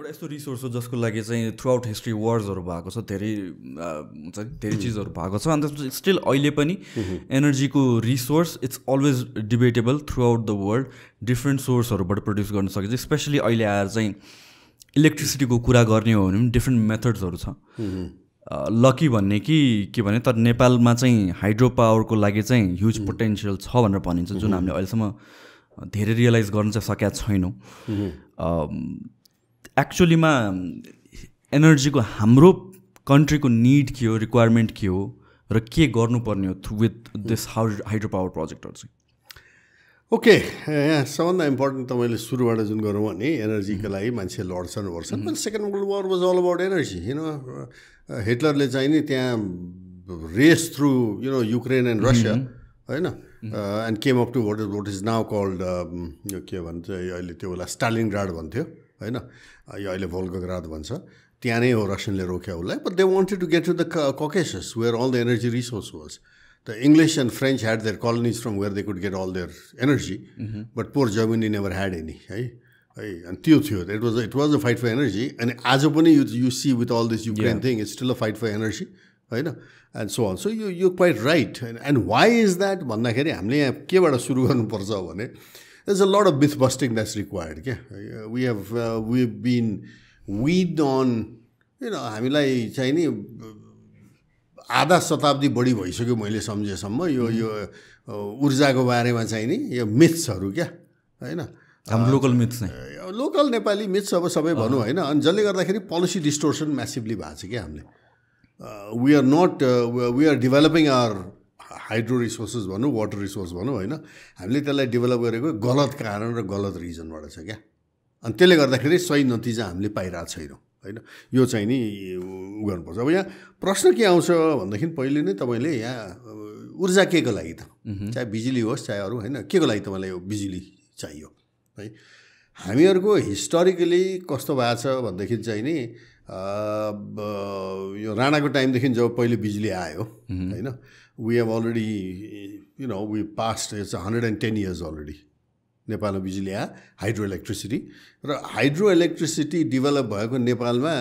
एउटा यस्तो रिसोर्स हो जसको लागि चाहिँ थ्रु आउट हिस्ट्री वार्सहरू भएको छ, धेरै हुन्छ नि, धेरै चिजहरू भएको छ। अन्त स्टिल अहिले पनि एनर्जीको resource it's always debatable throughout the world, different सोर्सहरूबाट प्रड्युस गर्न सकिन्छ। स्पेसली अहिले आएर चाहिँ इलेक्ट्रिसिटीको कुरा गर्ने हो भने पनि डिफ्रेन्ट मेथड्सहरू छ। लकी भन्ने कि के भने तर नेपालमा चाहिँ हाइड्रो पावरको लागि चाहिँ ह्युज पोटेन्सियल छ भनेर भनिन्छ, जुन हामीले अहिलेसम्म धेरै रियलाइज गर्न चाहिँ सकेका छैनौँ। एक्चुअलीमा एनर्जीको हाम्रो कन्ट्रीको निड के हो, रिक्वायरमेन्ट के हो र के गर्नुपर्ने हो विथ दिस हाइड्रो पावर प्रोजेक्टहरू चाहिँ? ओके, यहाँ सबभन्दा इम्पोर्टेन्ट तपाईँले सुरुबाट जुन गरौँ भने एनर्जीको लागि मान्छे लड्छन् पण second world war was all about energy. हिटलरले चाहिँ नि त्यहाँ race through Ukraine and Russia होइन, and came up to what is now called यो के भन्छ अहिले, त्यो बेला स्टालिनग्राड भन्थ्यो होइन, यो अहिले भोल्गोग्राद भन्छ। त्यहाँ नै हो रसियनले रोक्यो उसलाई, but they wanted to get to the Caucasus where all the energy resource was. The English and French had their colonies from where they could get all their energy, but poor Germany never had any. And it was a fight for energy. And as you see with all this Ukraine thing, it's still a fight for energy, right? And so on. So you're quite right. And why is that? There's a lot of myth busting that's required. We've been weeded on, हामीलाई चाहिँ नि आधा शताब्दी बढी भइसक्यो मैले सम्झेसम्म यो ऊर्जाको बारेमा चाहिँ नि यो मिथ्सहरू क्या होइन, हाम्रो लोकल मिथ्स नै, लोकल नेपाली मिथ्स अब सबै भनौँ होइन। अनि जसले गर्दाखेरि पोलिसी डिस्टोर्सन म्यासिभली भएको छ क्या हामीले। We are developing our hydro resources भनौँ, वाटर रिसोर्स भनौँ होइन, हामीले त्यसलाई डेभलप गरेको गलत कारण र गलत रिजनबाट छ क्या। अनि त्यसले गर्दाखेरि सही नतिजा हामीले पाइरहेको छैनौँ होइन। यो चाहिँ नि गर्नुपर्छ। अब यहाँ प्रश्न के आउँछ भनेदेखि पहिले नै तपाईँले यहाँ ऊर्जा के को लागि त, चाहे बिजुली होस् चाहे अरू होइन, के को लागि तपाईँलाई यो बिजुली चाहियो है। हामीहरूको हिस्टोरिकली कस्तो भएको छ भनेदेखि चाहिँ नि यो राणाको टाइमदेखि जब पहिले बिजुली आयो होइन, we have already we passed it's 110 years already नेपालमा बिजुली आयो, हाइड्रो इलेक्ट्रिसिटी। र हाइड्रो इलेक्ट्रिसिटी डेभलप भएको नेपालमा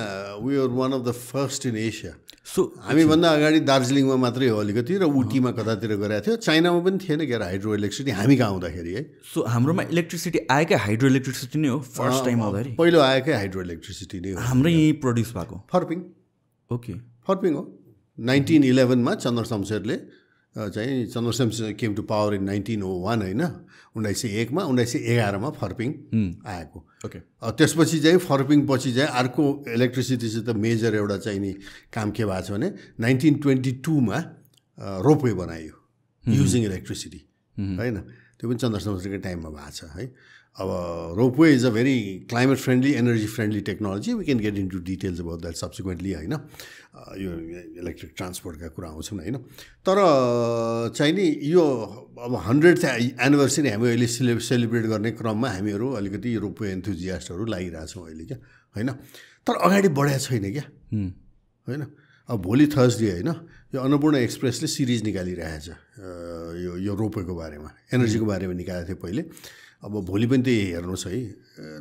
we are one of the first in Asia. So हामीभन्दा अगाडि दार्जिलिङमा मात्रै हो अलिकति, र उटीमा कतातिर गएको थियो, चाइनामा पनि थिएन क्या हाइड्रो इलेक्ट्रिसिटी हामी कहाँ आउँदाखेरि है। सो हाम्रोमा इलेक्ट्रिसिटी आएकै हाइड्रो इलेक्ट्रिसिटी नै हो फर्स्ट टाइम आउँदाखेरि, पहिलो आएकै हाइड्रो इलेक्ट्रिसिटी नै हो हाम्रै यहीँ प्रड्युस भएको। फर्पिङ, ओके फर्पिङ हो। 1911 चन्द्र शमशेरले चाहिँ Chandra Shamsher came to power in 1901 होइन, 1901 मा 1911 फर्पिङ आएको। ओके, त्यसपछि चाहिँ फर्पिङ पछि चाहिँ अर्को इलेक्ट्रिसिटी चाहिँ त मेजर एउटा चाहिँ नि काम के भएको छ भने 1922 मा रोपवे बनायो युजिङ इलेक्ट्रिसिटी होइन, त्यो पनि चन्द्र शमशेरको टाइममा भएको छ है। अब ropeway is a very climate friendly, energy friendly technology, we can get into details about that subsequently होइन। यो इलेक्ट्रिक ट्रान्सपोर्टका कुरा आउँछन् होइन। तर चाहिँ नि यो अब 100th एनिभर्सरी हामी अहिले सेलिब्रेट गर्ने क्रममा हामीहरू अलिकति रोपवे एन्थुजियास्टहरू लागिरहेछौँ अहिले क्या होइन। तर अगाडि बढाएको छैन क्या होइन। अब भोलि थर्सडे होइन, यो अन्नपूर्ण एक्सप्रेसले सिरिज निकालिरहेछ यो रोपवेको बारेमा, एनर्जीको बारेमा निकालेको थियो पहिले। अब भोलि पनि त्यही हेर्नुहोस् है,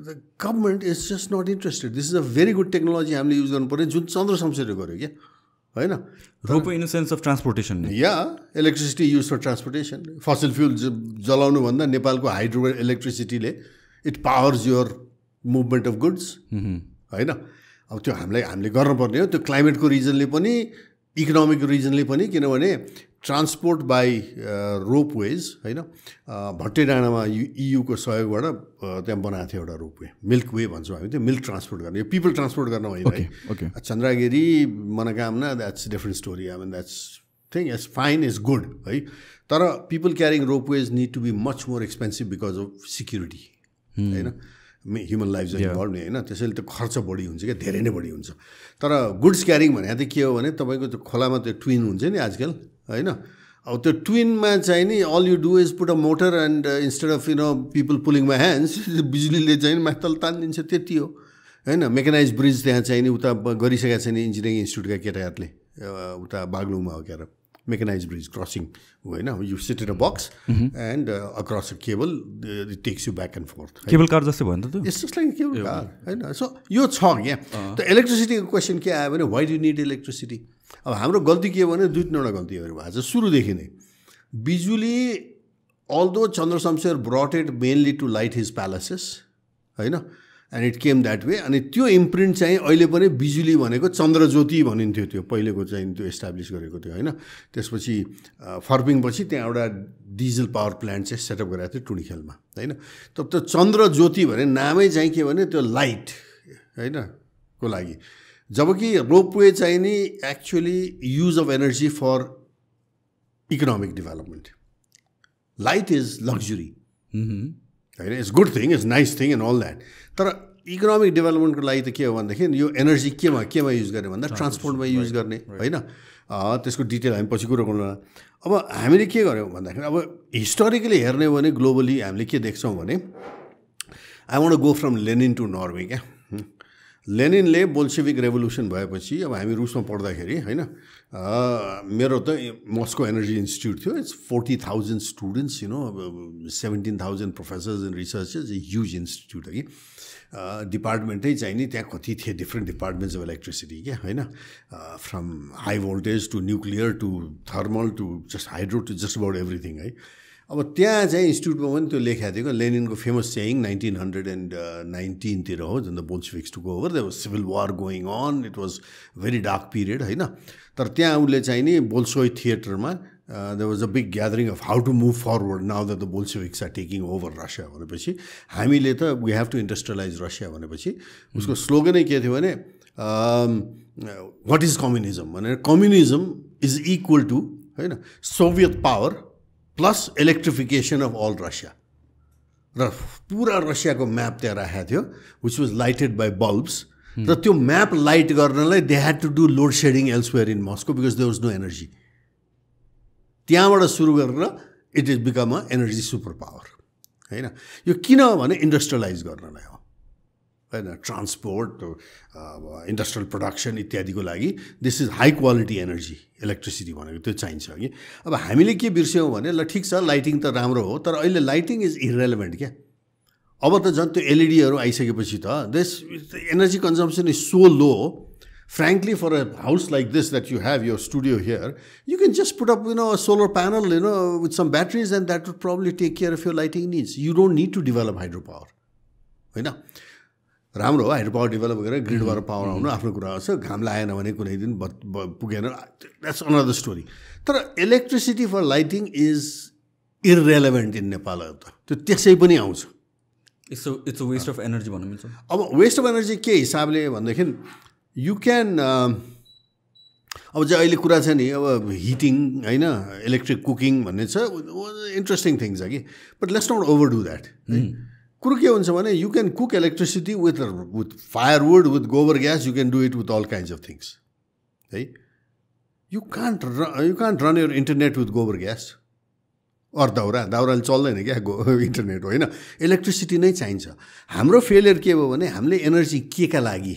the government is just not interested. This is a very good technology हामीले युज गर्नु पऱ्यो, जुन चन्द्र शमशेरले गर्यो क्या होइन। Ropeway in the sense of transportation, या electricity use for transportation. Fossil fuel जलाउनुभन्दा नेपालको हाइड्रो इलेक्ट्रिसिटीले it powers your movement of goods होइन। अब त्यो हामीले गर्नुपर्ने हो, त्यो क्लाइमेटको रिजनले पनि इकोनोमिक रिजनले पनि, किनभने ट्रान्सपोर्ट बाई रोपवेज होइन। भट्टे डाँडामा EU को सहयोगबाट त्यहाँ बनाएको थियो एउटा रोपवे, मिल्क वे भन्छौँ हामी, त्यो मिल्क ट्रान्सपोर्ट गर्ने, यो पिपल ट्रान्सपोर्ट गर्न होइन है। Chandragiri Manakamana that's different story, I mean that's thing is fine, is good है। तर people carrying ropeways need to be much more expensive because of security होइन, ह्युमन लाइफ इन्भल्भ नि होइन, त्यसैले त्यो खर्च बढी हुन्छ क्या, धेरै नै बढी हुन्छ। तर गुड्स क्यारिङ भने चाहिँ के हो भने तपाईँको त्यो खोलामा त्यो ट्विन हुन्छ नि आजकल होइन। अब त्यो ट्विनमा चाहिँ नि all you do is put a motor and instead of people pulling my hands, बिजुलीले चाहिँ माथि तानिदिन्छ, त्यति हो होइन। मेकानाइज ब्रिज त्यहाँ चाहिँ नि उता गरिसकेको छ नि इन्जिनियरिङ इन्स्टिट्युटका केटाहरूले, उता बागलुङमा हो क्या मेकानाइज ब्रिज क्रसिङ होइन you sit in a box and across a cable it takes you back and forth cable car जस्तै भयो नि त it's just like cable car होइन सो यो छ क्या त इलेक्ट्रिसिटीको क्वेसन के आयो भने वाइ डु निड इलेक्ट्रिसिटी अब हाम्रो गल्ती के हो भने 2-3वटा गल्तीहरू भएको छ सुरुदेखि नै बिजुली अल्दो Chandra Shamsher brought it mainly to light his palaces होइन and it came that way अनि त्यो इम्प्रिन्ट चाहिँ अहिले पनि बिजुली भनेको चन्द्रज्योति भनिन्थ्यो त्यो पहिलेको चाहिँ त्यो एस्टाब्लिस गरेको थियो होइन त्यसपछि फर्पिङपछि त्यहाँ एउटा डिजल पावर प्लान्ट चाहिँ सेटअप गरेको थियो टुँडिखेलमा होइन त त्यो चन्द्रज्योति भने नामै चाहिँ के भने त्यो लाइट होइन को लागि जबकि रोपवे चाहिँ नि actually use of energy for economic development light is luxury होइन it's good thing it's nice thing and all that तर इकोनोमिक डेभलपमेन्टको लागि त के हो भनेदेखि यो एनर्जी केमा युज गर्ने भन्दा ट्रान्सपोर्टमा युज गर्ने होइन त्यसको डिटेल हामी पछि कुरो गर्नु अब हामीले के गर्यौँ भन्दाखेरि अब हिस्टोरिकली हेर्ने हो भने ग्लोबली हामीले के देख्छौँ भने I want go from Lenin to Norway क्या लेनिनले बोल्सेविक रेभोल्युसन भएपछि अब हामी रुसमा पढ्दाखेरि होइन मेरो त मस्को एनर्जी इन्स्टिट्युट थियो it's 40,000 students you know 17,000 professors and researchers A huge institute हो कि डिपार्टमेन्टै चाहिँ नि त्यहाँ कति थिए डिफ्रेन्ट डिपार्टमेन्ट्स अफ इलेक्ट्रिसिटी क्या होइन from high voltage to nuclear to thermal to just hydro to just about everything है अब त्यहाँ चाहिँ इन्स्टिट्युटमा पनि त्यो लेखाएको थियो लेनिनको फेमस सेयिङ 1919 तिर हो जुन the Bolsheviks to go over there was civil war going on it was very dark period होइन तर त्यहाँ उसले चाहिँ नि बोल्सोई थिएटरमा there was a big gathering of how to move forward now that the Bolsheviks are taking over Russia भनेपछि हामीले त we have to industrialize Russia भनेपछि उसको स्लोगनै के थियो भने वाट इज कम्युनिजम भनेर कम्युनिजम इज इक्वल टु होइन Soviet power plus electrification of all Russia र पुरा रसियाको म्याप त्यहाँ राखेको थियो which was lighted by bulbs र त्यो म्याप लाइट गर्नलाई they had to do load shedding elsewhere in Moscow because there was no energy त्यहाँबाट सुरु गरेर it is become a energy super power होइन यो किन भने इन्डस्ट्रियलाइज गर्नलाई हो होइन ट्रान्सपोर्ट इन्डस्ट्रियल प्रोडक्सन इत्यादिको लागि this is high quality energy electricity भनेको त्यो चाहिन्छ कि अब हामीले के बिर्स्यौँ भने ल ठिक छ लाइटिङ त राम्रो हो तर अहिले लाइटिङ इज इरेलेभेन्ट क्या अब त झन् त्यो एलइडीहरू आइसकेपछि त this energy consumption is so low frankly for a house like this that you have your studio here you can just put up a solar panel with some batteries and that would probably take care of your lighting needs you don't need to develop hydropower होइन राम्रो हो hydropower develop गरेर ग्रिडबाट power आउनु आफ्नो कुरा छ घाम लागेन भने कुनै दिन पुगेन द्याट्स अनदर स्टोरी तर electricity for lighting is irrelevant in Nepal त त्यो त्यसै पनि आउँछ it's a waste of energy भन्नु मिल्छ अब वेस्ट अफ एनर्जी के हिसाबले भनेदेखि यु क्यान अब चाहिँ अहिले कुरा छ नि अब हिटिङ होइन इलेक्ट्रिक कुकिङ भन्ने छ इन्ट्रेस्टिङ थिङ छ कि but let's not overdo that कुरो के हुन्छ भने you can cook electricity with firewood with gobar gas you can do it with all kinds of things है you can't run your internet with gobar gas or दाउराले चल्दैन क्या internet होइन electricity नै चाहिन्छ हाम्रो फेलियर के भयो भने हामीले एनर्जी के लागि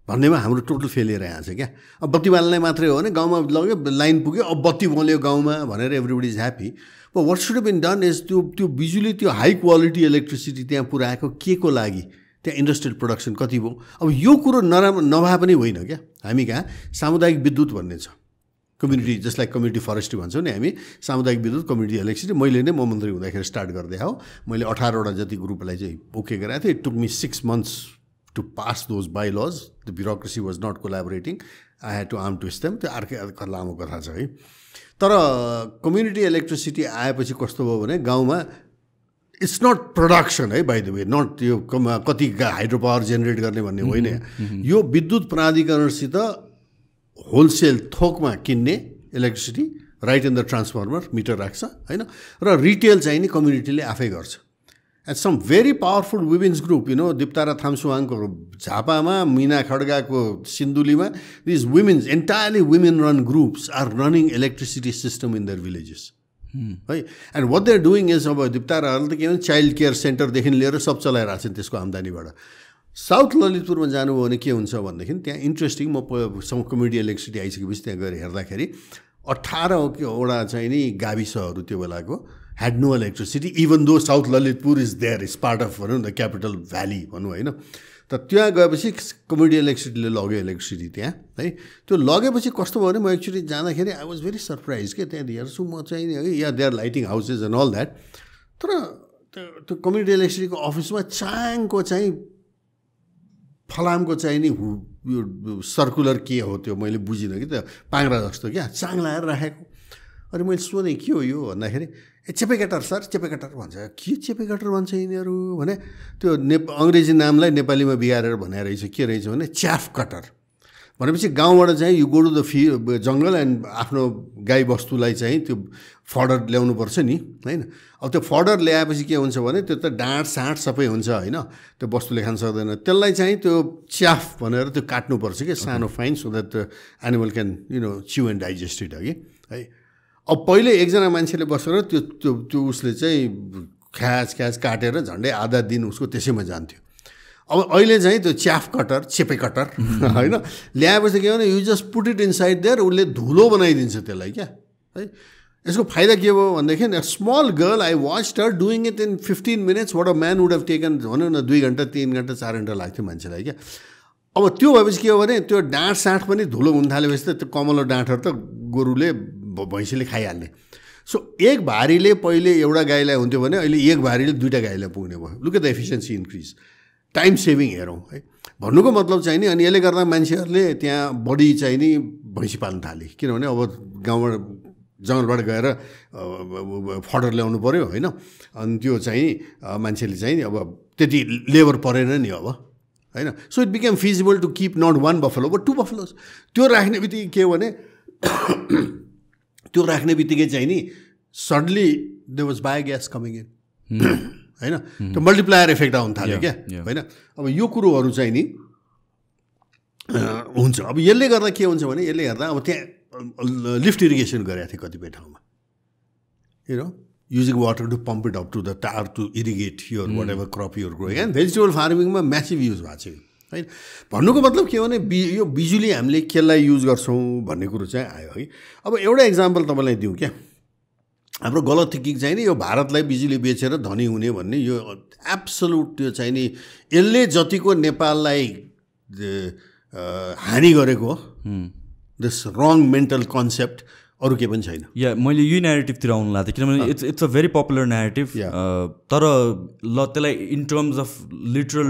भन्नेमा हाम्रो टोटल फेलियर आएको छ क्या अब बत्ती बाल्ने मात्रै हो भने गाउँमा लग्यो लाइन पुग्यो अब बत्ती बल्यो गाउँमा भनेर everybody is happy but what should been done is त्यो बिजुली त्यो हाई क्वालिटी इलेक्ट्रिसिटी त्यहाँ पुऱ्याएको के को लागि त्यहाँ इन्डस्ट्रियल प्रोडक्सन कति भयो अब यो कुरो नराम्रो नभए पनि होइन क्या हामी कहाँ सामुदायिक विद्युत भन्ने छ community just like community forestry भन्छौँ नि हामी सामुदायिक विद्युत कम्युनिटी इलेक्ट्रिसिटी मैले नै म मन्त्री हुँदाखेरि स्टार्ट गर्दै हो मैले 18वटा जति ग्रुपलाई चाहिँ ओके गराएको थिएँ it took me 6 months to pass those bylaws the bureaucracy was not collaborating I had to arm twist them त्यो अर्कै लामो कथा छ है तर कम्युनिटी इलेक्ट्रिसिटी आएपछि कस्तो भयो भने गाउँमा इट्स नट प्रोडक्सन है बाई द वे नट यो कति हाइड्रो पावर जेनेरेट गर्ने भन्ने होइन यो विद्युत प्राधिकरणसित होलसेल थोकमा किन्ने electricity right in the transformer meter राख्छ होइन र रिटेल चाहिँ नि कम्युनिटीले आफै गर्छ and some very powerful women's group Diptara थाम्सुवाङको झापामा मिना खड्गाको सिन्धुलीमा these women's entirely women run groups are running electricity system in their villages है and what they're doing is अब दिप्ताराहरूले त के भन्छ चाइल्ड केयर सेन्टरदेखि लिएर सब चलाइरहेको छन् त्यसको आम्दानीबाट साउथ ललितपुरमा जानुभयो भने के हुन्छ भनेदेखि त्यहाँ इन्ट्रेस्टिङ म कम्युनिटी इलेक्ट्रिसिटी आइसकेपछि त्यहाँ गएर हेर्दाखेरि 18वटा चाहिँ नि गाविसहरू त्यो बेलाको had no electricity even though south Lalitpur is there is part of भनौँ न क्यापिटल भ्याली भनौँ होइन त त्यहाँ गएपछि कम्युनिटी इलेक्ट्रिसिटीले लग्यो इलेक्ट्रिसिटी त्यहाँ है त्यो लगेपछि कस्तो भयो भने म एक्चुली जाँदाखेरि आई वाज भेरी सरप्राइज के त्यहाँ हेर्छु म चाहिँ नि है yeah they are lighting houses and all that तर त्यो कम्युनिटी इलेक्ट्रिसिटीको अफिसमा चाङको चाहिँ फलामको चाहिँ नि यो सर्कुलर के हो त्यो मैले बुझिनँ कि त्यो पाङ्रा जस्तो क्या चाङ लगाएर राखेको अनि मैले सोधेँ के हो यो भन्दाखेरि चेपेकटर सर चेपेकटर भन्छ के चेपेकटर भन्छ यिनीहरू भने त्यो अङ्ग्रेजी नामलाई नेपालीमा बिगारेर भनेर रहेछ के रहेछ भने च्याफ कटर भनेपछि गाउँबाट चाहिँ you go to the jungle and आफ्नो गाई बस्तुलाई चाहिँ त्यो फडर ल्याउनुपर्छ नि होइन अब त्यो फडर ल्याएपछि के हुन्छ भने त्यो त डाँट साँट सबै हुन्छ होइन त्यो बस्तुले खान सक्दैन त्यसलाई चाहिँ त्यो च्याफ भनेर त्यो काट्नुपर्छ कि सानो fine so that the animal can च्यु and digest it हगि है अब पहिले एकजना मान्छेले बसेर त्यो त्यो त्यो उसले चाहिँ ख्याच काटेर झन्डै आधा दिन उसको त्यसैमा जान्थ्यो अब अहिले चाहिँ त्यो च्याफ कटर चेपे कटर होइन ल्याएपछि के भने you just put it inside there उसले धुलो बनाइदिन्छ त्यसलाई क्या है यसको फाइदा के भयो भनेदेखि a small girl I watched her doing it in 15 minutes what a man would have taken भनौँ न 2 घन्टा 3 घन्टा 4 घन्टा लाग्थ्यो मान्छेलाई क्या अब त्यो भएपछि के हो भने त्यो डाँठ साँठ पनि धुलो हुन थालेपछि त त्यो कमलो डाँठहरू त गोरुले भैँसीले खाइहाल्ने सो एक भारीले पहिले एउटा गाईलाई हुन्थ्यो भने अहिले एक भारीले 2टा गाईलाई पुग्ने भयो look at the efficiency increase time saving हेरौँ है भन्नुको मतलब चाहिँ नि अनि यसले गर्दा मान्छेहरूले त्यहाँ बढी चाहिँ नि भैँसी पाल्न थाले किनभने अब गाउँबाट जङ्गलबाट गएर फडर ल्याउनु पऱ्यो होइन अनि त्यो चाहिँ मान्छेले चाहिँ अब त्यति लेबर परेन नि अब होइन so it became feasible to keep not 1 buffalo but 2 buffaloes त्यो राख्ने बित्तिकै के हो भने त्यो राख्ने बित्तिकै चाहिँ नि suddenly there was biogas coming in होइन त्यो मल्टिप्लायर इफेक्ट आउनु थाल्यो क्या होइन अब यो कुरोहरू चाहिँ नि हुन्छ अब यसले गर्दा के हुन्छ भने यसले गर्दा अब त्यहाँ लिफ्ट इरिगेसन गरेको थिएँ कतिपय ठाउँमा using water to pump it up to the टार to irrigate your whatever crop you're growing and vegetable फार्मिङमा म्यासिभ युज भएको छ है भन्नुको मतलब के हो भने यो बिजुली हामीले केलाई युज गर्छौँ भन्ने कुरो चाहिँ आयो है अब एउटा इक्जाम्पल तपाईँलाई दिउँ क्या हाम्रो गलत थिङ्किङ चाहिँ नि यो भारतलाई बिजुली बेचेर धनी हुने भन्ने यो एब्सोल्युट त्यो चाहिँ नि यसले जतिको नेपाललाई हानि गरेको दिस रङ मेन्टल कन्सेप्ट अरू केही पनि छैन या मैले यही न्यारेटिभतिर आउनु लाग्थेँ किनभने it's a very popular narrative तर ल त्यसलाई इन टर्म्स अफ लिटरल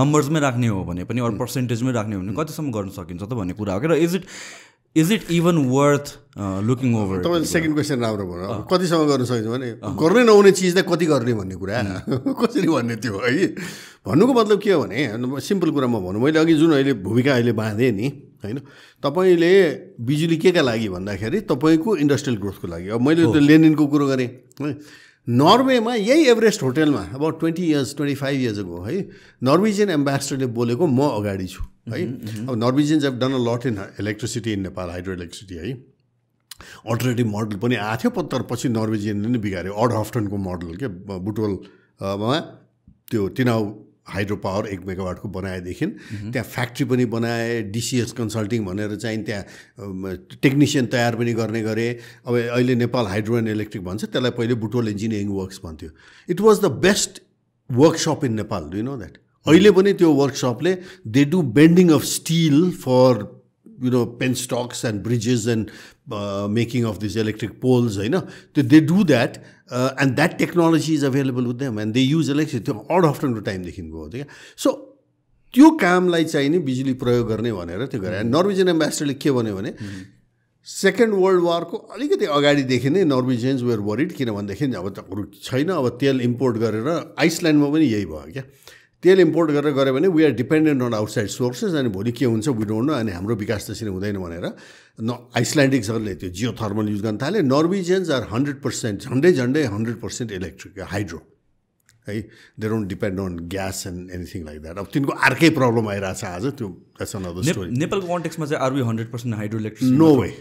नम्बर्समै राख्ने हो भने पनि अरू पर्सेन्टेजमै राख्ने हो भने कतिसम्म गर्न सकिन्छ त भन्ने कुरा हो क्या र is it even worth looking over तपाईँले सेकेन्ड क्वेसन राम्रो भयो कतिसम्म गर्न सकिन्छ भने गर्नै नहुने चिजलाई कति गर्ने भन्ने कुरा कसरी भन्ने त्यो है भन्नुको मतलब के हो भने सिम्पल कुरा म भनौँ मैले अघि जुन अहिले भूमिका अहिले बाँधेँ नि होइन तपाईँले बिजुली के का लागि भन्दाखेरि तपाईँको इन्डस्ट्रियल ग्रोथको लागि अब मैले त्यो लेनिनको कुरो गरेँ है नर्वेमा यही एभरेस्ट होटेलमा अबाउट 25 इयर्स अगो है नर्वेजियन एम्बेसडरले बोलेको म अगाडि छु है अब Norwegians have done a lot in electricity in Nepal hydroelectricity है अल्टरनेटिभ मोडल पनि आएको थियो तर पछि नर्वेजियनले नै बिगाऱ्यो अड हफ्टनको मोडल के बुटवलमा त्यो तिनाउ हाइड्रो पावर 1 मेगावाटको बनाएदेखि त्यहाँ फ्याक्ट्री पनि बनाए डिसिएस कन्सल्टिङ भनेर चाहिँ त्यहाँ टेक्निसियन तयार पनि गर्ने गरे अब अहिले नेपाल हाइड्रो एन्ड इलेक्ट्रिक भन्छ त्यसलाई पहिले बुटवल इन्जिनियरिङ वर्क्स भन्थ्यो it was the best workshop in Nepal do you know that अहिले पनि त्यो वर्कसपले they do bending of steel for penstocks and bridges and making of this electric poles होइन त्यो they do that and that technology is available with them and they use electricity त्यो अड आफ्टरको टाइमदेखिको हो क्या सो त्यो कामलाई चाहिँ नि बिजुली प्रयोग गर्ने भनेर त्यो गरे नर्वेजियन एम्बेसडरले के भन्यो भने सेकेन्ड वर्ल्ड वारको अलिकति अगाडिदेखि नै नर्वेजियन्स वेयर वरिड किनभनेदेखि अब त अरू छैन अब तेल इम्पोर्ट गरेर आइसल्यान्डमा पनि यही भयो क्या तेल इम्पोर्ट गरेर गऱ्यो भने we are dependent on outside sources अनि भोलि के हुन्छ वी डोन्ट नो अनि हाम्रो विकास त्यसरी हुँदैन भनेर आइसल्यान्डिक्सहरूले त्यो जियो थर्मल युज गर्न थाले नर्वेजियन्स आर 100% झन्डै 100% इलेक्ट्रिक हाइड्रो है they don't depend on gas and anything like that अब तिनको अर्कै प्रब्लम आइरहेको छ आज त्यो द्याट्स अनदर स्टोरी नेपालको कन्टेक्समा चाहिँ are we 100% hydroelectric no way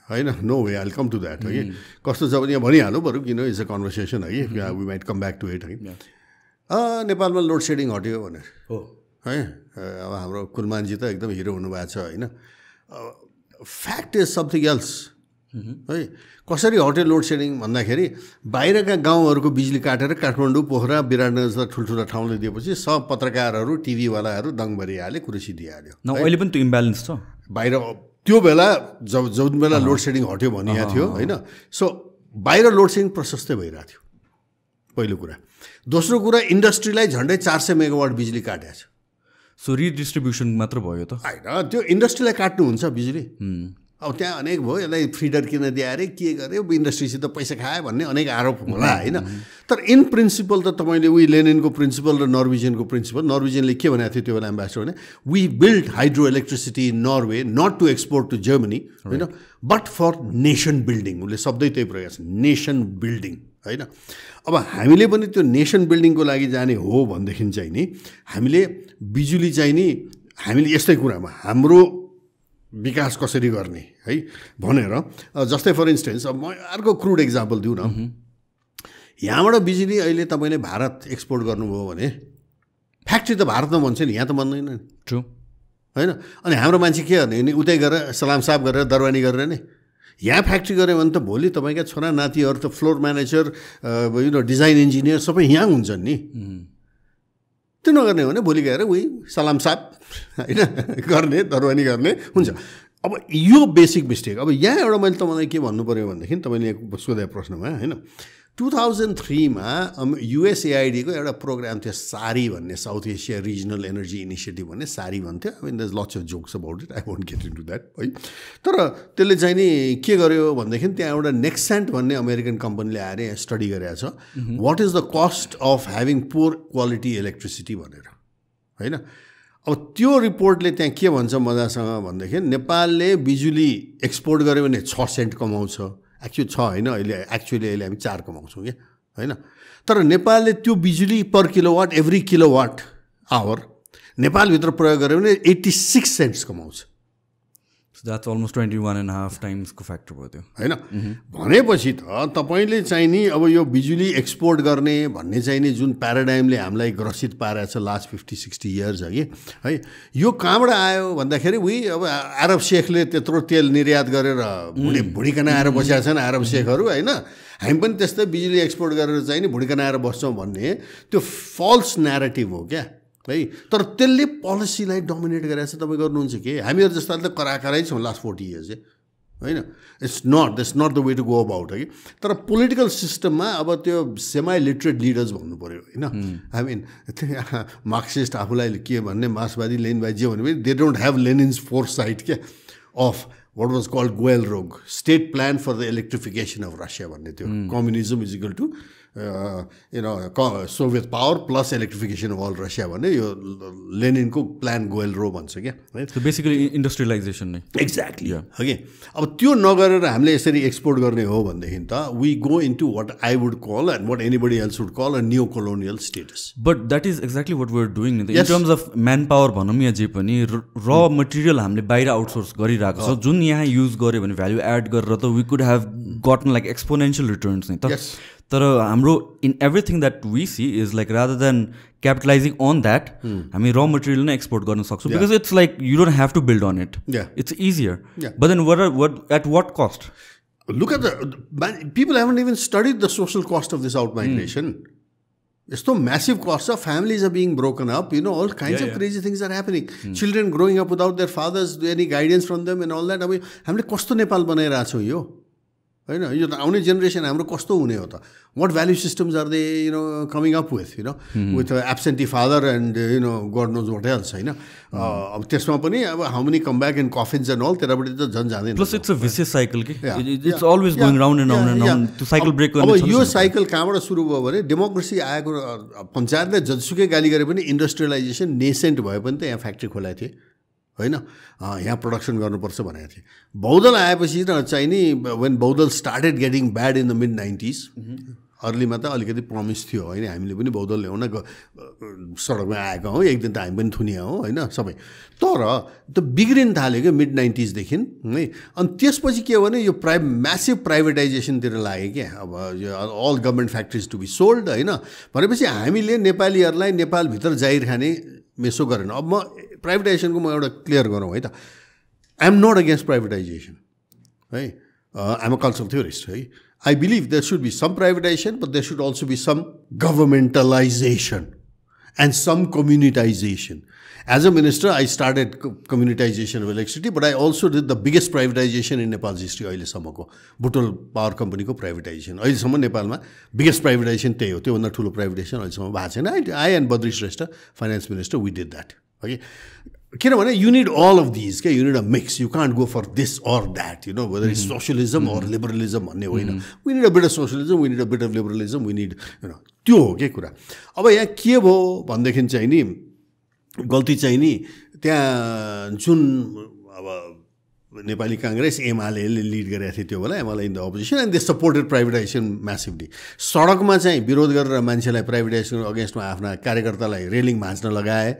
होइन no way I will come to that है कस्तो छ भने यहाँ भनिहाल्नु बरु किन इट्स अ कन्भर्सेसन है we might come back to it है नेपालमा लोड सेडिङ हट्यो भनेर हो है अब हाम्रो कुलमानजी त एकदम हिरो हुनुभएको छ होइन फ्याक्ट इज समथिङ एल्स है कसरी हट्यो लोड सेडिङ भन्दाखेरि बाहिरका गाउँहरूको बिजुली काटेर काठमाडौँ पोखरा विराटनगर जस्ता ठुल्ठुला ठाउँले दिएपछि सब पत्रकारहरू टिभीवालाहरू दङभरि हाले कुर्सी दिइहाल्यो अहिले पनि त्यो इम्ब्यालेन्स छ बाहिर त्यो बेला जुन बेला लोड सेडिङ हट्यो भनिएको थियो होइन सो बाहिर लोड सेडिङ प्रशस्तै भइरहेको थियो पहिलो कुरा दोस्रो कुरा इन्डस्ट्रीलाई झन्डै 400 मेगावाट बिजुली काटेको छ सो रिडिस्ट्रिब्युसन मात्र भयो त होइन त्यो इन्डस्ट्रीलाई काट्नुहुन्छ बिजुली अब त्यहाँ अनेक भयो यसलाई फिडर किन दिए अरे के गर्यो इन्डस्ट्रीसित पैसा खायो भन्ने अनेक आरोप होला होइन तर इन प्रिन्सिपल त तपाईँले उही लेनिनको प्रिन्सिपल र नर्वेजियनको प्रिन्सिपल नर्वेजियनले के भनेको थियो त्यो बेला एम्बेसडर भने we build hydro electricity in Norway not to export to Germany होइन बट फर नेसन बिल्डिङ उसले शब्दै त्यही प्रयोग गर्छ नेसन बिल्डिङ होइन अब हामीले पनि त्यो नेसन बिल्डिङको लागि जाने हो भनेदेखि चाहिँ नि हामीले बिजुली चाहिँ नि हामीले यस्तै कुरामा हाम्रो विकास कसरी गर्ने है भनेर जस्तै फर इन्स्टेन्स अब म अर्को क्रुड एक्जाम्पल दिउँ न यहाँबाट बिजुली अहिले तपाईँले भारत एक्सपोर्ट गर्नुभयो भने फ्याक्ट्री त भारतमा भन्छ नि यहाँ त भन्दैन ट्रु होइन अनि हाम्रो मान्छे के गर्ने नि उतै गएर सलाम साफ गरेर दरबानी गरेर नै यहाँ फ्याक्ट्री गऱ्यो भने त भोलि तपाईँका छोरा नातिहरू त फ्लोर म्यानेजर डिजाइन इन्जिनियर सबै यहाँ हुन्छन् नि त्यो नगर्ने हो भने भोलि गएर उही सलाम साप होइन गर्ने दरबानी गर्ने हुन्छ अब यो बेसिक मिस्टेक अब यहाँ एउटा मैले तपाईँलाई के भन्नु पऱ्यो भनेदेखि तपाईँले सोधे प्रश्नमा होइन 2003 मा युएसएआइडीको एउटा प्रोग्राम थियो सारी भन्ने South Asia Regional Energy Initiative भन्ने सारी भन्थ्यो I mean there lots of jokes about it I won't get into that है तर त्यसले चाहिँ नि के गर्यो भनेदेखि त्यहाँ एउटा नेक्सेन्ट भन्ने अमेरिकन कम्पनीले आएर यहाँ स्टडी गरेको छ what is the cost of having poor quality electricity भनेर होइन अब त्यो रिपोर्टले त्यहाँ के भन्छ मजासँग भनेदेखि नेपालले बिजुली एक्सपोर्ट गर्यो भने 6 सेन्ट कमाउँछ एक्चुअली 6 होइन अहिले अहिले हामी 4 कमाउँछौँ क्या होइन तर नेपालले त्यो बिजुली पर किलोवाट एभ्री किलोवाट आवर नेपालभित्र प्रयोग गर्यो भने 86 सेन्ट्स कमाउँछ द्याट्स अलमोस्ट 21.5 टाइम्सको फ्याक्टर भयो त्यो होइन भनेपछि त तपाईँले चाहिँ नि अब यो बिजुली एक्सपोर्ट गर्ने भन्ने चाहिँ नि जुन प्याराडाइमले हामीलाई ग्रसित पारेको छ लास्ट 50-60 इयर्स अघि है यो कहाँबाट आयो भन्दाखेरि उही अब अरब शेखले त्यत्रो तेल निर्यात गरेर भुँडिकन आएर बसेका छन् अरब शेखहरू होइन हामी पनि त्यस्तै बिजुली एक्सपोर्ट गरेर चाहिँ नि भुँडिकन आएर बस्छौँ भन्ने त्यो फल्स न्यारेटिभ हो क्या है तर त्यसले पोलिसीलाई डोमिनेट गरेर चाहिँ तपाईँ गर्नुहुन्छ कि हामीहरू जस्ताले त करारै छौँ लास्ट 40 इयर्स होइन that's not the way to go about है कि तर पोलिटिकल सिस्टममा अब त्यो सेमाई लिटरेट लिडर्स भन्नु पऱ्यो होइन आई मिन मार्क्सिस्ट आफूलाई के भन्ने मार्क्सवादी लेनिनवादी जे भन्यो भने they don't have Lenin's foresight क्या अफ वाट वाज कल्ड गोयल रोग state plan for the electrification of Russia भन्ने थियो communism is equal to Soviet power plus electrification of all Russia भन्ने यो लेनिनको प्लान गोयल रो भन्छ क्या है बेसिकली इन्डस्ट्रियलाइजेसन नै एक्ज्याक्टली हगि अब त्यो नगरेर हामीले यसरी एक्सपोर्ट गर्ने हो भनेदेखि त we go into what I would call and what anybody else would call a new colonial status but that is exactly what we are doing in terms of man power भनौँ या जे पनि र material हामीले बाहिर outsource गरिरहेको छ जुन यहाँ युज गऱ्यो भने भ्याल्यू एड गरेर त we could have gotten like exponential returns नै त तर हाम्रो in everything that we see is like rather than capitalising on that हामी र मटेरियल नै एक्सपोर्ट गर्न सक्छौँ because it's like you don't have to build on it it's easier but then what at what cost? Look at the people haven't even studied the social cost of this out migration. It's so massive costs of families are being broken up, all kinds of crazy things are happening. Children growing up without their fathers, any guidance from them and all that. हामीले कस्तो नेपाल बनाइरहेको छौँ यो होइन यो त आउने generation हाम्रो कस्तो हुने हो त what value systems are they coming up with absentee father and God knows what else होइन अब त्यसमा पनि अब how many come back and coffins and all त्यतापट्टि त झन् जाँदैन plus it's a vicious cycle कि it's always going round and round and round त्यो साइकल ब्रेक गर्ने अब यो साइकल कहाँबाट सुरु भयो भने डेमोक्रेसी आएको पञ्चायतले जतिसुकै गाली गरे पनि इन्डस्ट्रियलाइजेसन नेसेन्ट भए पनि त यहाँ फ्याक्ट्री खोलाएको थिए होइन यहाँ प्रोडक्सन गर्नुपर्छ भनेको थिएँ बौद्धल आएपछि चाहिँ नि वेन बौद्धल started getting bad in the mid 90s अर्लीमा त अलिकति प्रमिस थियो होइन हामीले पनि बौद्धल ल्याउन सडकमा आएका हौँ एक दिन त हामी पनि थुनिया हौँ होइन सबै तर त्यो बिग्रिन थाल्यो क्या मिड 90sदेखि है अनि त्यसपछि के हो भने यो म्यासिभ प्राइभेटाइजेसनतिर लाग्यो क्या अब यो all government factories to be sold होइन भनेपछि हामीले नेपालीहरूलाई नेपालभित्र जाहिर खाने मेसो गरेन अब म प्राइभेटाइजेसनको म एउटा क्लियर गरौँ है त I am not against privatisation है I'm a cultural theorist, है. I believe there should be some privatization, but there should also be some governmentalization and some communitization. As a minister, I started communitization of electricity, but I also did the biggest privatization in Nepal's history. अहिलेसम्मको Butwal power कम्पनीको privatisation अहिलेसम्म नेपालमा biggest privatisation त्यही हो. त्योभन्दा ठुलो privatisation अहिलेसम्म भएको छैन. I and Badri Shrestha finance minister we did that. Okay. किनभने you need all of these. You need a mix. You can't go for this or that. You know, whether it's socialism or liberalism भन्ने होइन. We need a bit of socialism. We need a bit of liberalism. We need, you know, त्यो हो के कुरा. अब यहाँ के भयो भनेदेखि चाहिँ नि गल्ती चाहिँ नि त्यहाँ जुन अब नेपाली काङ्ग्रेस एमालेले लिड गरेको थियो त्यो बेला Emale in the opposition and they supported privatisation massively. सडकमा चाहिँ विरोध गरेर मान्छेलाई प्राइभेटाइजेसनको अगेन्स्टमा आफ्ना कार्यकर्तालाई रेलिङ भाँच्न लगाए.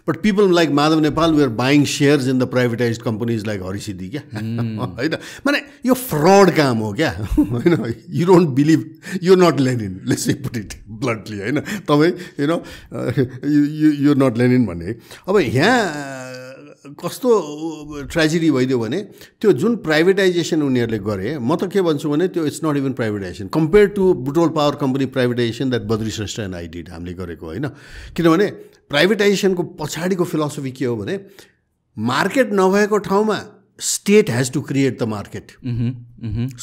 But people like Madhav Nepal were buying shares in the privatized companies like Harisiddhi क्या होइन. माने यो फ्रड काम हो क्या होइन. You don't believe, you're not Lenin, let's say put it bluntly होइन. तपाईँ you know you're not Lenin भन्ने. अब यहाँ कस्तो ट्रेजेडी भइदियो भने त्यो जुन प्राइभेटाइजेसन उनीहरूले गरे म त के भन्छु भने त्यो it's not even privatisation compare to Butwal power company privatisation that Badri Shrestha and I did हामीले गरेको होइन. किनभने प्राइभेटाइजेसनको पछाडिको फिलोसफी के हो भने मार्केट नभएको ठाउँमा state has to create the market.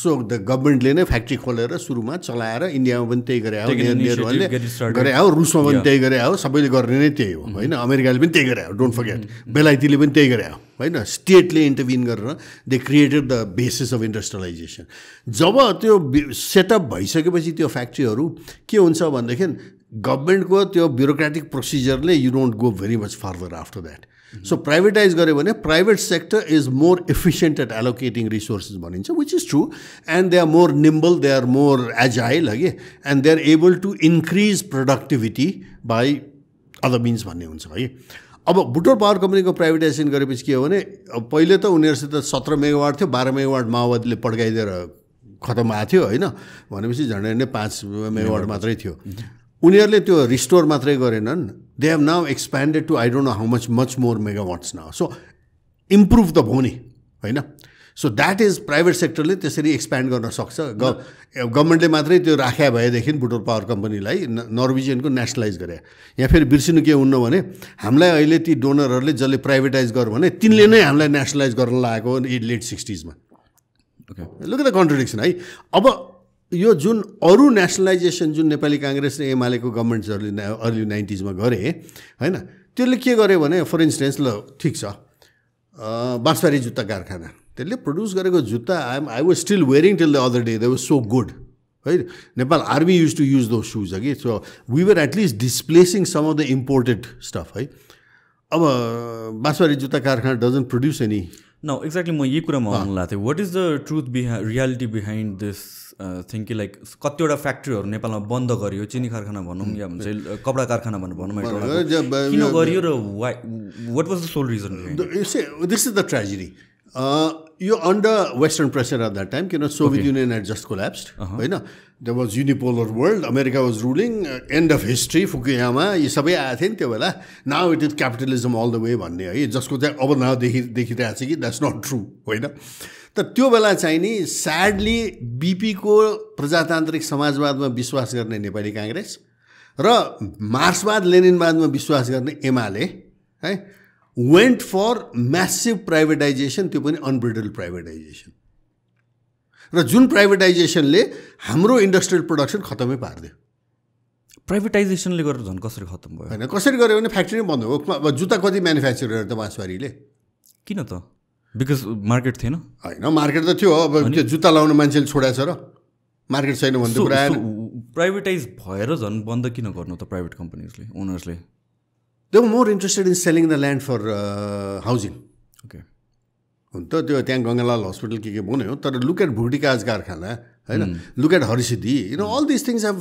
So the गभर्मेन्टले नै फ्याक्ट्री खोलेर सुरुमा चलाएर इन्डियामा पनि त्यही गरे हो, नेहरूले गरे हो, रुसमा पनि त्यही गरे हो, सबैले गर्ने नै त्यही हो होइन. अमेरिकाले पनि त्यही गरे हो, डोन्ट फर्गेट. बेलायतीले पनि त्यही गरे हो होइन. स्टेटले इन्टरभिन गरेर they created the basis of industrialisation. जब त्यो सेटअप भइसकेपछि त्यो फ्याक्ट्रीहरू के हुन्छ भनेदेखि गभर्मेन्टको त्यो ब्युरोक्रेटिक प्रोसिजरले you don't go very much further after that. So privatise गऱ्यो भने private sector is more efficient at allocating resources भनिन्छ, which is true. And they are more nimble, they are more agile है, and they are able to increase productivity by other means भन्ने हुन्छ है. अब Butwal power कम्पनीको privatisation गरेपछि के हो भने पहिले त उनीहरूसित 17 मेगावाट थियो, 12 मेगावाट माओवादीले पड्काइदिएर खतम भएको थियो होइन. भनेपछि झन्डै नै 5 मेगावाट मात्रै थियो. उनीहरूले त्यो रिस्टोर मात्रै गरेनन्. They have now expanded to I don't know how much more megawatts now. So improve त भयो नि होइन. सो द्याट इज प्राइभेट सेक्टरले त्यसरी एक्सप्यान्ड गर्न सक्छ. गभर्मेन्टले मात्रै त्यो राख्या भएदेखि बुटोल पावर कम्पनीलाई नर्वेजियनको नेसनलाइज गरे. यहाँ फेरि बिर्सिनु के हुन्न भने हामीलाई अहिले ती डोनरहरूले जसले प्राइभेटाइज गर भने तिनले नै हामीलाई नेसनलाइज गर्न लागेको लेट 60s मा. लुक एट द कन्ट्रडिक्सन है. अब यो जुन अरू नेसनलाइजेसन जुन नेपाली काङ्ग्रेस र एमालेको गभर्मेन्ट्सहरूले अर्ली 90s मा गरे होइन, त्यसले के गर्यो भने फर इन्स्टेन्स ल ठिक छ बाँसबारी जुत्ता कारखाना त्यसले प्रड्युस गरेको जुत्ता I was still wearing till the other day, they was so good है. Nepal army use to use those shoes कि. So we were at least displacing some of the imported stuff है. अब बाँसबारी जुत्ता कारखाना डजन्ट प्रड्युस एनी. न exactly म यही कुरामा आउनु लाग्थेँ. What is the truth reality behind this thing कि लाइक कतिवटा फ्याक्ट्रीहरू नेपालमा बन्द गरियो, चिनी कारखाना भनौँ या भन्छ कपडा कारखाना भनौँ, किन गरियो र what was the sole reason? This is the tragedy. यो under western pressure at that time, किन Soviet Union at just collapsed होइन. There was unipolar world, America was ruling, end of history, Fukuyama यी सबै आएको थियो नि त्यो बेला. Now it is capitalism all the way भन्ने है, जसको चाहिँ अब नाउ देखिरहेको छ कि द्याट्स नट ट्रु होइन. त त्यो बेला चाहिँ नि स्याडली बिपीको प्रजातान्त्रिक समाजवादमा विश्वास गर्ने नेपाली काङ्ग्रेस र मार्क्सवाद लेनिनवादमा विश्वास गर्ने एमाले है वेन्ट फर म्यासिभ प्राइभेटाइजेसन, त्यो पनि अनब्रिडल्ड प्राइभेटाइजेसन. र जुन प्राइभेटाइजेसनले हाम्रो इन्डस्ट्रियल प्रोडक्सन खतमै पारिदियो. प्राइभेटाइजेसनले गरेर झन् कसरी खतम भयो होइन, कसरी गर्यो भने फ्याक्ट्री नै बन्द हो. अब जुत्ता कति म्यानुफ्याक्चर गरेर त बाँसबारीले, किन त? बिकज मार्केट थिएन होइन. मार्केट त थियो, अब त्यो जुत्ता लाउनु मान्छेले छोडेको छ र मार्केट छैन भने त पुरा प्राइभेटाइज भएर झन् बन्द किन गर्नु त प्राइभेट कम्पनीजले, ओनर्सले? They were more interested in selling the land for housing. Okay हुन त त्यो त्यहाँ गङ्गालाल हस्पिटल के भन्यो, तर लुक एट भुटिकाज कारखाना होइन look at Harisiddhi all this things have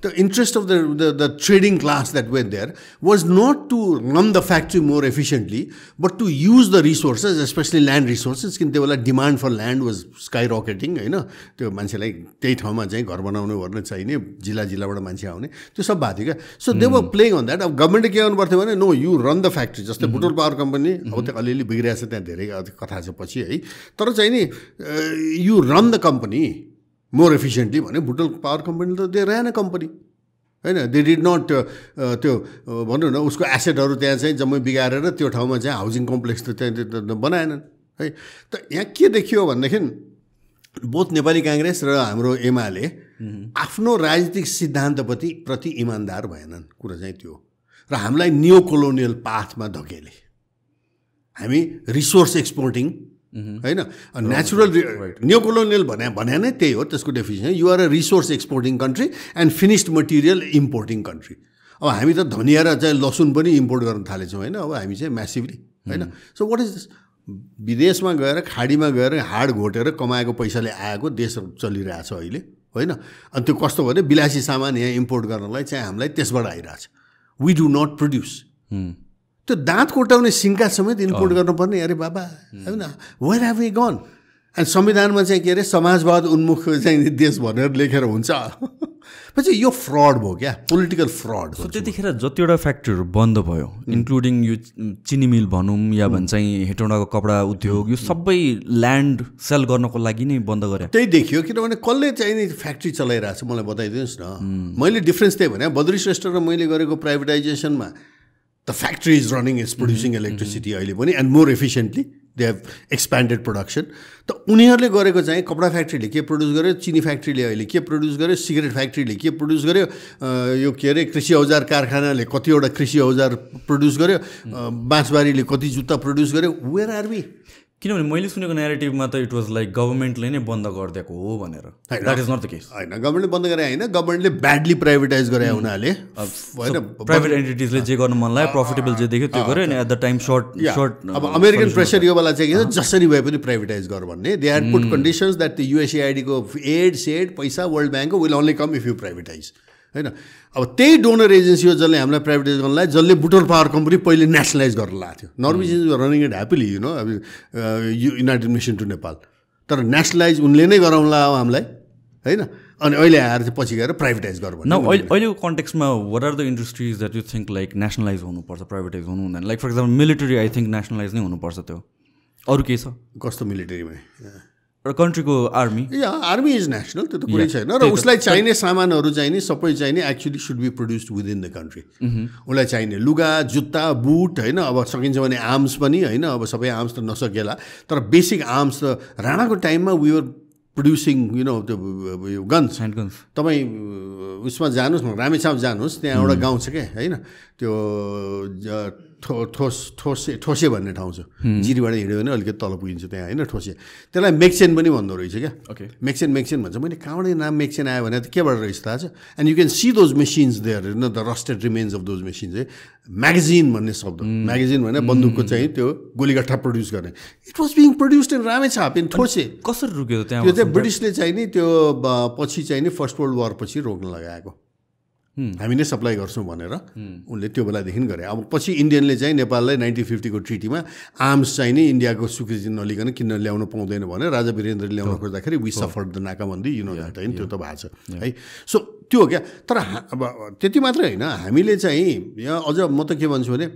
the interest of the trading class that went there was not to run the factory more efficiently but to use the resources especially land resources किन त्यो बेला demand for land was skyrocketing होइन त्यो मान्छेलाई त्यही ठाउँमा चाहिँ घर बनाउनु गर्न चाहिने जिल्लाबाट मान्छे आउने त्यो सब भएको थियो क्या so they were playing on that अब गभर्मेन्टले के गर्नु पर्थ्यो भने no you run the factory जस्तै बुटोल पावर कम्पनी अब त्यो अलिअलि बिग्रिरहेको छ त्यहाँ धेरै कथा छ पछि है तर चाहिँ नि you run the company more efficiently भने बुटोल पावर कम्पनी त दे ऱ्यान अ कम्पनी होइन दे डिड नट त्यो भनौँ न उसको एसेटहरू त्यहाँ चाहिँ जम्मै बिगारेर त्यो ठाउँमा चाहिँ हाउसिङ कम्प्लेक्स त त्यहाँ बनाएनन् है त यहाँ के देखियो भनेदेखि बोथ नेपाली काङ्ग्रेस र हाम्रो एमाले आफ्नो राजनीतिक सिद्धान्तप्रति इमान्दार भएनन् कुरा चाहिँ त्यो र हामीलाई नियो कोलोनियल पाथमा धकेले हामी रिसोर्स एक्सपोर्टिङ होइन नेचुरल न्यू कोलोनियल भने नै त्यही हो त्यसको definition you are a resource exporting country and finished material importing country अब हामी त धनिया र चाहिँ लसुन पनि इम्पोर्ट गर्न थालेछौँ होइन अब हामी चाहिँ म्यासिभली होइन सो वाट इज दिस विदेशमा गएर खाडीमा गएर हाड घोटेर कमाएको पैसाले आएको देश चलिरहेछ अहिले होइन अनि त्यो कस्तो भने विलासी सामान यहाँ इम्पोर्ट गर्नलाई चाहिँ हामीलाई त्यसबाट आइरहेछ वी डु नट प्रड्युस त्यो दाँत कोटाउने सिङ्का समेत इम्पोर्ट गर्नुपर्ने अरे बाबा होइन where have we gone and संविधानमा चाहिँ के अरे समाजवाद उन्मुख चाहिँ देश भनेर लेखेर हुन्छ पछि यो फ्रड भयो क्या पोलिटिकल फ्रड सो त्यतिखेर जतिवटा फ्याक्ट्रीहरू बन्द भयो इन्क्लुडिङ यो चिनी मिल भनौँ या भन्छ चाहिँ हेटौँडाको कपडा उद्योग यो सबै ल्यान्ड सेल गर्नको लागि नै बन्द गरे त्यही देखियो किनभने कसले चाहिँ नि फ्याक्ट्री चलाइरहेको छ मलाई बताइदिनुहोस् न मैले डिफ्रेन्स त्यही भने बद्री श्रेष्ठ र मैले गरेको प्राइभेटाइजेसनमा the factory is running is producing electricity अहिले पनि and more efficiently they have expanded production त उनीहरूले गरेको चाहिँ कपडा फ्याक्ट्रीले के प्रड्युस गर्यो चिनी फ्याक्ट्रीले अहिले के प्रड्युस गर्यो सिगरेट फ्याक्ट्रीले के प्रड्युस गर्यो यो के अरे कृषि औजार कारखानाले कतिवटा कृषि औजार प्रड्युस गर्यो बाँसबारीले कति जुत्ता प्रड्युस गर्यो वेयर आर वी किनभने मैले सुनेको नेरेटिभमा त इट वाज लाइक गभर्मेन्टले नै बन्द गरिदिएको हो भनेर that is not the case होइन गभर्मेन्टले बन्द गरे होइन गभर्मेन्टले ब्याडली प्राइभेटाइज गरे उनीहरूले होइन प्राइभेट एन्टिटिजले जे गर्नु मन लाग्यो प्रफिटेबल जे देख्यो त्यो गर्यो अनि एट द टाइम सर्ट अब अमेरिकन प्रेसर यो बेला चाहिँ के जसरी भए पनि प्राइभेटाइज गर भन्ने they had put conditions that the युएसएआइडीको सेड पैसा वर्ल्ड ब्याङ्कको will only come if you privatise होइन अब त्यही डोनर एजेन्सी हो जसले हामीलाई प्राइभेटाइज गर्नलाई जसले बुटोल पावर कम्पनी पहिले नेसनलाइज गर्न लाएको थियो नर्वेज इज रनिङ इट ह्याप्पिली अब युनाइटेड नेसन टु नेपाल तर नेसनलाइज उनले नै गराउनला हो हामीलाई होइन अनि अहिले आएर चाहिँ पछि गएर प्राइभेटाइज गर न अहिलेको कन्टेक्समा what are the industries that you think like nationalise हुनुपर्छ प्राइभेटाइज हुनु हुँदैन like for example military I think nationalise नै हुनुपर्छ त्यो अरू के छ कस्तो मिलिटरीमा र कन्ट्रीको आर्मी या आर्मी इज नेसनल त्यो त कुरै छैन र उसलाई चाहिने सामानहरू चाहिने सबै चाहिने actually should be produced within the country उसलाई चाहिने लुगा जुत्ता बुट होइन अब सकिन्छ भने आर्म्स पनि होइन अब सबै आर्म्स त नसकेला तर बेसिक आर्म्स त राणाको टाइममा वी वर प्रड्युसिङ त्यो गन्स ह्यान्ड गन्स तपाईँ उसमा जानुहोस् न रामेछाप जानुहोस् त्यहाँ एउटा गाउँ छ क्या होइन त्यो ठोसे भन्ने ठाउँ छ जिरीबाट हिँड्यो भने अलिकति तल पुगिन्छ त्यहाँ होइन ठोसे त्यसलाई मेक्सेन पनि भन्दो रहेछ क्या ओके मेक्सेन भन्छ मैले कहाँबाट नाम मेक्सेन आयो भने त केबाट रहेछ थाहा छ and you can see those machines there होइन the rusted remains of those machines है म्यागजिन भन्ने शब्द म्यागजिन भने बन्दुकको चाहिँ त्यो गोलीगट्ठा प्रड्युस गर्ने it was being produced in Ramechhap in Those कसरी रोक्यो त्यहाँ त्यो चाहिँ ब्रिटिसले चाहिँ नि त्यो पछि चाहिँ नि फर्स्ट वर्ल्ड वार पछि रोक्न लगाएको हामी नै सप्लाई गर्छौँ भनेर उनले त्यो बेलादेखि गरे अब पछि इन्डियनले चाहिँ नेपाललाई 1950को ट्रिटीमा आर्म्स चाहिँ नि इन्डियाको स्वीकृति नलिकन किन्न ल्याउन पाउँदैन भने राजा वीरेन्द्रले ल्याउन खोज्दाखेरि वी सफर्ड द नाकाबन्दी यु नो द्याट होइन त्यो त भएको छ है सो त्यो हो क्या तर अब त्यति मात्रै होइन हामीले चाहिँ यहाँ अझ म त के भन्छु भने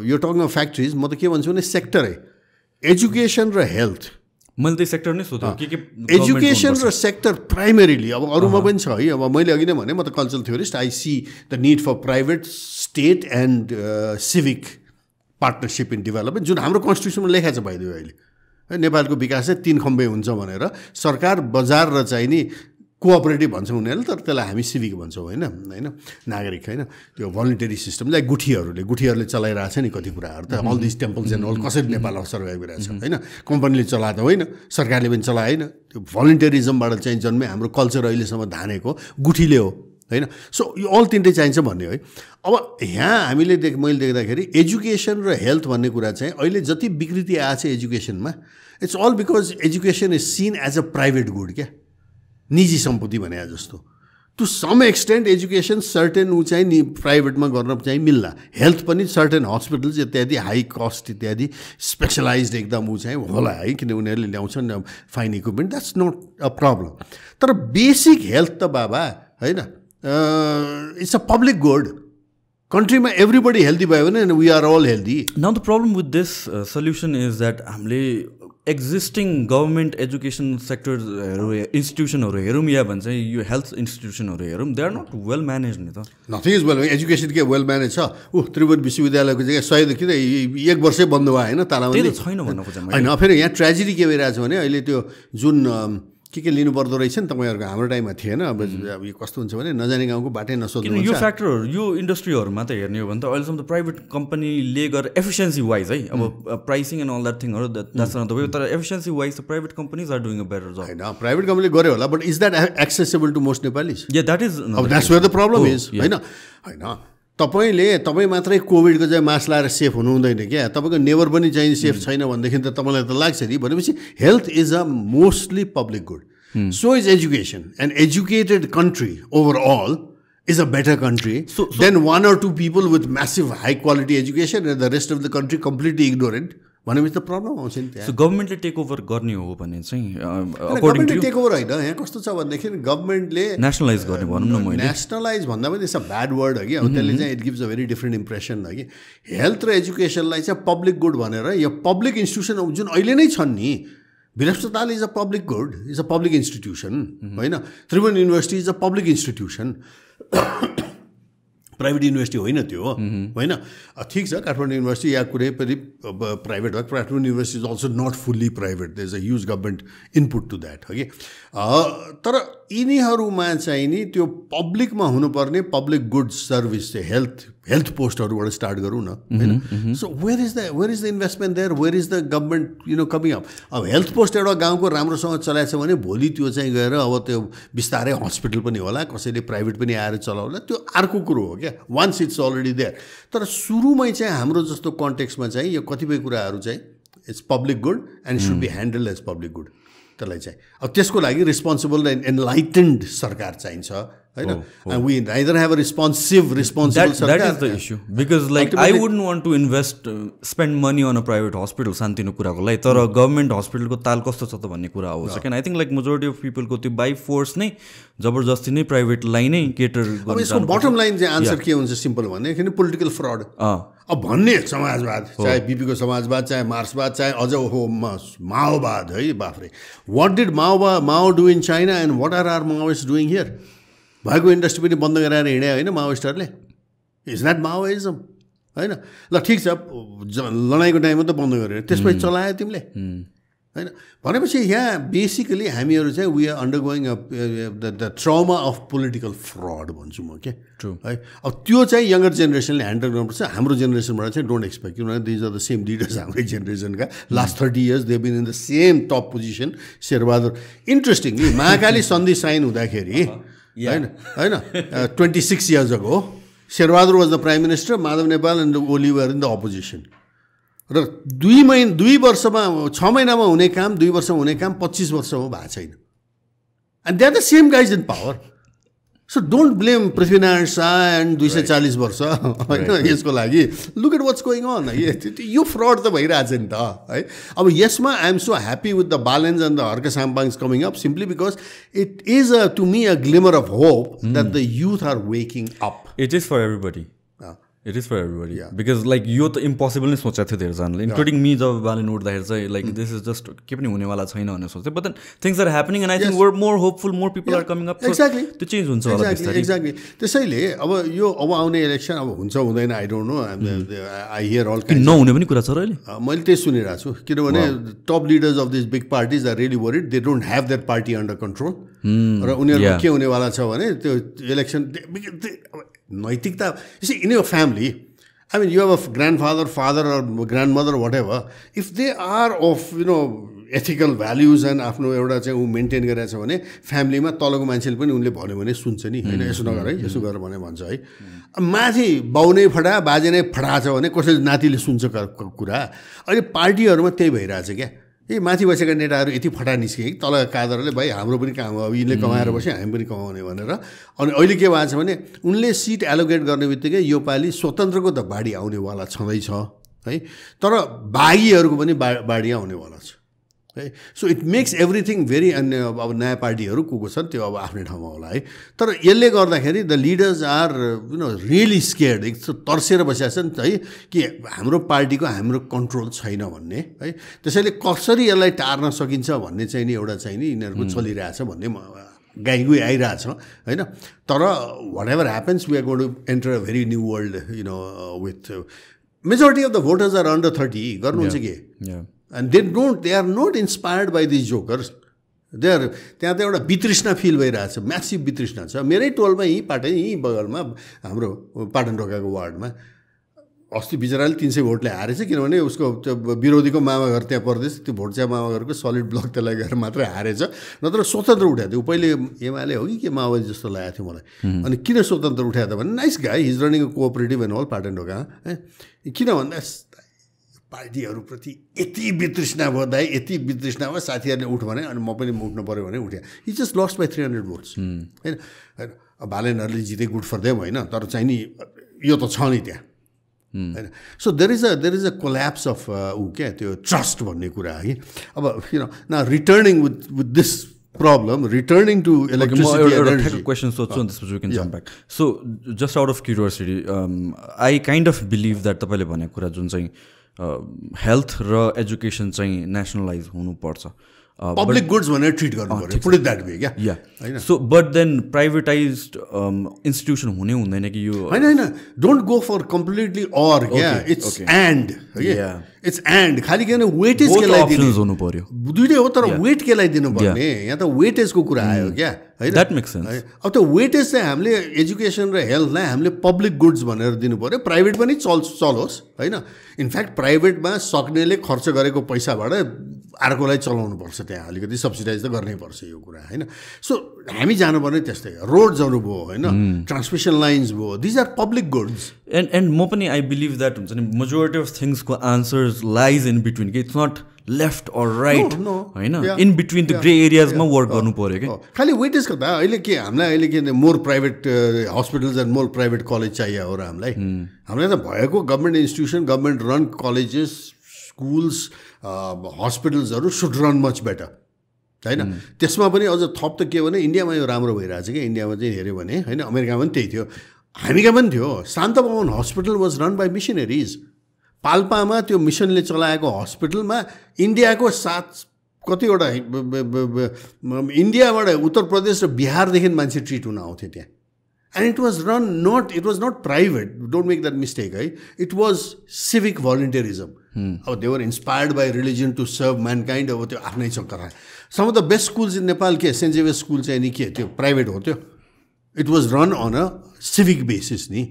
यो टकिङ अफ फ्याक्ट्रिज म त के भन्छु भने सेक्टरै एजुकेसन र हेल्थ मैले त्यही सेक्टर नै सोध्छु के एजुकेसन र सेक्टर प्राइमेरीली अब अरूमा पनि छ है अब मैले अघि नै भने म त cultural theorist I see the need for private state and civic partnership in development जुन हाम्रो कन्स्टिट्युसनमा लेखाएको छ भइदियो अहिले नेपालको विकास चाहिँ 3 खम्बे हुन्छ भनेर सरकार बजार र चाहिँ नि कोअपरेटिभ भन्छौँ उनीहरूले तर त्यसलाई हामी सिभिक भन्छौँ होइन नागरिक होइन त्यो भलिन्टरी सिस्टम लाइक गुठीहरूले चलाइरहेको छ नि कति कुराहरू त all this temples and all कसरी नेपालमा सर्भाइभ गरिरहेको छ होइन कम्पनीले चलाएको त होइन सरकारले पनि चलाएन त्यो भलिन्टरिजमबाट चाहिँ जन्मे हाम्रो कल्चर अहिलेसम्म धानेको गुठीले हो होइन सो यो अल तिनटै चाहिन्छ भन्ने है अब यहाँ हामीले मैले देख्दाखेरि एजुकेसन र हेल्थ भन्ने कुरा चाहिँ अहिले जति विकृति आएको छ एजुकेसनमा it's all because education is seen as a private good क्या निजी सम्पत्ति भने जस्तो to some extent education certain ऊ चाहिँ नि प्राइभेटमा गर्न चाहिँ मिल्ला हेल्थ पनि सर्टेन हस्पिटल्स इत्यादि हाई कस्ट इत्यादि स्पेसलाइज्ड एकदम ऊ चाहिँ होला है किन उनीहरूले ल्याउँछन् fine equipment that's not a problem तर बेसिक हेल्थ त बाबा होइन इट्स अ पब्लिक गुड कन्ट्रीमा एभ्रिबडी हेल्दी भयो भने we are all healthy now the problem with this solution is that हामीले एक्जिस्टिङ गभर्मेन्ट एजुकेसन सेक्टरहरू इन्स्टिट्युसनहरू हेरौँ या भन्छ यो हेल्थ इन्स्टिट्युसनहरू हेरौँ they are not well manage नि त नथिङ इज वेल एजुकेसन के वेल म्यानेज छ त्रिभुवन विश्वविद्यालयको जग्गा सय किन 1 वर्षै बन्द भयो होइन तालाबन्दी छैन भन्न खोजेँ होइन फेरि यहाँ ट्रेजेडी के भइरहेको छ भने अहिले त्यो जुन के लिनु पर्दो रहेछ नि तपाईँहरूको हाम्रो टाइममा थिएन अब यो कस्तो हुन्छ भने नजाने गाउँको बाटै नसोध्नु यो फ्याक्टरहरू यो इन्डस्ट्रीहरूमा त हेर्ने हो भने त अहिलेसम्म त प्राइभेट कम्पनीले गरेर एफिसियन्सी वाइज है अब प्राइसिङ एन्ड अल द्याट थिङहरू द्याट्स नट द वे तर एफिसियन्सी वाइज त private companies are doing a better job होइन प्राइभेट कम्पनीले गर्यो होला but is that accessible to most Nepalis या द्याट इज अब that's where the problem is होइन तपाईँ मात्रै कोभिडको चाहिँ मास्क लाएर सेफ हुनु हुँदैन क्या तपाईँको नेबर पनि चाहिँ सेफ छैन भनेदेखि त तपाईँलाई त लाग्छ नि भनेपछि health is a mostly public good So is education. An educated country overall is a better country than 1 or 2 people with massive high quality education and the rest of the country completely ignorant. भनेपछि त problem आउँछ नि त्यहाँ so गभर्मेन्टले take over गर्ने हो भने चाहिँ गभर्मेन्टले टेक ओभर होइन यहाँ कस्तो छ भनेदेखि गभर्मेन्टले नेसनलाइज गर्ने भनौँ न मैले नेसनलाइज भन्दा पनि इट्स अ ब्याड वर्ड हो कि अब त्यसले चाहिँ it gives a very different impression हो कि हेल्थ र एजुकेसनलाई चाहिँ पब्लिक गुड भनेर यो पब्लिक इन्स्टिट्युसन जुन अहिले नै छन् नि भिल अस्पताल is a public good is a public institution होइन Tribhuvan University is a public institution private university होइन त्यो होइन ठिक छ काठमाडौँ युनिभर्सिटी या कुनै पनि प्राइभेट भयो Kathmandu university is also not fully private there is a huge government input to that हो कि तर यिनीहरूमा चाहिँ नि त्यो पब्लिकमा हुनुपर्ने पब्लिक गुड सर्भिस चाहिँ हेल्थ पोस्टहरूबाट स्टार्ट गरौँ न होइन so where is the investment there where is the government coming up अब हेल्थ पोस्ट एउटा गाउँको राम्रोसँग चलाएको छ भने भोलि त्यो चाहिँ गएर अब त्यो बिस्तारै हस्पिटल पनि होला कसैले प्राइभेट पनि आएर चलाउला त्यो अर्को कुरो हो क्या वान्स इट्स अलरेडी देयर तर सुरुमै चाहिँ हाम्रो जस्तो कन्टेक्स्टमा चाहिँ यो कतिपय कुराहरू चाहिँ it's public good and should be handle as public good त्यसलाई चाहिँ अब त्यसको लागि रेस्पोन्सिबल एन्ड एनलाइटेन्ड सरकार चाहिन्छ होइन we neither have a responsible सरकार that is the issue because like I wouldn't want to spend money on a private hospital सानोतिनो कुराको लागि तर गभर्मेन्ट हस्पिटलको ताल कस्तो छ त भन्ने कुरा हो second I think like majority of पिपलको त्यो बाई फोर्स नै जबरजस्ती नै प्राइभेटलाई नै केटर अब यसको बटम लाइन चाहिँ आन्सर के हुन्छ सिम्पल भन्ने किन पोलिटिकल फ्रड अब भन्ने समाजवाद चाहे बिपीको समाजवाद चाहे मार्क्सवाद चाहे अझ हो माओवाद है बाफ्रे what did Mao do in China and what are Maoist doing here भएको इन्डस्ट्री पनि बन्द गराएर हिँड्यो होइन माओइस्टहरूले इज द्याट माओइजम होइन ल ठिक छ लडाइँको टाइममा त बन्द गरेर त्यसपछि चलायो तिमीले होइन भनेपछि यहाँ बेसिकली हामीहरू चाहिँ we are undergoing the trauma of political fraud भन्छु म क्या है अब त्यो चाहिँ यङ्गर जेनेरेसनले ह्यान्डल गर्नुपर्छ हाम्रो जेनेरेसनबाट चाहिँ डोन्ट एक्सपेक्ट किनभने these are the same leaders हाम्रै जेनेरेसनका last 30 years they been in the same top position Sher Bahadur interestingly Mahakali सन्धि साइन हुँदाखेरि होइन 26 years ago Sher Bahadur was the prime minister Madhav Nepal and Oli were in the opposition र 2 वर्षमा 6 महिनामा हुने काम 2 वर्षमा हुने काम 25 वर्षमा भएको छैन and they are the same guys in power so don't blame Prithvi Narayan Shah and 240 वर्ष होइन यसको लागि look at what's going on यो फ्रड त भइरहेछ नि त है अब यसमा I am so happy with the Balens and the Harka Sampangs coming up simply because it is to me a glimmer of hope that the youth are waking up it is for everybody it is for everybody because like यो त impossible नै सोचेको थियो धेरैजनाले including me जब बालेन उठ्दाखेरि चाहिँ like this is just के पनि हुनेवाला छैन भनेर सोच्थेँ but then things are happening and I think we're more hopeful more people are coming up exactly त्यो चेन्ज हुन्छ होला एक्ज्याक्टली त्यसैले अब यो अब आउने इलेक्सन अब हुन्छ हुँदैन I don't know I hear all नहुने पनि कुरा छ र अहिले मैले त्यही सुनिरहेको छु किनभने top leaders of this big parties are really worried they don't have that party under control र उनीहरूको के हुनेवाला छ भने त्यो इलेक्सन नैतिकता इन यो family I mean, you have a grandfather, father, or grandmother, whatever. If they are of, ethical values and आफ्नो एउटा चाहिँ ऊ मेन्टेन गरेको छ भने फ्यामिलीमा तलको मान्छेले पनि उनले भन्यो भने सुन्छ नि होइन यसो नगर है यसो गर भने भन्छ है माथि बाउ नै फटा बाजे नै फटा छ भने कसैले नातिले सुन्छ कुरा अहिले पार्टीहरूमा त्यही भइरहेछ क्या माथि बसेका नेताहरू यति फटा निस्के कि तल कादरले भाइ हाम्रो पनि काम हो, अब यिनले कमाएर बस्यो हामी पनि कमाउने भनेर। अनि अहिले के भएको छ भने उनले सिट एलोकेट गर्ने बित्तिकै यो पालि स्वतन्त्रको त बाढी आउनेवाला छँदैछ है, तर बागीहरूको पनि बाढी आउनेवाला छ है। So it makes everything very अन्य अब नयाँ पार्टीहरू को छन् त्यो अब आफ्नै ठाउँमा होला है। तर यसले गर्दाखेरि the leaders are really scared, एक तर्सेर बसेका छन् है कि हाम्रो पार्टीको हाम्रो कन्ट्रोल छैन भन्ने है। त्यसैले कसरी यसलाई टार्न सकिन्छ भन्ने चाहिँ नि एउटा चाहिँ नि यिनीहरूको चलिरहेछ भन्ने गाईगुई आइरहेछ होइन। तर whatever happens we are going to enter a very new world with majority of the voters are under 30 गर्नुहुन्छ के। And they are not inspired by these jokers. त्यहाँ त एउटा वितृष्णा फिल भइरहेछ, म्यासिभ वितृष्णा छ। मेरै टोलमा यहीँ बगलमा हाम्रो पाटन ढोकाको वार्डमा अस्ति बिचराले 300 भोटले हारेछ, किनभने उसको त्यो विरोधीको मामा घर त्यहाँ पर्दैछ, त्यो भोट चाहिँ मामा घरको सलिड ब्लक त्यसलाई गएर मात्रै हारेछ, नत्र स्वतन्त्र उठाएको थियो। पहिले एमाले हो कि के माओवादी जस्तो लागेको थियो मलाई। अनि किन स्वतन्त्र उठाएको त भने nice guy, he's running a cooperative and all Patan Dhoka है। किन भन्दा पार्टीहरूप्रति यति वितृष्णा भयो दाइ, यति वितृष्णा भयो साथीहरूले उठ भने अनि म पनि उठ्नु पऱ्यो भने उठ्यो। He just lost by 300 votes होइन। बालेनहरूले जिते गुड फर देम होइन, तर चाहिँ नि यो त छ नि त्यहाँ होइन। So there is a collapse of क्या त्यो ट्रस्ट भन्ने कुरा है। अब न returning with this problem, returning to electricity question सोध्छु अनि त्यसपछि we can jump back. So just out of curiosity I kind of believe that तपाईँले भनेको कुरा जुन चाहिँ हेल्थ र एजुकेसन चाहिँ नेसनलाइज हुनुपर्छ, पब्लिक गुड्स भनेर ट्रिट गर्नु पर्यो, पुट इट द्याट वे क्या हैन। So but then privatized institution हुने हुँदैन कि यो हैन। Don't go for completely or क्या, इट्स एन्ड इट्स एन्ड। खालि किन वेटेज केलाई दिनु हुनु पर्यो, दुईटै हो, तर वेट केलाई दिनु पर्ने। यहाँ त वेटेजको कुरा आयो क्या है, द्याट मेक्स सेन्स। अब त्यो वेटेज चाहिँ हामीले एजुकेसन र हेल्थलाई हामीले पब्लिक गुड्स भनेर दिनु पर्यो। प्राइभेट पनि चलोस् होइन। इनफ्याक्ट प्राइभेटमा सक्नेले खर्च गरेको पैसाबाट अर्कोलाई चलाउनु पर्छ, त्यहाँ अलिकति सब्सिडाइज त गर्नै पर्छ यो कुरा होइन। सो हामी जानुपर्ने त्यस्तै, रोड्सहरू भयो होइन, ट्रान्समिसन लाइन्स भयो, these are public goods. And म पनि आई बिलिभ द्याट हुन्छ नि मेजोरिटी अफ थिङ्सको आन्सर्स लाइज इन बिट्विन कि it's not left or right होइन, इन बिट्विन द ग्रे एरियाजमा वर्क गर्नु पऱ्यो कि। खालि वेटेजको त अहिले के हामीलाई अहिले के more private hospitals and more private college चाहियो हो र हामीलाई त भएको government institution, government run colleges, schools, हस्पिटल्सहरू सुड रन मच बेटर होइन। त्यसमा पनि अझ थप त के भने इन्डियामा यो राम्रो भइरहेछ कि, इन्डियामा चाहिँ हेऱ्यो भने होइन, अमेरिकामा पनि त्यही थियो, हामीका पनि थियो। Shanta Bhawan hospital was run by missionaries. पाल्पामा त्यो मिसनले चलाएको हस्पिटलमा इन्डियाको 7 कतिवटा इन्डियाबाट उत्तर प्रदेश र बिहारदेखि मान्छे ट्रिट हुन आउँथे त्यहाँ। And it was not private, don't make that mistake है, इट वाज सिभिक भलिन्टियरिजम। अब they were inspired by religion to serve mankind. अब त्यो आफ्नै चक्कर। Some of the best schools in Nepal के सेन्ट जेभियर्स स्कुल चाहिँ नि के त्यो प्राइभेट हो, त्यो it was run on a civic basis नि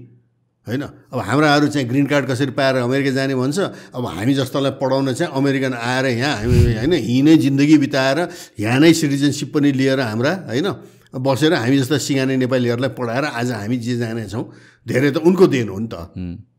होइन। अब हाम्राहरू चाहिँ ग्रिन कार्ड कसरी पाएर अमेरिका जाने भन्छ। अब हामी जस्तोलाई पढाउन चाहिँ अमेरिकन आएर यहाँ हामी होइन यहीँ नै जिन्दगी बिताएर यहाँ नै सिटिजनसिप पनि लिएर हाम्रा होइन बसेर हामी जस्ता सिगाने नेपालीहरूलाई पढाएर आज हामी जे जानेछौँ धेरै त उनको देन हो नि त,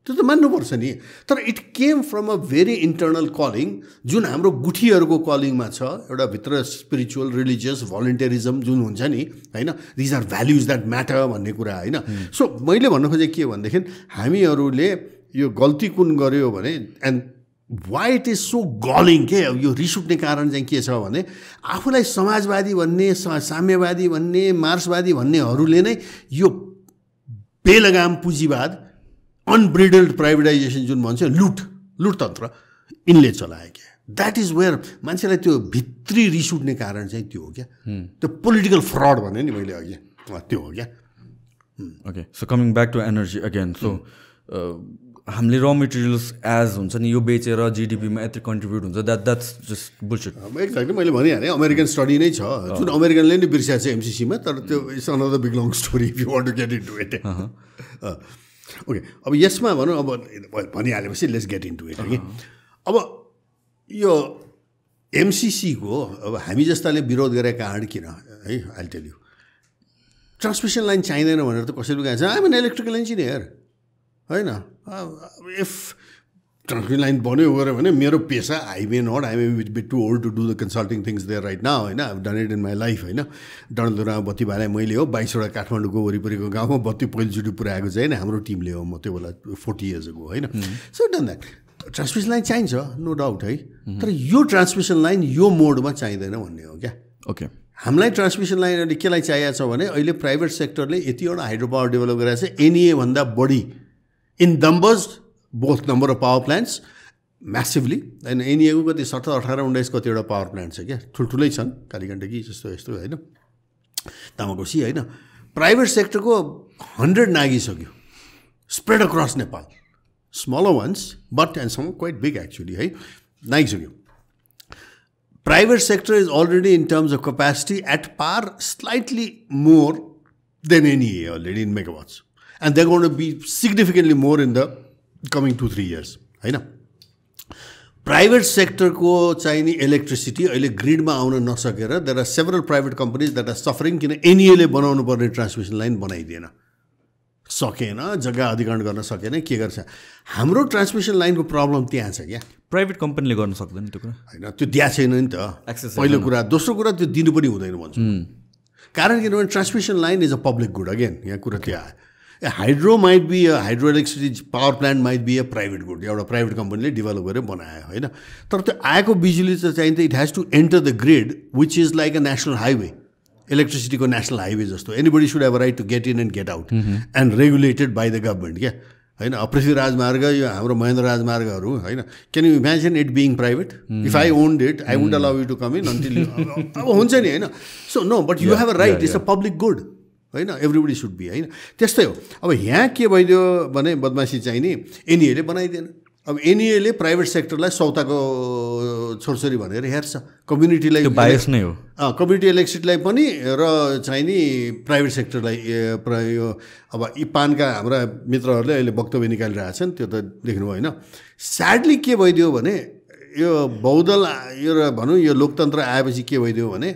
त्यो त मान्नुपर्छ नि। तर it came from a very internal calling, जुन हाम्रो गुठीहरूको कलिङमा छ, एउटा भित्र स्पिरिचुअल रिलिजियस भलिन्टियरिजम जुन हुन्छ नि होइन, these are values that matter भन्ने कुरा होइन। सो मैले भन्नु खोजेँ के भनेदेखि हामीहरूले यो गल्ती कुन गर्यो भने, and why it is so galling के, यो रिस उठ्ने कारण चाहिँ के छ भने आफूलाई समाजवादी भन्ने, साम्यवादी भन्ने, मार्क्सवादी भन्नेहरूले नै यो बेलगाम पुँजीवाद, अनब्रिडल्ड प्राइभेटाइजेसन जुन भन्छ, लुटतन्त्र यिनले चलायो क्या। द्याट इज वेयर मान्छेलाई त्यो भित्री रिस उठ्ने कारण चाहिँ त्यो हो क्या, त्यो पोलिटिकल फ्रड भने नि मैले अघि, त्यो हो क्या। Okay, so coming back to energy again. So हामीले र मेटेरियल्स एज हुन्छ नि यो बेचेर जिडिपीमा यति कन्ट्रिब्युट हुन्छ, द्याट्स जस्ट बुलशिट। एक्ज्याक्टली मैले भनिहालेँ, अमेरिकन स्टडी नै छ जुन अमेरिकनले नै बिर्सिएको छ एमसिसीमा, तर त्यो it's another big long story if you want to get into it. Okay, अब यसमा भनौँ, अब भनिहालेपछि लेट्स गेट इन्टु इट कि। अब यो एमसिसीको अब हामी जस्ताले विरोध गरेका कारण किन है, I tell you, transmission line चाहिँदैन भनेर त कसैले गएको छ। आइम एन इलेक्ट्रिकल इन्जिनियर होइन। इफ ट्रान्समिसन लाइन बन्यो गऱ्यो भने मेरो पेसा I may not I may be too old to do the consulting things there right now होइन I done it in my life होइन डणलधुरामा बत्ती भाले मैले हो 22वटा काठमाडौँको वरिपरिको गाउँमा बत्ती पहिलोचोटि पुऱ्याएको चाहिँ हाम्रो टिमले हो म त्यो बेला 40 years ago होइन so done that transmission line चाहिन्छ नो डाउट है तर यो ट्रान्समिसन लाइन यो मोडमा चाहिँदैन भन्ने हो क्या ओके हामीलाई ट्रान्समिसन लाइन अहिले केलाई चाहिएको छ भने अहिले प्राइभेट सेक्टरले यतिवटा हाइड्रो पावर डेभलप गरेको छ एनइए भन्दा बढी in numbers both number of power plants massively होइन एनइएको कति 17, 18, 19 कतिवटा पावर प्लान्ट छ क्या ठुल्ठुलै छन् कालीगण्डकी जस्तो यस्तो होइन तामाकोसी होइन प्राइभेट सेक्टरको 100 नागिसक्यो spread across Nepal smaller ones but and some quite big actually है नागिसक्यो private sector is already in terms of capacity at par slightly more than NEA already in megawatts. And they're going to be significantly more in the coming 2-3 years. होइन private sector को चाहिने electricity अहिले grid मा आउन नसकेर there are several private companies that are suffering किन NEA ले बनाउनु पर्ने transmission line बनाइदिएन सकेन जग्गा अधिग्रहण गर्न सकेन के गर्छ हाम्रो ट्रान्समिसन लाइनको प्रब्लम त्यहाँ छ क्या प्राइभेट कम्पनीले गर्न सक्दैन त्यो कुरा होइन त्यो दिएको छैन नि त पहिलो कुरा दोस्रो कुरा त्यो दिनु पनि हुँदैन भन्छु कारण किनभने transmission line is a public good again यहाँ कुरा त्यो आयो hydro might be a hydro electricity power plant might be a private good एउटा प्राइभेट कम्पनीले डेभलप गरेर बनायो होइन तर त्यो आएको बिजुली चाहिँ चाहिन्छ it has to enter the grid which is like a national highway electricity को नेसनल हाइवे जस्तो anybody should have a right to get in and get out and regulated by the government क्या होइन पृथ्वी राजमार्ग यो हाम्रो महेन्द्र राजमार्गहरू होइन can you imagine it being private if I owned it I won't allow you to come in until अब हुन्छ नि होइन so no but you have a right it's a public good होइन एभ्रिबडी सुड बी होइन त्यस्तै हो अब यहाँ के भइदियो भने बदमासी चाहिने एनइएले बनाइदिएन अब एनइएले प्राइभेट सेक्टरलाई सौताको छोरछोरी भनेर हेर्छ कम्युनिटीलाई बायस नै हो कम्युनिटी इलेक्ट्रिसिटीलाई पनि र चाहिने प्राइभेट सेक्टरलाई यो अब इपानका हाम्रा मित्रहरूले अहिले वक्तव्य निकालिरहेछन् त्यो त देख्नुभयो होइन स्याडली के भइदियो भने यो बहुदल यो भनौँ यो लोकतन्त्र आएपछि के भइदियो भने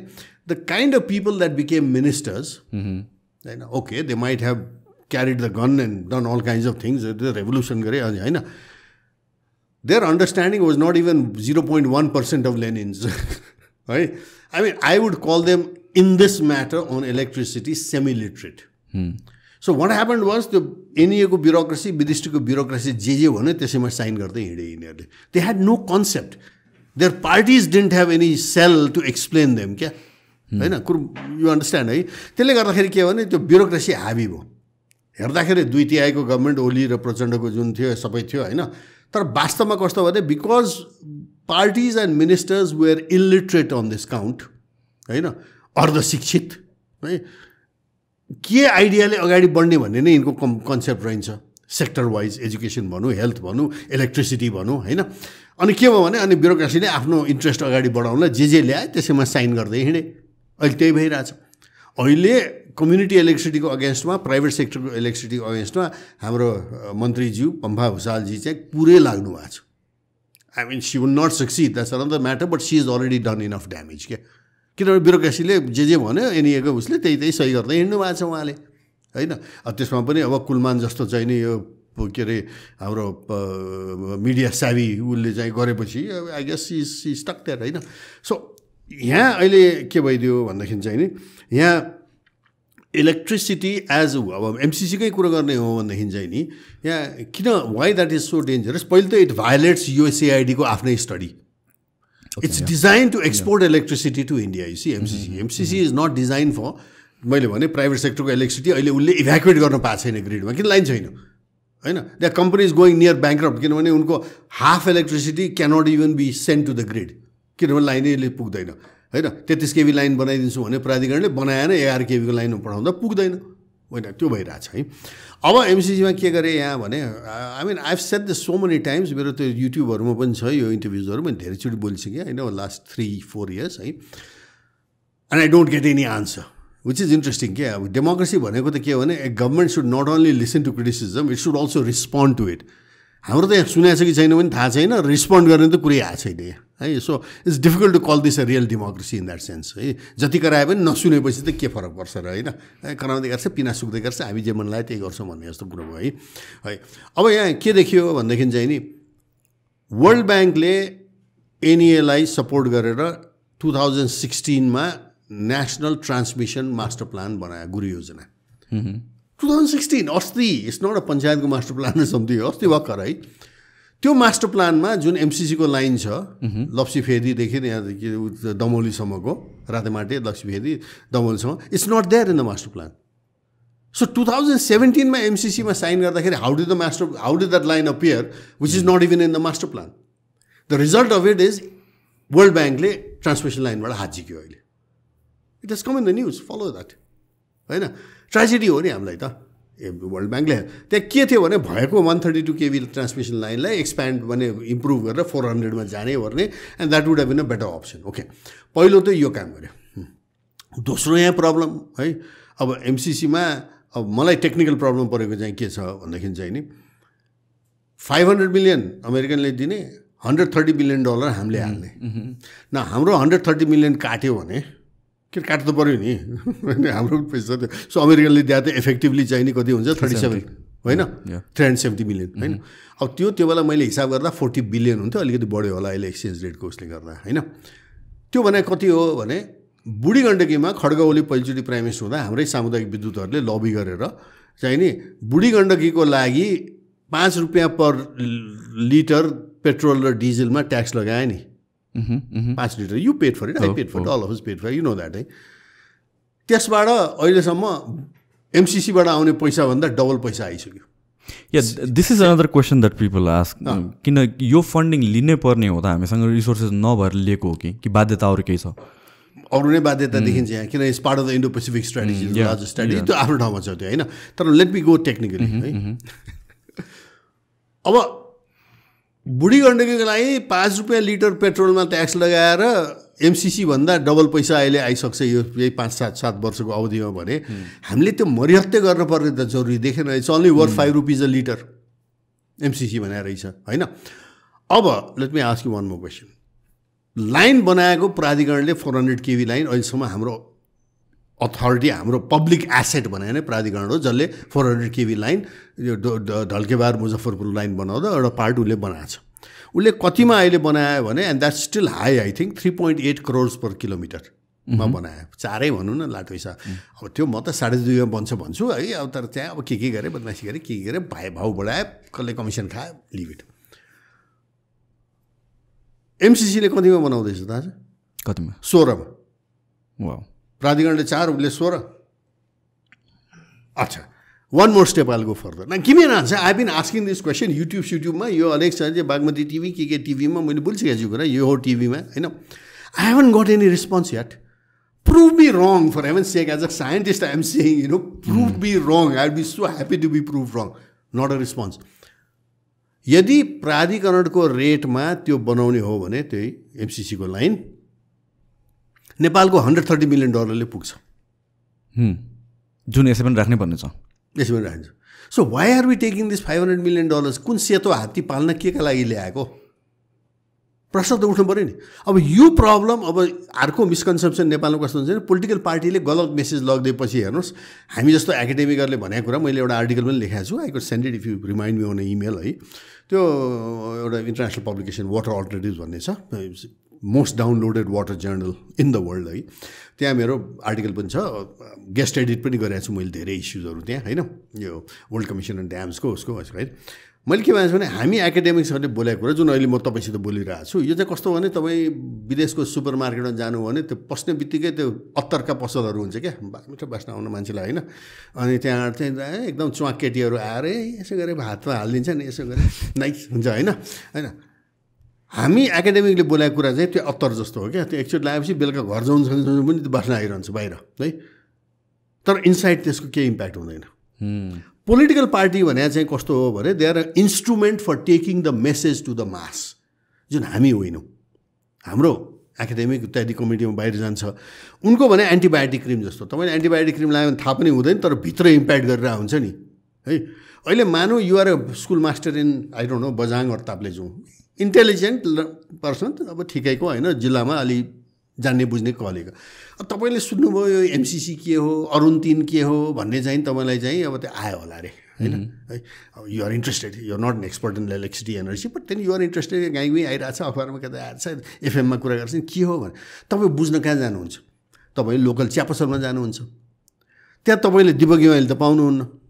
the kind of people that became ministers होइन okay they might have carried the gun and done all kinds of things revolution गरे होइन their understanding was not even 0.1% of Lenin's. Right? I mean, I would call them, in this matter on electricity, semi-literate. So what happened was, the NEA ko bureaucracy, ministry ko bureaucracy, जे भने त्यसैमा sign गर्दै हिँडे यिनीहरूले. They had no concept. Their parties didn't have any cell to explain them. क्या? होइन? You understand, है? त्यसले गर्दाखेरि के भने त्यो bureaucracy हावी भयो. हेर्दाखेरि 2/3 को गभर्मेन्ट ओली र प्रचण्डको जुन थियो सबै थियो होइन तर वास्तवमा कस्तो भने because parties and ministers were illiterate on this count होइन अर्धशिक्षित है के आइडियाले अगाडि बढ्ने भन्ने नै यिनको कन्सेप्ट रहन्छ सेक्टर वाइज एजुकेसन भनौँ हेल्थ भनौँ इलेक्ट्रिसिटी भनौँ होइन अनि के भयो भने अनि ब्युरोक्रेसीले आफ्नो इन्ट्रेस्ट अगाडि बढाउनलाई जे ल्याए त्यसैमा साइन गर्दै हिँडे अहिले त्यही भइरहेछ अहिले कम्युनिटी इलेक्ट्रिसिटीको अगेन्स्टमा प्राइभेट सेक्टरको इलेक्ट्रिसिटीको अगेन्स्टमा हाम्रो मन्त्रीज्यू पम्फा भुषालजी चाहिँ पुरै लाग्नु भएको छ I mean she would not succeed that's another matter but she is already done enough damage क्या किनभने ब्युरोक्रेसीले जे भन्यो एनइएको उसले त्यही सही गर्दै हिँड्नु भएको छ उहाँले होइन त्यसमा पनि अब कुलमान जस्तो चाहिँ नि यो के अरे हाम्रो मिडिया सेभी उसले चाहिँ गरेपछि I guess she stuck there होइन सो यहाँ अहिले के भइदियो भन्दाखेरि चाहिँ नि यहाँ इलेक्ट्रिसिटी एज अब एमसिसीकै कुरा गर्ने हो भनेदेखि चाहिँ नि यहाँ किन why that is so dangerous पहिले त इट भायोलेट्स युएसएआइडीको आफ्नै study it's design to export electricity to India you see MCC is not design for मैले भने प्राइभेट सेक्टरको इलेक्ट्रिसिटी अहिले उसले इभ्याकुएट गर्न पाएको छैन ग्रिडमा किन लाइन छैन होइन that company is going near bankrupt किनभने उनको half electricity cannot even be send to the grid किनभने लाइनैले पुग्दैन होइन 33 केबी लाइन बनाइदिन्छु भने प्राधिकरणले बनाएन 11 केबीको लाइनमा पठाउँदा पुग्दैन होइन त्यो भइरहेछ है अब एमसिसीमा के गरेँ यहाँ भने I mean I have said this so many times मेरो त्यो युट्युबहरूमा पनि छ यो इन्टरभ्युजहरू मैले धेरैचोटि बोलिसकेँ होइन लास्ट 3-4 इयर्स है and I don't get any answer which is interesting के अब डेमोक्रेसी भनेको त के हो भने a government should not only listen to criticism it should also respond to it हाम्रो त यहाँ सुनेको छ कि छैन पनि थाहा छैन रिस्पोन्ड गर्ने त कुरै आएको छैन यहाँ है so it's difficult to call this a real democracy in that sense है जति कराए पनि नसुनेपछि त के फरक पर्छ र होइन कराउँदै गर्छ पिना सुक्दै गर्छ हामी जे मन लाग्यो त्यही गर्छौँ भन्ने जस्तो कुरो भयो है अब यहाँ के देखियो भनेदेखि चाहिँ नि वर्ल्ड ब्याङ्कले एनईएलाई सपोर्ट गरेर 2016 नेशनल ट्रान्समिसन मास्टर प्लान बनायो, गुरु योजना। 2016 अस्ति, इट्स नट अ पञ्चायतको मास्टर प्लान समथिङ, अस्ति भर्खर है। त्यो मास्टर प्लानमा जुन एमसिसीको लाइन छ लप्सीफेदीदेखि यहाँदेखि दमौलीसम्मको, रातेमाटे लप्सीफेदी दमौलीसम्म, it's not there in the master plan. So 2017 एमसिसीमा साइन गर्दाखेरि how did that line appear which is not even in the master plan. The result of it is world ब्याङ्कले ट्रान्समिसन लाइनबाट हात झिक्यो अहिले। It has come in the news, follow that होइन। Tragedy हो नि हामीलाई त। वर्ल्ड ब्याङ्कले त्यहाँ के थियो भने भएको 132 kV ट्रान्समिसन लाइनलाई एक्सप्यान्ड भने इम्प्रुभ गरेर 400 मा जाने गर्ने, and that would have been a better option. Okay, पहिलो त यो काम गर्यो। दोस्रो यहाँ प्रब्लम है, अब एमसिसीमा अब मलाई टेक्निकल प्रब्लम परेको चाहिँ के छ भन्दाखेरि चाहिँ नि 500 मिलियन अमेरिकनले दिने, $130 बिलियन हामीले हाल्ने। न हाम्रो 130 मिलियन काट्यो भने के काट्नु त पऱ्यो नि हाम्रो पैसा त्यो। सो अमेरिकनले दिए त इफेक्टिभली चाहिँ नि कति हुन्छ 37 होइन, 370 मिलियन होइन। अब त्यो बेला मैले हिसाब गर्दा 40 बिलियन हुन्थ्यो, अलिकति बढ्यो होला अहिले एक्सचेन्ज रेटको उसले गर्दा होइन। त्यो भने कति हो भने बुढी गण्डकीमा खड्गौली पहिलोचोटि प्राइम मिनिस्टर हुँदा हाम्रै सामुदायिक विद्युतहरूले लबी गरेर चाहिँ नि बुढी गण्डकीको लागि 5 रुपियाँ पर लिटर पेट्रोल र डिजलमा ट्याक्स लगाए नि। 5 litre, you paid for it, I paid for it, all of us paid for, you know that है। त्यसबाट अहिलेसम्म एमसिसीबाट आउने पैसाभन्दा डबल पैसा आइसक्यो। This is another question that people ask, किन यो फन्डिङ लिनै पर्ने हो त? हामीसँग रिसोर्सेस नभएर लिएको हो कि बाध्यता अरू केही छ? अरू नै बाध्यता देखिन्छ यहाँ, किन it's part of the Indo Pacific strategy, large strategy, त्यो आफ्नो ठाउँमा छ त्यो होइन। तर लेट मी गो टेक्निकली है। अब बुढी गण्डकीको लागि 5 रुपियाँ लिटर पेट्रोलमा ट्याक्स लगाएर एमसिसी भन्दा डबल पैसा अहिले आइसक्छ यो यही 5-7 वर्षको अवधिमा भने हामीले त्यो मरिहत्ते गर्नुपर्ने त जरुरी देखेन। It's only worth 5 rupees a litre MCC भनेर रहेछ होइन। अब late me ask you one more question. Line बनाएको प्राधिकरणले 400 kV लाइन अहिलेसम्म हाम्रो अथोरिटी, हाम्रो पब्लिक एसेट बनाए नै प्राधिकरण हो, जसले 400 kV लाइन यो ढल्केबार मुजफ्फरपुर लाइन बनाउँदा एउटा पार्ट उसले बनाएको छ। उसले कतिमा अहिले बनायो भने, and that's still high, I think 3.8 crore per किलोमिटरमा बनायो, चारै भनौँ न लाटो हिसाब। अब त्यो म त 2.5 बन्छ भन्छु है। अब तर त्यहाँ अब के गरे, बदमासी गरे, के गरे, भाउ बढायो, कसले कमिसन खायो, लिभ इट। एमसिसीले कतिमा बनाउँदैछ दाजु? कतिमा? 16 मा। वाउ। प्राधिकरणले 4, उसले 16। अच्छा, one more step, I'll go further. Now give me an answer. I've been asking this question युट्युबमा, यो अलेक्सा चाहिँ बागमती टिभी के टिभीमा मैले बोलिसकेको छु कुरा, यो हो टिभीमा होइन। I haven't got any response yet. Prove me wrong, for heaven's sake. As a scientist, I am saying, prove me wrong. I'll be so happy to be proved wrong. Not a response. यदि प्राधिकरणको रेटमा त्यो बनाउने हो भने त्यही एमसिसीको line नेपालको $130 million पुग्छ, जुन यसै पनि राख्नै पर्ने छ। यसै पनि राखिन्छ। So why are we taking this $500 million? कुन सेतो हात्ती पाल्न के का लागि ल्याएको? प्रश्न त उठ्नु पऱ्यो नि। अब यो प्रब्लम, अब अर्को मिसकन्सेप्सन नेपालमा कस्तो हुन्छ भने पोलिटिकल पार्टीले गलत मेसेज लगिदिएपछि हेर्नुहोस्, हामी जस्तो एकाडेमिकहरूले भनेको कुरा मैले एउटा आर्टिकल पनि लेखेको छु, I could send it if you remind me an email है। त्यो एउटा इन्टरनेसनल पब्लिकेसन वाटर अल्टरनेटिभ्स भन्ने छ, most downloaded water journal in the world है। त्यहाँ मेरो आर्टिकल पनि छ, गेस्ट एडिट पनि गरेको छु मैले धेरै इस्युजहरू त्यहाँ होइन, यो वर्ल्ड कमिसन अन ड्याम्सको उसको है। मैले के भनेको छु भने हामी एकाडेमिक्सहरूले बोलेको कुरा जुन अहिले म तपाईँसित बोलिरहेको छु, यो चाहिँ कस्तो भने तपाईँ विदेशको सुपर मार्केटमा जानु भने त्यो पस्ने बित्तिकै त्यो अत्तरका पसलहरू हुन्छ क्या, मिठो बास्न आउनु मान्छेलाई होइन। अनि त्यहाँ चाहिँ एकदम च्वाक केटीहरू आएर यसो गरेर हातमा हालिदिन्छ नि, यसो गरेर नाइस हुन्छ होइन। हामी एकाडेमिकले बोलेको कुरा चाहिँ त्यो अत्तर जस्तो हो क्या, त्यो एकचोटि लगाएपछि बेलुका घर जाउनु पनि त्यो बास्न आइरहन्छ बाहिर है, तर इनसाइड त्यसको केही इम्प्याक्ट हुँदैन। पोलिटिकल पार्टी भने चाहिँ कस्तो हो भने they are a instrument for taking the message to the mass, जुन हामी होइनौँ। हाम्रो एकाडेमिक इत्यादि कमिटीमा बाहिर जान्छ, उनको भने एन्टिबायोटिक क्रिम जस्तो, तपाईँले एन्टिबायोटिक क्रिम लगायो भने थाहा पनि हुँदैन, तर भित्र इम्प्याक्ट गरेर हुन्छ नि है। अहिले मानु you're a school master in I don't know Bajhang or Taplejung, intelligent person, अब ठिकैको होइन, जिल्लामा अलि जान्ने बुझ्ने कलेको, अब तपाईँले सुन्नुभयो यो एमसिसी के हो, अरुण 3 के हो भन्ने चाहिँ तपाईँलाई चाहिँ अब त्यो आयो होला अरे होइन है. You're interested, you're not an expert in electricity energy, but then you're interested. गाई आइरहेको छ, अखबारमा कतै आएको छ, एफएममा कुरा गर्छ, के हो भने तपाईँ बुझ्न कहाँ जानुहुन्छ? तपाईँ लोकल चिया पसलमा जानुहुन्छ, त्यहाँ तपाईँले दिपक ग्यावाली त पाउनुहुन्न.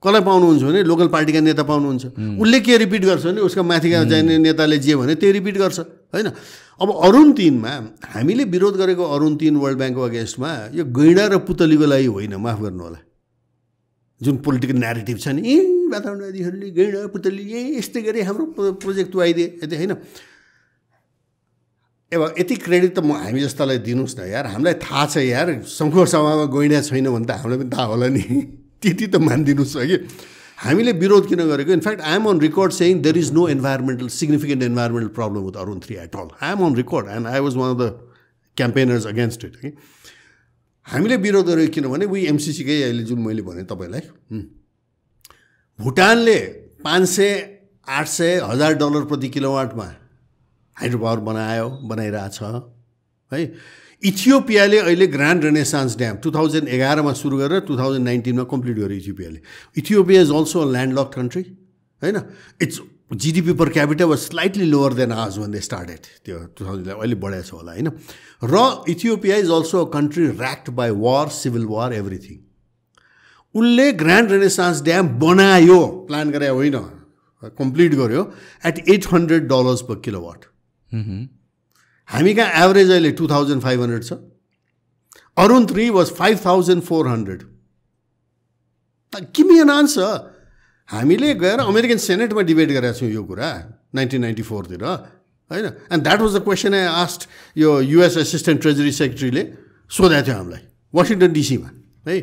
कसलाई पाउनुहुन्छ भने लोकल पार्टीका नेता पाउनुहुन्छ. उसले के रिपिट गर्छ भने उसका माथिका जाने नेताले जे भने त्यही रिपिट गर्छ होइन. अब अरुण 3मा हामीले विरोध गरेको अरुण 3 वर्ल्ड ब्याङ्कको अगेन्स्टमा यो गैँडा र पुतलीको लागि होइन, माफ गर्नु होला, जुन पोलिटिकल न्यारेटिभ छ नि, वातावरणवादीहरूले गैँडा पुतली यस्तै गरी हाम्रो प्रोजेक्ट तुवाइदिए यति होइन. अब यति क्रेडिट त हामी जस्तालाई दिनुहोस् न यार. हामीलाई थाहा छ यार, शङ्खो सभामा गैँडा छैन भने त हामीलाई पनि थाहा होला नि. त्यति त मानिदिनुहोस् कि हामीले विरोध किन गरेको. In fact I am on record saying there is no significant environmental problem with Arun 3 at all. I am on record and I was one of the campaigners against it. हामीले विरोध गरेको किनभने उही एमसिसीकै अहिले जुन मैले भने तपाईँलाई, भुटानले $500-800 प्रति किलोवाटमा हाइड्रोपावर बनाइरहेछ है. इथियोपियाले अहिले ग्रान्ड रेनेसान्स ड्याम 2011मा सुरु गरेर 2019मा कम्प्लिट गर्यो इथियोपियाले. Ethiopia is also a landlocked country होइन. It's GDP per capital was slightly lower than ours when they started. त्यो 2000 अहिले बढाएको छ होला होइन. र Ethiopia is also a country racked by war, civil war, everything. उसले ग्रान्ड रेनेसान्स ड्याम बनायो, प्लान गरे होइन, कम्प्लिट गर्यो एट $800 पर किलोवाट. हामी कहाँ एभरेज अहिले 2500 छ. Arun 3 was 5400. Give me an answer. हामीले गएर अमेरिकन सेनेटमा डिबेट गरेका छौँ यो कुरा 1994 तिर होइन. And that was the question I asked यो युएस एसिस्टेन्ट ट्रेजरी सेक्रेटरीले सोधेको थियो हामीलाई वासिङटन डिसीमा है.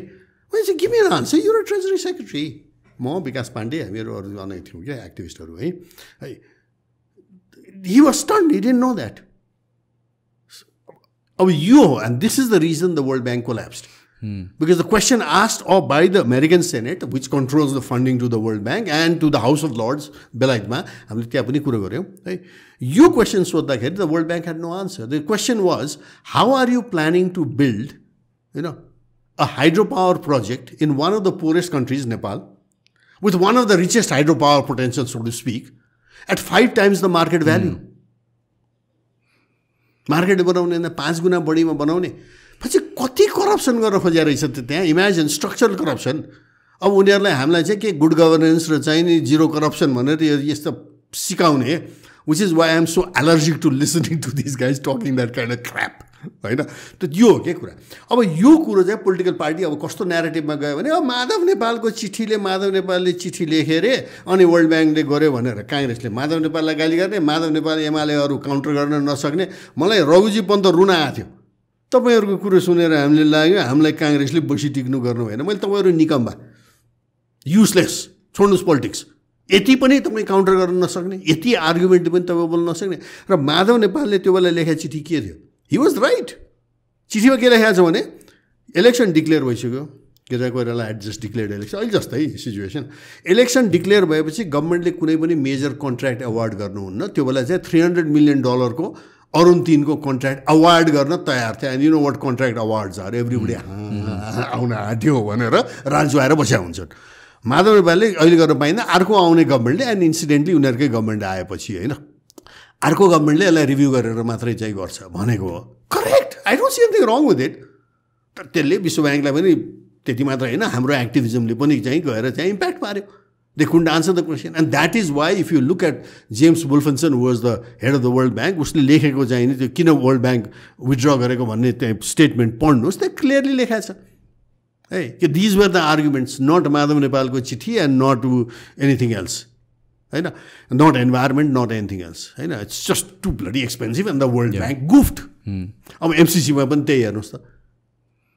मैले चाहिँ give me an answer, your treasury secretary. म विकास पाण्डे, हामीहरू अरू अनेक थियौँ क्या एक्टिभिस्टहरू है. He was stunned, he didn't know that. अब यो, and this is the reason the world bank collapsed. Because the question asked by the American Senate, which controls the funding to the World Bank, and to the House of Lords, बेलायतमा हामीले त्यहाँ पनि कुरा गऱ्यौँ है. यो question सोद्धाखेरि the World Bank had no answer. The question was, how are you planning to build, a hydropower project in one of the poorest countries, Nepal, with one of the richest hydropower potential, so to speak, at 5 times the market value? Market बनाउने 5 गुना बढीमा बनाउने. पछि कति corruption गर्न खोजेको रहेछ त त्यहाँ. Imagine structural corruption. अब उनीहरूलाई हामीलाई चाहिँ के गुड गभर्नेन्स र चाहिँ नि जिरो करप्सन भनेर यस्तो सिकाउने, which is why I am so allergic to listening to this guys talking that kind of crap होइन. त यो हो के कुरा. अब यो कुरो चाहिँ पोलिटिकल पार्टी अब कस्तो न्यारेटिभमा गयो भने अब माधव नेपालको चिठीले माधव नेपालले चिठी लेखे अरे अनि वर्ल्ड ब्याङ्कले गर्यो भनेर काङ्ग्रेसले माधव नेपाललाई गाली गर्ने, माधव नेपाल एमालेहरू काउन्टर गर्न नसक्ने. मलाई रघुजी पन्त रुन आएको थियो. तपाईँहरूको कुरो सुनेर हामीले लाग्यो हामीलाई काङ्ग्रेसले बसी टिक्नु गर्नु भएन. मैले तपाईँहरू निकम्बा, युजलेस, छोड्नुहोस् पोलिटिक्स. यति पनि तपाईँ काउन्टर गर्न नसक्ने, यति आर्गुमेन्ट पनि तपाईँ बोल्न नसक्ने. र माधव नेपालले त्यो बेला लेखेको चिठी के थियो? He was right. चिठीमा के लेखेको छ भने इलेक्सन डिक्लेयर भइसक्यो, केटा Koirala at just declared election, अहिले जस्तै सिचुएसन. इलेक्सन डिक्लेयर भएपछि गभर्मेन्टले कुनै पनि मेजर कन्ट्र्याक्ट अवार्ड गर्नुहुन्न. त्यो बेला चाहिँ $300 million अरुण 3 को कन्ट्र्याक्ट अवार्ड गर्न तयार थियो. And you know what contract awards are. Everybody आउन आँट्यो भनेर राजुआएर बस्या हुन्छन्. माधव नेपालले अहिले गर्न पाइँदैन, अर्को आउने गभर्मेन्टले, एन्ड इन्सिडेन्टली उनीहरूकै गभर्मेन्ट आएपछि होइन अर्को गभर्मेन्टले यसलाई रिभ्यू गरेर मात्रै चाहिँ गर्छ भनेको हो. Correct, I don't C anything wrong with it. तर त्यसले विश्व ब्याङ्कलाई पनि त्यति मात्र होइन, हाम्रो एक्टिभिजमले पनि चाहिँ गएर चाहिँ इम्प्याक्ट पार्यो. They couldn't answer the question. And that is why if you look at James Wolfenson, who was the head of the World Bank, उसले लेखेको चाहिँ नि त्यो किन वर्ल्ड ब्याङ्क विथड्र गरेको भन्ने त्यहाँ स्टेटमेन्ट पढ्नुहोस्, त्यहाँ क्लियरली लेखाएको छ है कि these were the arguments, not Madhav नेपालको चिठी and not to anything else होइन, not environment, not anything else होइन. It's just too bloody expensive and the world bank goofed. अब एमसिसीमा पनि त्यही हेर्नुहोस् त,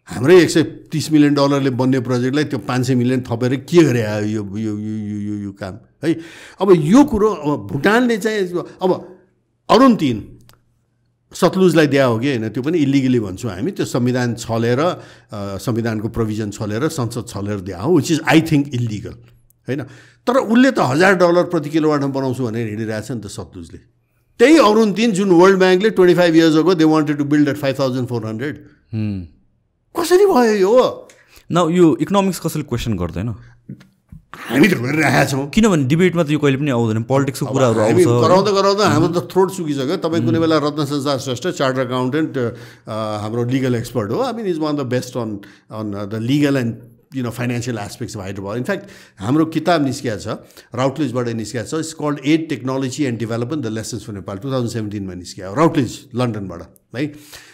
हाम्रै $130 million बन्ने प्रोजेक्टलाई त्यो 500 million थपेर के गरे आयो यो काम है. अब यो कुरो अब भुटानले चाहिँ अब अरुण 3 सतलुजलाई दिया हो कि होइन, त्यो पनि इलिगली भन्छौँ हामी. त्यो संविधान छलेर, संविधानको प्रोभिजन छलेर, संसद छलेर दिया हो, which is I think illegal होइन. तर उसले त $1000 प्रति किलोवाटमा बनाउँछु भनेर हिँडिरहेछ नि त सतलुजले. त्यही अरुण 3 जुन वर्ल्ड ब्याङ्कले 25 years ago they wanted to build at 5400. कसरी भयो यो? न यो इकोनोमिक्स कसैले क्वेसन गर्दैन. हामी त गरिरहेका छौँ। किनभने डिबेटमा त यो कहिले पनि आउँदैन, पोलिटिक्सको कुराहरू आउँछ। गराउँदा गराउँदा हाम्रो त थ्रोट सुकिसक्यो। तपाईँ कुनै बेला रत्न संसार श्रेष्ठ चार्टर्ड अकाउन्टेन्ट हाम्रो लिगल एक्सपर्ट हो। I mean is one of the best on the legal and financial aspects of hydropower. In fact हाम्रो किताब निस्किएको छ, राउटलेजबाट निस्किएको छ, it's called aid technology and development the lessons for Nepal, 2017 निस्कियो, राउटलेज लन्डनबाट है।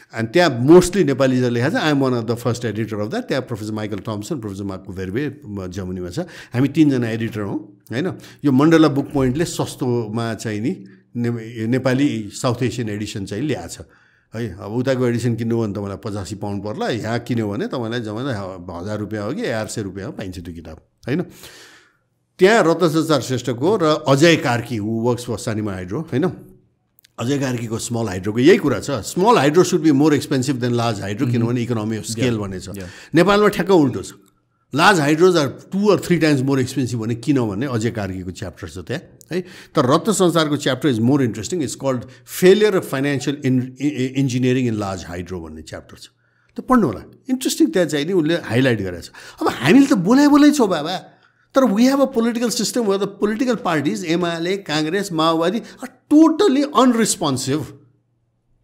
अनि त्यहाँ मोस्टली नेपालीले लेखाएको छ। I'm one of the first editor of that. त्यहाँ professor Michael Thomson, professor Marco Verwey जर्मनीमा छ, हामी 3जना एडिटर हौँ होइन। यो मण्डला बुक पोइन्टले सस्तोमा चाहिँ नि नेपाली साउथ एसियन एडिसन चाहिँ ल्याएको छ है। अब उताको एडिसन किन्नु भने तपाईँलाई 85 पाउन्ड पर्ला, यहाँ किन्यो भने तपाईँलाई जम्मा 1000 रुपियाँ हो कि 800 रुपियाँ पाइन्छ त्यो किताब होइन। त्यहाँ रत्न संसार श्रेष्ठको र Ajay Karki who works for Sanima hydro होइन, अजय कार्कीको स्मल हाइड्रोको यही कुरा छ, small hydro should be more expensive than large hydro, किनभने इकोनोमी अफ स्केल भन्ने छ। नेपालमा ठ्याक्क उल्टो छ, large hydros are 2 or 3 times more expensive भने किनभने अजय कार्कीको च्याप्टर छ त्यहाँ है। तर रत्न संसारको chapter is more interesting, it's called failure of financial engineering in large hydro भन्ने च्याप्टर छ, त्यो पढ्नु होला, इन्ट्रेस्टिङ। त्यहाँ चाहिँ नि उसले हाइलाइट गरेको छ। अब हामीले त बोलाइ छौँ बाबा, तर we have a political system where the political parties UML Congress Maobadi are totally अनरेस्पोन्सिभ।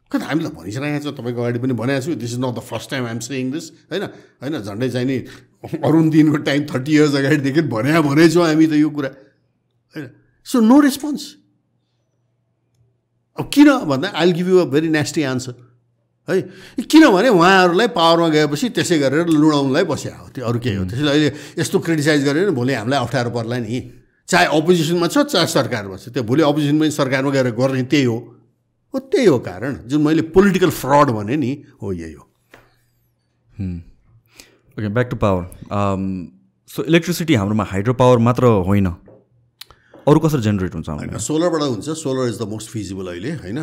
कति हामीलाई भनिसकेको छ, तपाईँको अगाडि पनि भनेको छु, this is not the first time I'm saying this होइन होइन। झन्डै चाहिँ नि अरुण दिनको टाइम 30 years अगाडिदेखि भनेछौँ हामी त यो कुरा होइन। So no response. अब किन भन्दा I will give you a very nasty answer है। किनभने उहाँहरूलाई पावरमा गएपछि त्यसै गरेर लुडाउनलाई बस्या हो, त्यो अरू केही हो। त्यसैले अहिले यस्तो क्रिटिसाइज गरेर भोलि हामीलाई अप्ठ्यारो पर्ला नि, चाहे अपोजिसनमा छ चाहे सरकारमा छ, त्यो भोलि अपोजिसन पनि सरकारमा गएर गर्ने त्यही हो, त्यही हो कारण। जुन मैले पोलिटिकल फ्रड भने नि हो, यही हो। Okay, back to power. So electricity हाम्रोमा हाइड्रो पावर मात्र होइन, अरू कसरी जेनेरेट हुन्छ? सोलरबाट हुन्छ, solar is the most feasible अहिले होइन।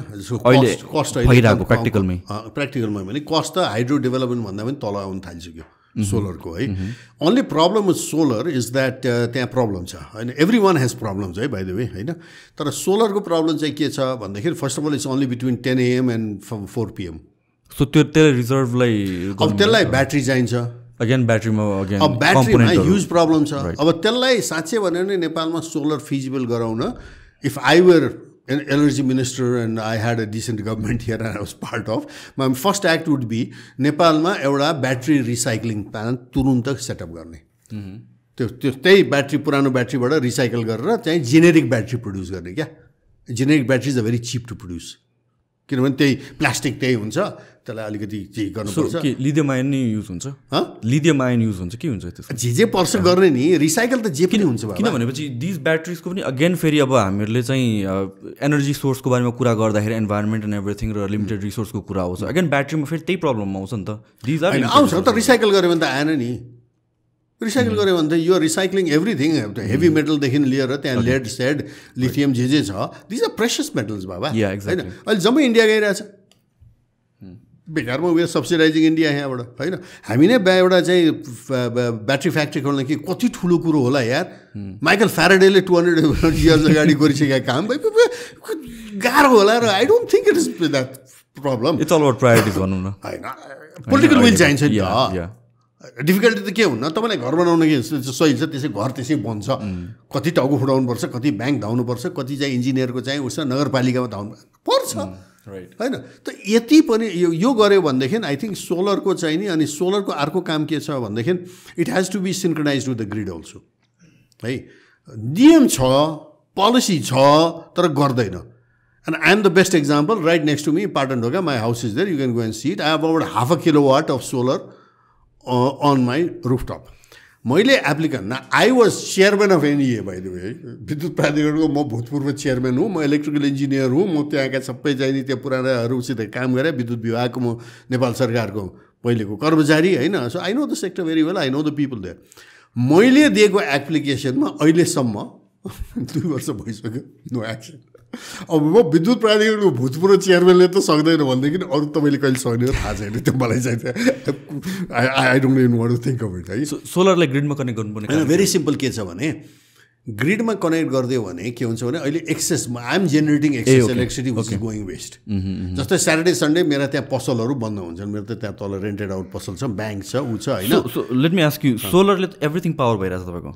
कस्ट भइरहेको प्र्याक्टिकलमा भने कस्ट त हाइड्रो डेभलपमेन्ट भन्दा पनि तल आउनु थालिसक्यो सोलरको है। Only problem with solar is that त्यहाँ प्रब्लम छ होइन, एभ्री वान हेज प्रब्लम्स है बाइ द वे होइन। तर सोलरको प्रब्लम चाहिँ के छ भन्दाखेरि first of all it's only between 10 AM and 4 PM। So त्यो रिजर्भलाई अब त्यसलाई ब्याट्री चाहिन्छ, अगेन ब्याट्रीमा अब ब्याट्रीमा ह्युज प्रब्लम छ। अब त्यसलाई साँच्चै भन्यो भने नेपालमा सोलर फिजिबल गराउन, if I were an energy minister and I had a decent government here and I was part of, my first act would be नेपालमा एउटा ब्याट्री रिसाइक्लिङ प्लान्ट तुरुन्त सेटअप गर्ने। त्यो त्यही ब्याट्री पुरानो ब्याट्रीबाट रिसाइकल गरेर चाहिँ जेनेरिक ब्याट्री प्रड्युस गर्ने। क्या generic battery is a very cheap to produce, किनभने त्यही प्लास्टिक त्यही हुन्छ, त्यसलाई अलिकति के गर्नुपर्छ। लिथियम आयन नै युज हुन्छ, लिथियम आयन युज हुन्छ, के हुन्छ त्यसको? जे पर्छ गर्ने नि, रिसाइकल त जे पनि हुन्छ। किनभनेपछि दिस ब्याट्रिजको पनि अगेन फेरि अब हामीहरूले चाहिँ एनर्जी सोर्सको बारेमा कुरा गर्दाखेरि इन्भाइरोमेन्ट एन्ड एभ्रिथिङ र लिमिटेड रिसोर्सको कुरा आउँछ, अगेन ब्याट्रीमा फेरि त्यही प्रब्लम आउँछ नि त। दिज आर आउँछ त, रिसाइकल गऱ्यो भने त आएन नि। रिसाइकल गऱ्यो भने त यो रिसाइक्लिङ एभ्रिथिङ, हेभी मेटलदेखि लिएर त्यहाँ लेड सेड लिथियम जे छ, दिज आर प्रेसियस मेटल्स बाबा होइन। अहिले जम्मै इन्डिया गइरहेछ, बेकारमा उयो सब्सिडाइजिङ इन्डिया यहाँबाट होइन। हामी नै एउटा चाहिँ ब्याट्री फ्याक्ट्री खोल्न कि कति ठुलो कुरो होला यार। माइकल फ्याराडेले 200 years अगाडि गरिसकेका काम गाह्रो होला र I don't think it is that problem. It's all about priorities भनौँ न होइन, पोलिटिकल विल चाहिन्छ नि त। डिफिकल्टी त के हुन्न, तपाईँलाई घर बनाउन के सही छ, त्यसै घर त्यसै बन्छ, कति टाउको फुटाउनुपर्छ, कति ब्याङ्क धाउनुपर्छ, कति चाहिँ इन्जिनियरको चाहिँ उसमा नगरपालिकामा धाउनु पर्छ होइन। त यति पनि यो गऱ्यो भनेदेखि आई थिङ्क सोलरको चाहिँ नि, अनि सोलरको अर्को काम के छ भनेदेखि it has to be synchronize with the grid also है। नियम छ, पोलिसी छ, तर गर्दैन। And I am the best example, right next to me Patan Dhoka, my house is there, you can go and see it. I have about 0.5 kilowatt of solar on my rooftop. मैले applicant, I was chairman of NEA by the way, विद्युत प्राधिकरणको म भूतपूर्व chairman हुँ, म electrical engineer हुँ, म त्यहाँका सबै चाहिँ नि त्यहाँ पुरानाहरूसित काम गरेँ, विद्युत विभागको म नेपाल सरकारको पहिलेको कर्मचारी होइन। So I know the sector very well, I know the people there. मैले दिएको एप्लिकेसनमा अहिलेसम्म 2 वर्ष भइसक्यो, नो एक्सन। अब म विद्युत प्राधिकरणको भूतपूर्व चेयरम्यानले त सक्दैन भनेदेखि अरू तपाईँले कहिले सक्ने हो थाहा छैन, त्यो मलाई चाहिँ I don't even want to think of it है। सोलरलाई ग्रिडमा कनेक्ट गर्नुपर्ने होइन, भेरी सिम्पल के छ भने ग्रिडमा कनेक्ट गरिदियो भने के हुन्छ भने अहिले excess, I am generating excess electricity which is going waste. जस्तै स्याटरडे सन्डे मेरा त्यहाँ पसलहरू बन्द हुन्छन्, मेरो त त्यहाँ तल रेन्टेड आउट पसल छ, ब्याङ्क छ, ऊ छ होइन। लेट मी आस्क यु, सोलरले एभ्रिथिङ पावर भइरहेछ तपाईँको?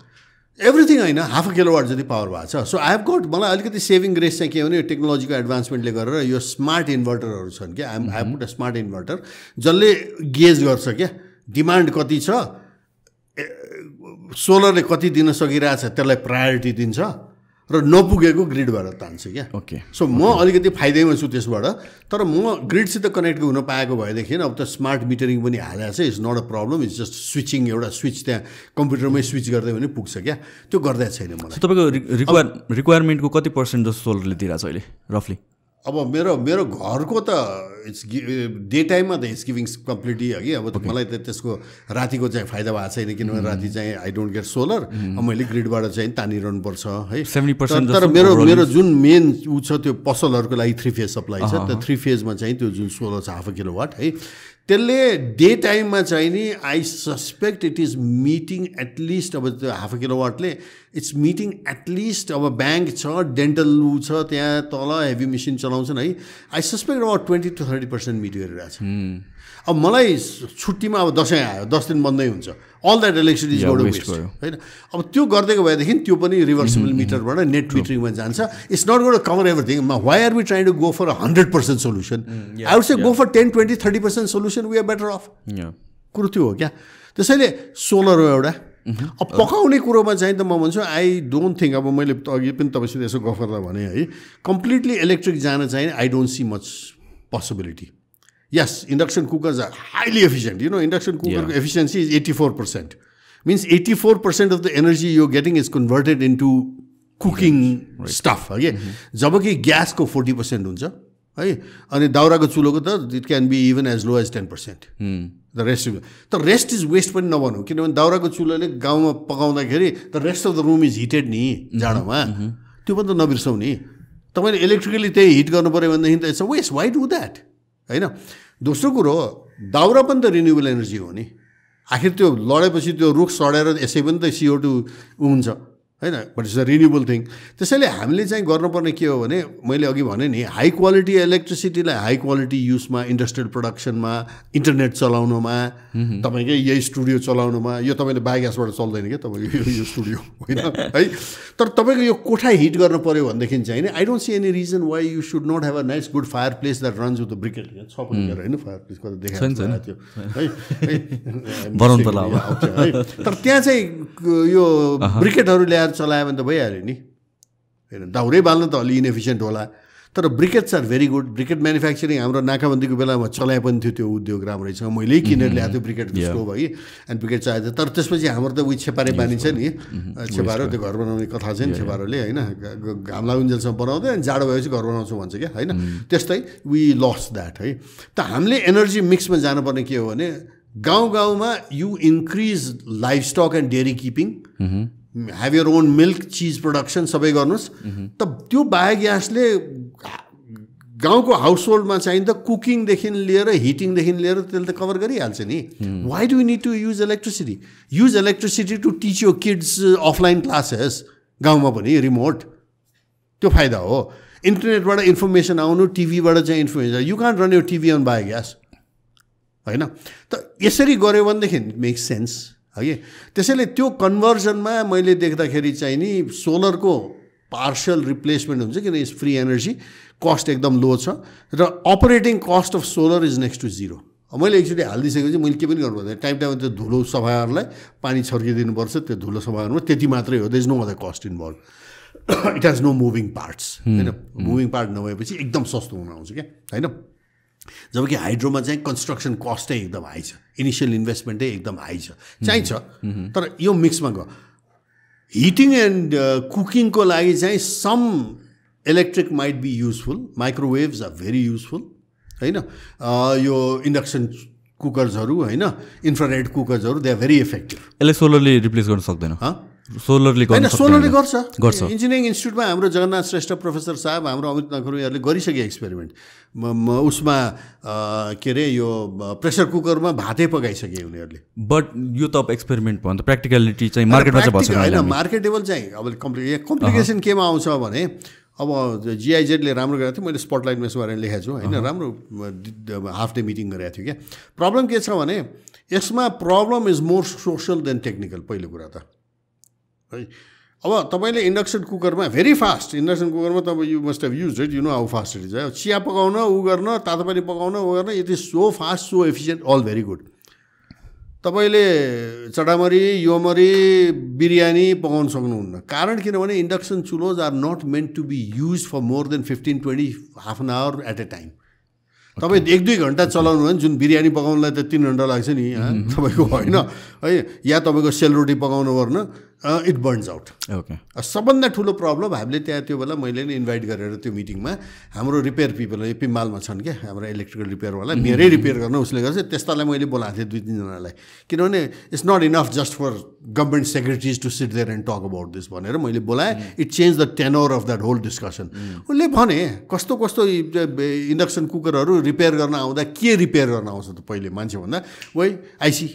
एभ्रिथिङ होइन 0.5 किलोवाट जति पावर भएको छ. सो आई हेभ गट मलाई अलिकति सेभिङ ग्रेस चाहिँ के भने टेक्नोलोजीको एडभान्समेन्टले गरेर यो स्मार्ट इन्भर्टरहरू छन् क्या. I have put a smart inverter जसले गेज गर्छ क्या डिमान्ड कति छ, सोलरले कति दिन सकिरहेछ त्यसलाई प्रायोरिटी दिन्छ र नपुगेको ग्रिडबाट तान्छ क्या. ओके. सो म अलिकति फाइदैमा छु त्यसबाट. तर म ग्रिडसित कनेक्ट हुन पाएको भएदेखि अब त स्मार्ट मिटरिङ पनि हालेको छ. It's not a problem. It's just switching एउटा स्विच त्यहाँ कम्प्युटरमै स्विच गर्दै पनि पुग्छ क्या. त्यो गर्दै छैन मलाई. तपाईँको रिक्वायरमेन्टको कति % जस्तो सोलरले दिइरहेछ अहिले रफली? अब मेरो घरको त इट्स डे टाइममा त इट्स गिभिङ कम्प्लिटली अघि. अब मलाई त त्यसको रातिको चाहिँ फाइदा भएको छैन किनभने राति चाहिँ आई डोन्ट गेट सोलर. मैले ग्रिडबाट चाहिँ तानिरहनु पर्छ है 70%. तर मेरो जुन मेन ऊ छ त्यो पसलहरूको लागि 3 फेज सप्लाई छ. त्यो 3 फेजमा चाहिँ त्यो जुन सोलर छ 0.5 किलोवाट है त्यसले डे टाइममा चाहिँ नि I suspect it is meeting at least अब त्यो 0.5 किलोवाटले इट्स मिटिङ एटलिस्ट अब ब्याङ्क छ डेन्टल ऊ छ त्यहाँ तल हेभी मेसिन चलाउँछन् है. आई सस्पेक्ट अब 20 to 30% मिट गरिरहेछ. अब मलाई छुट्टीमा अब दसैँ आयो 10 दिन बन्दै हुन्छ. All that electricity is going to waste होइन. अब त्यो गरिदिएको भएदेखि त्यो पनि रिभर्सिबल मिटरबाट नेट मिटरिङमा जान्छ. It's not going to cover everything. Why are we trying to go for 100% solution? I would say go for 10, 20, 30% solution. We are better off. कुरो त्यो हो क्या. त्यसैले सोलर हो एउटा. अब पकाउने कुरोमा चाहिँ त म भन्छु आई डोन्ट थिङ्क अब मैले अघि पनि तपाईँसित यसो गफ गर्दा भने है कम्प्लिटली इलेक्ट्रिक जान चाहिँ I don't see much possibility. Yes, induction cookers are highly efficient. You know, induction cooker efficiency is 84%. Means 84% of the energy you're getting is converted into cooking stuff. Okay? जबकि ग्यासको 40% हुन्छ है अनि दाउराको चुलोको त it can be even as low as 10%. The rest is waste पनि नभनौँ किनभने दाउराको चुलोले गाउँमा पकाउँदाखेरि the rest of the room is heated नि जाडोमा. त्यो पनि त नबिर्सौँ नि. तपाईँले इलेक्ट्रिकली त्यही हिट गर्नु पऱ्यो भनेदेखि त it's a waste. Why do that होइन. दोस्रो कुरो दाउरा पनि त रिन्युएबल एनर्जी हो नि. आखिर त्यो लडेपछि त्यो रुख सडेर यसै पनि त CO2 हुन्छ होइन. But it's a renewable thing. त्यसैले हामीले चाहिँ गर्नुपर्ने के हो भने मैले अघि भने नि हाई क्वालिटी इलेक्ट्रिसिटीलाई हाई क्वालिटी युजमा इन्डस्ट्रियल प्रोडक्सनमा इन्टरनेट चलाउनुमा तपाईँकै यही स्टुडियो चलाउनुमा. यो तपाईँले बायोग्यासबाट चल्दैन क्या तपाईँको यो स्टुडियो होइन है. तर तपाईँको यो कोठा हिट गर्नु पऱ्यो भनेदेखि चाहिँ नि I don't see any reason why you should not have a nice good fire place that runs with the briquette. छ पनि होइन फायर प्लेस कता देखाएको थियो है. तर त्यहाँ चाहिँ यो ब्रिकेटहरू ल्याएर चलायो भने त भइहाल्यो नि होइन. दाउरै बाल्न त अलि इनएफिसियन्ट होला. तर briquettes are very good. Briquette manufacturing हाम्रो नाकाबन्दीको बेलामा चलाए पनि थियो त्यो उद्योग राम्रैसँग. मैले किनेर ल्याएको थियो ब्रिकेटको स्टोभ है एन्ड ब्रिकेट चाहिएको थियो. तर त्यसपछि हाम्रो त उयो छेपारे बानी छ नि छेपारो त्यो घर बनाउने कथा छ नि छेपारोले होइन घाम लागुन्जेलसम्म बनाउँदै अनि जाडो भएपछि घर बनाउँछु भन्छ क्या होइन. त्यस्तै वी लस द्याट है. त हामीले एनर्जी मिक्समा जानुपर्ने के हो भने गाउँ गाउँमा you increase livestock and dairy keeping have your own milk cheese production सबै गर्नुहोस्. त त्यो बायोग्यासले गाउँको हाउस होल्डमा चाहिँ त कुकिङदेखि लिएर हिटिङदेखि लिएर त्यसले त कभर गरिहाल्छ नि. Why do you need to use electricity? Use electricity to teach यो किड्स अफलाइन क्लासेस गाउँमा पनि रिमोट. त्यो फाइदा हो. इन्टरनेटबाट इन्फर्मेसन आउनु टिभीबाट चाहिँ इन्फर्मेसन. यु कान्ट रन यो टिभी अन बायोग्यास होइन. त यसरी गऱ्यो भनेदेखि मेक्स सेन्स है. त्यसैले त्यो कन्भर्जनमा मैले देख्दाखेरि चाहिँ नि सोलरको पार्सल रिप्लेसमेन्ट हुन्छ किन इज फ्री एनर्जी. कस्ट एकदम लो छ र operating cost of solar is next to 0. मैले एकचोटि हालिदिइसकेपछि मैले के पनि गर्नु पर्दैन. टाइम टाइममा त्यो धुलो सफाहरूलाई पानी छर्किदिनुपर्छ. त्यो धुलो सफा गर्नु त्यति मात्रै हो. There is no other cost involve. It has no moving parts होइन. मुभिङ पार्ट नभएपछि एकदम सस्तो हुन आउँछ क्या होइन. जबकि हाइड्रोमा चाहिँ कन्स्ट्रक्सन कस्टै एकदम हाई छ. इनिसियल इन्भेस्टमेन्टै एकदम हाई छ चाहिन्छ. तर यो मिक्समा गयो हिटिङ एन्ड कुकिङको लागि चाहिँ some electric might be useful. Microwaves are very useful होइन. यो इन्डक्सन कुकर्सहरू होइन इन्फ्रारेड कुकर्सहरू दे आर भेरी इफेक्टिभ. यसले सोलरले रिप्लेस गर्न सक्दैन. सोलरले होइन सोलरले गर्छ. इन्जिनियरिङ इन्स्टिट्युटमा हाम्रो जगन्नाथ श्रेष्ठ प्रोफेसर साहब हाम्रो अमित नखरुहरूले गरिसके एक्सपेरिमेन्ट. उसमा के अरे यो प्रेसर कुकरमा भातै पकाइसके उनीहरूले. बट यो त अब एक्सपेरिमेन्ट भयो नि त. प्र्याक्टिकलिटी चाहिँ मार्केटमा चाहिँ भएन होइन. मार्केटेबल चाहिँ अब कम्प्लिकेसन केमा आउँछ भने अब जिआइजेडले राम्रो गरेको थियो. मैले स्पटलाइटमा यसो गरेर लेखेको छु होइन. राम्रो हाफ डे मिटिङ गरेको थियो क्या. प्रब्लम के छ भने यसमा problem is more social than technical. पहिलो कुरा त है। अब तपाईँले इन्डक्सन कुकरमा भेरी फास्ट, इन्डक्सन कुकरमा तपाईँ you must have use it, you know how fast it is है। चिया पकाउन ऊ गर्न, तातो पानी पकाउन ऊ गर्न, it is so fast, so efficient, all very good. तपाईँले चटामरी योमरी बिरयानी पकाउन सक्नुहुन्न। कारण किनभने इन्डक्सन चुलोज are not meant to be use for more than 15-20 half an hour at a time. तपाईँ 1-2 घन्टा चलाउनु भने जुन बिरयानी पकाउनलाई त 3 घन्टा लाग्छ नि तपाईँको, होइन है, या तपाईँको सेलरोटी पकाउनु पर्न, इट बर्न्स आउट। ओके, सबभन्दा ठुलो प्रब्लम हामीले त्यहाँ त्यो बेला मैले नि इन्भाइट गरेर त्यो मिटिङमा हाम्रो रिपेयर पिपल पिम्बालमा छन् क्या हाम्रो इलेक्ट्रिकल रिपेयरवाला, मेरै रिपेयर गर्न उसले गर्छ, त्यस्तालाई मैले बोलाएको थिएँ 2-3 जनालाई, किनभने it's not enough just for government secretaries to sit there and talk about this भनेर मैले बोलाएँ। It change the tenor of that whole discussion. उसले भने कस्तो कस्तो इन्डक्सन कुकरहरू रिपेयर गर्न आउँदा के रिपेयर गर्न आउँछ त पहिले मान्छे भन्दा, वही आइसी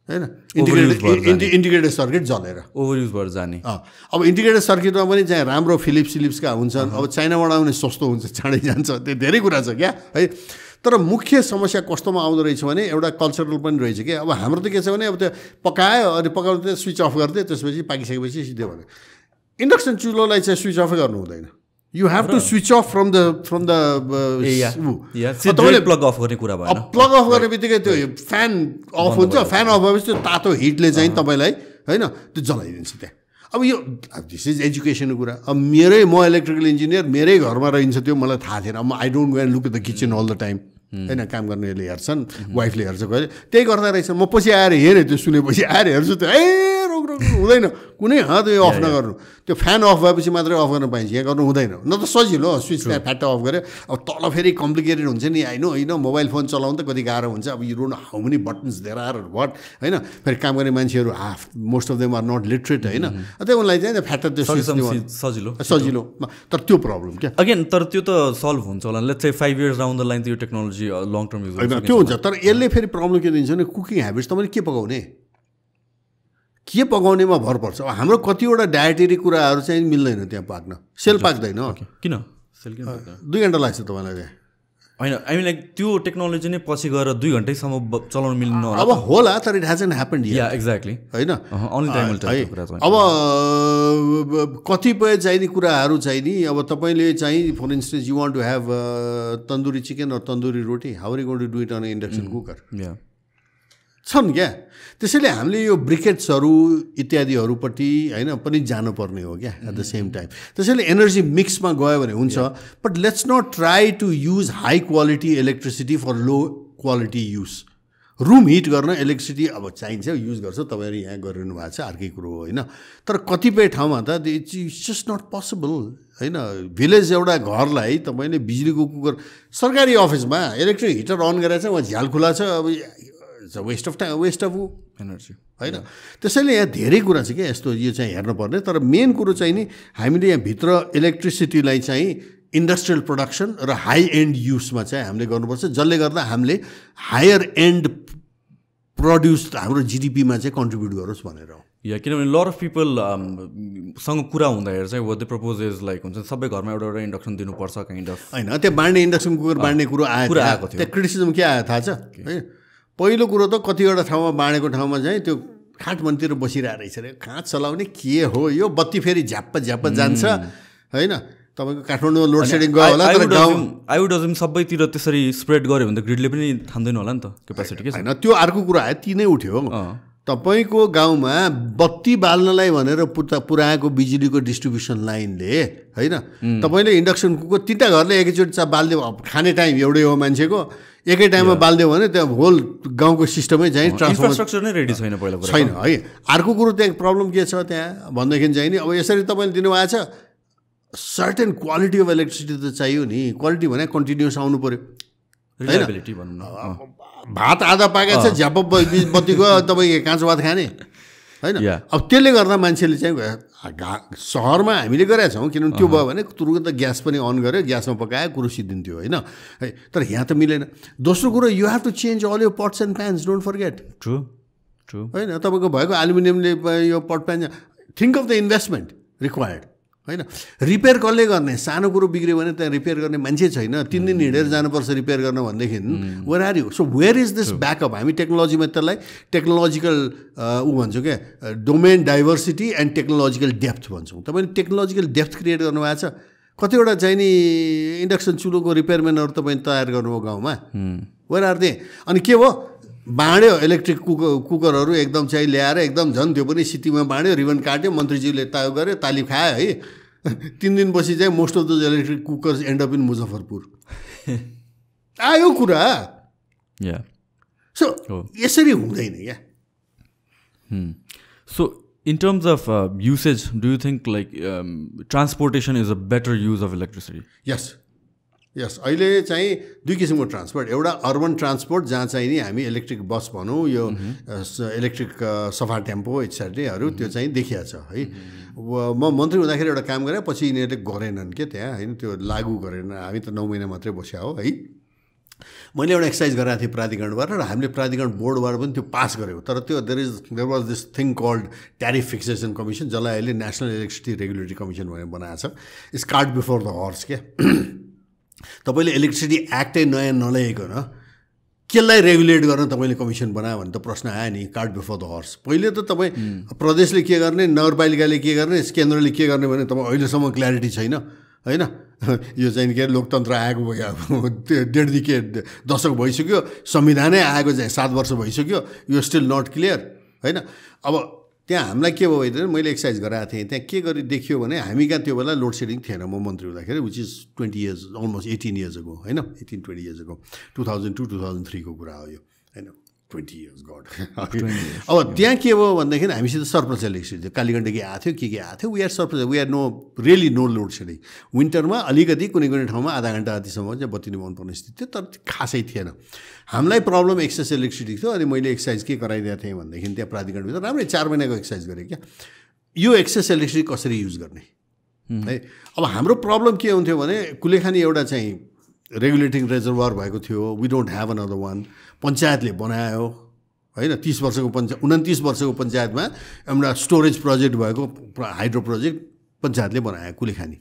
होइन, इन्टिग्रेटेड सर्किट जलेर ओभरयुज भएर जाने। अब इन्टिग्रेटेड सर्किटमा पनि चाहिँ राम्रो फिलिप्सका हुन्छन्, अब चाइनाबाट आउने सस्तो हुन्छ, चाँडै जान्छ, त्यो धेरै कुरा छ क्या है। तर मुख्य समस्या कस्तोमा आउँदो रहेछ भने एउटा कल्चरल पनि रहेछ कि अब हाम्रो त के छ भने अब त्यो पकायो अनि पकाउँदै स्विच अफ गरिदियो, त्यसपछि पाकिसकेपछि सिधै भने इन्डक्सन चुलोलाई चाहिँ स्विच अफै गर्नु हुँदैन। You have to switch off from the plug of गर्ने कुरा भएन। प्लग अफ गर्ने बित्तिकै त्यो फ्यान अफ हुन्छ, फ्यान अफ भएपछि त्यो तातो हिटले चाहिँ तपाईँलाई होइन त्यो जलाइदिन्छ त्यहाँ। अब यो दिस इज एजुकेसनको कुरा। अब म इलेक्ट्रिकल इन्जिनियर, मेरै घरमा रहन्छ त्यो, मलाई थाहा थिएन। म I don't go and look at the kitchen all the time होइन, काम गर्नेले हेर्छन्, वाइफले हेर्छ, कहिले त्यही गर्दा रहेछ। म पछि आएर हेरेँ, त्यो सुनेपछि आएर हेर्छु, त्यो रोक हुँदैन, कुनै हात यो अफ नगर्नु, त्यो फ्यान अफ भएपछि मात्रै अफ गर्न पाइन्छ, यहाँ गर्नु हुँदैन। न त सजिलो स्विच त्यहाँ फ्याट्ट अफ गऱ्यो। अब तल फेरि कम्प्लिकेटेड हुन्छ नि, होइन मोबाइल फोन चलाउनु त कति गाह्रो हुन्छ। अब you don't know how many buttons there are what, होइन। फेरि काम गर्ने मान्छेहरू half most of them are not literate, होइन। त्यही उनलाई चाहिँ फ्याट्ट त्यो सजिलो, तर त्यो प्रब्लम क्या अगेन। तर त्यो त सल्भ हुन्छ होला, let's say 5 years down the line त्यो टेक्नोलोजी लङ टर्म युज होइन, त्यो हुन्छ। तर यसले फेरि प्रब्लम के दिन्छ भने कुकिङ ह्याबिट्स तपाईँले के पकाउनेमा भर पर्छ। अब हाम्रो कतिवटा डायटेरी कुराहरू चाहिँ मिल्दैन त्यहाँ पाक्न, सेल पाक्दैन। किन 2 घन्टा लाग्छ तपाईँलाई त्यहाँ, होइन। आई मिन लाइक त्यो टेक्नोलोजी नै पछि गएर 2 घन्टैसम्म चलाउनु मिल्नु होला। अब होला, तर it hasn't happened yet. Yeah exactly, होइन। अब कतिपय चाहिने कुराहरू चाहिँ नि, अब तपाईँले चाहिँ for instance you want to have tandoori chicken or tandoori roti, how are you going to do it on induction cooker छन् क्या। त्यसैले हामीले यो ब्रिकेट्सहरू इत्यादिहरूपट्टि होइन पनि जानुपर्ने हो क्या एट द सेम टाइम। त्यसैले एनर्जी मिक्समा गयो भने हुन्छ, but let's not try to use high quality electricity for low quality use. Room heat गर्न इलेक्ट्रिसिटी अब चाहिन्छ, युज गर्छ, तपाईँहरू यहाँ गरिरहनु भएको छ, अर्कै कुरो हो होइन। तर कतिपय ठाउँमा त इट्स जस्ट नट पोसिबल होइन। भिलेज एउटा घरलाई तपाईँले बिजुलीको कुकर, सरकारी अफिसमा इलेक्ट्रिक हिटर अन गरेर चाहिँ उहाँ झ्याल खुला छ, अब waste of time, waste of energy होइन। त्यसैले यहाँ धेरै कुरा छ क्या यस्तो, यो चाहिँ हेर्नुपर्ने। तर मेन कुरो चाहिँ नि हामीले यहाँभित्र इलेक्ट्रिसिटीलाई चाहिँ इन्डस्ट्रियल प्रोडक्सन र हाई एन्ड युजमा चाहिँ हामीले गर्नुपर्छ, जसले गर्दा हामीले हायर एन्ड प्रड्युस हाम्रो जिडिपीमा चाहिँ कन्ट्रिब्युट गरोस् भनेर हो। या किनभने लट अफ पिपल सँग कुरा हुँदाखेरि चाहिँ what they propose is like हुन्छ सबै घरमा एउटा एउटा इन्डक्सन दिनुपर्छ काइन्ड अफ, होइन। त्यो बाँड्ने इन्डक्सन कुकर बाँड्ने कुरो आएको थियो, त्यहाँ क्रिटिसिजम के आयो थाहा छ है। पहिलो कुरो त कतिवटा ठाउँमा बाँडेको ठाउँमा चाहिँ त्यो खाट मन्तिर बसिरहेको रहेछ अरे, खाट चलाउने के हो यो, बत्ती फेरि झ्याप्प जान्छ होइन। तपाईँको काठमाडौँमा लोड सेडिङ गयो होला, तर गाउँ आइवुड सबैतिर त्यसरी स्प्रेड गऱ्यो भने त ग्रिडले पनि थाम्दैन होला नि त क्यापेसिटी के होइन। त्यो अर्को कुरा आयो, ती नै उठ्यो। तपाईँको गाउँमा बत्ती बाल्नलाई भनेर पुऱ्याएको बिजुलीको डिस्ट्रिब्युसन लाइनले होइन, तपाईँले इन्डक्सन कुकर 3टा घरले एकैचोटि बालिदियो, खाने टाइम एउटै हो मान्छेको, एकै टाइममा बालिदियो भने त्यहाँ होल गाउँको सिस्टमै चाहिँ इन्फ्रास्ट्रक्चर नै रेडी छैन पहिला छैन है। अर्को कुरो त्यहाँ प्रब्लम के छ त्यहाँ भन्दाखेरि चाहिँ नि, अब यसरी तपाईँले दिनुभएको छ, सर्टेन क्वालिटी अफ इलेक्ट्रिसिटी त चाहियो नि। क्वालिटी भने कन्टिन्युस आउनु पऱ्यो होइन। भात आधा पाकेको छ, झ्याप बत्ती गयो, तपाईँ काँचो भात खाने होइन। अब त्यसले गर्दा मान्छेले चाहिँ सहरमा हामीले गरेका छौँ, किनभने त्यो भयो भने तुरुन्त त ग्यास पनि अन गऱ्यो, ग्यासमा पकायो, कुरो सिद्धिन्थ्यो होइन है। तर यहाँ त मिलेन। दोस्रो कुरो, you have to change all यो pots and pans, don't forget. True होइन, तपाईँको भएको एल्युमिनियमले यो pot pan, think of the investment required होइन रिपेयर कसले गर्ने सानो कुरो बिग्रियो भने त्यहाँ रिपेयर गर्ने मान्छे छैन 3 दिन हिँडेर जानुपर्छ रिपेयर गर्न भनेदेखि where are you so where is this backup हामी टेक्नोलोजीमा त्यसलाई टेक्नोलोजिकल भन्छौँ क्या domain diversity and technological depth भन्छौँ तपाईँले टेक्नोलोजिकल डेप्थ क्रिएट गर्नुभएको छ कतिवटा चाहिँ नि इन्डक्सन चुलोको रिपेयरम्यानहरू तपाईँले तयार गर्नुभयो गाउँमा वेयर आर दे अनि के भयो बाँड्यो इलेक्ट्रिक कुकरहरू एकदम चाहिँ ल्याएर एकदम झन् त्यो पनि सिटीमा बाँड्यो रिबन काट्यो मन्त्रीज्यूले तायो गर्यो तालिम खायो है 3 दिनपछि चाहिँ most of the electric cookers and up in Muzaffarpur आयो कुरा सो यसरी हुँदैन क्या so in terms of usage, do you think like transportation is a better use of electricity? Yes. अहिले चाहिँ 2 किसिमको ट्रान्सपोर्ट एउटा अर्बन ट्रान्सपोर्ट जहाँ चाहिँ नि हामी इलेक्ट्रिक बस भनौँ यो इलेक्ट्रिक सफा टेम्पो इत्यादिहरू त्यो चाहिँ देखिया छ है म मन्त्री हुँदाखेरि एउटा काम गरेँ पछि यिनीहरूले गरेनन् के त्यहाँ होइन त्यो लागू गरेन हामी त 9 महिना मात्रै बस्या हो है मैले एउटा एक्सर्साइज गराएको थिएँ प्राधिकरणबाट र हामीले प्राधिकरण बोर्डबाट पनि त्यो पास गऱ्यौँ तर त्यो there was this thing called tariff fixation commission जसलाई अहिले नेसनल इलेक्ट्रिसिटी रेगुलेटरी कमिसन भनेर बनाएको छ it's cart before the horse के तपाईँले इलेक्ट्रिसिटी एक्टै नयाँ नल्याइकन केलाई रेगुलेट गर्न तपाईँले कमिसन बनायो भने त प्रश्न आयो नि कार्ड बिफोर द हर्स पहिले त तपाईँ प्रदेशले के गर्ने नगरपालिकाले के गर्ने केन्द्रले के गर्ने भने तपाईँ अहिलेसम्म क्ल्यारिटी छैन होइन यो चाहिँ के लोकतन्त्र आएको भयो त्यो 1.5 दशक भइसक्यो संविधानै आएको चाहिँ 7 वर्ष भइसक्यो यो स्टिल नट क्लियर होइन अब त्यहाँ हामीलाई के भयो भने मैले एक्सर्साइज गराएको थिएँ त्यहाँ के गरी देखियो भने हामी कहाँ त्यो बेला लोड सेडिङ थिएन म मन्त्री हुँदाखेरि which is 20 years almost 18 years ago होइन 18-20 इयर्स अगो 2002-2003 को कुरा हो यो होइन 20 इयर्स गड अब त्यहाँ के भयो भनेदेखि हामीसित सरप्लस इलेक्ट्रिसिटी कालीगण्डकी आएको थियो के आएको थियो we are surplus we are no really no load shedding विन्टरमा अलिकति कुनै ठाउँमा आधा घन्टा जतिसम्म चाहिँ बत्ती नपाउनुपर्ने स्थिति थियो तर खासै थिएन हामीलाई प्रब्लम एक्सेस इलेक्ट्रिसिटी थियो अनि मैले एक्सर्साइज के गराइदिएको थिएँ भनेदेखि त्यहाँ प्राधिकरणभित्र राम्रै 4 महिनाको एक्सर्साइज गरेँ क्या यो एक्सेस इलेक्ट्रिसिटी कसरी युज गर्ने है अब हाम्रो प्रब्लम के हुन्थ्यो भने कुलेखानी एउटा चाहिँ रेगुलेटिङ रिजर्भर भएको थियो we don't have another one पञ्चायतले बनायो होइन 30 वर्षको 29 वर्षको पञ्चायतमा एउटा स्टोरेज प्रोजेक्ट भएको हाइड्रो प्रोजेक्ट पञ्चायतले बनायो कुलेखानी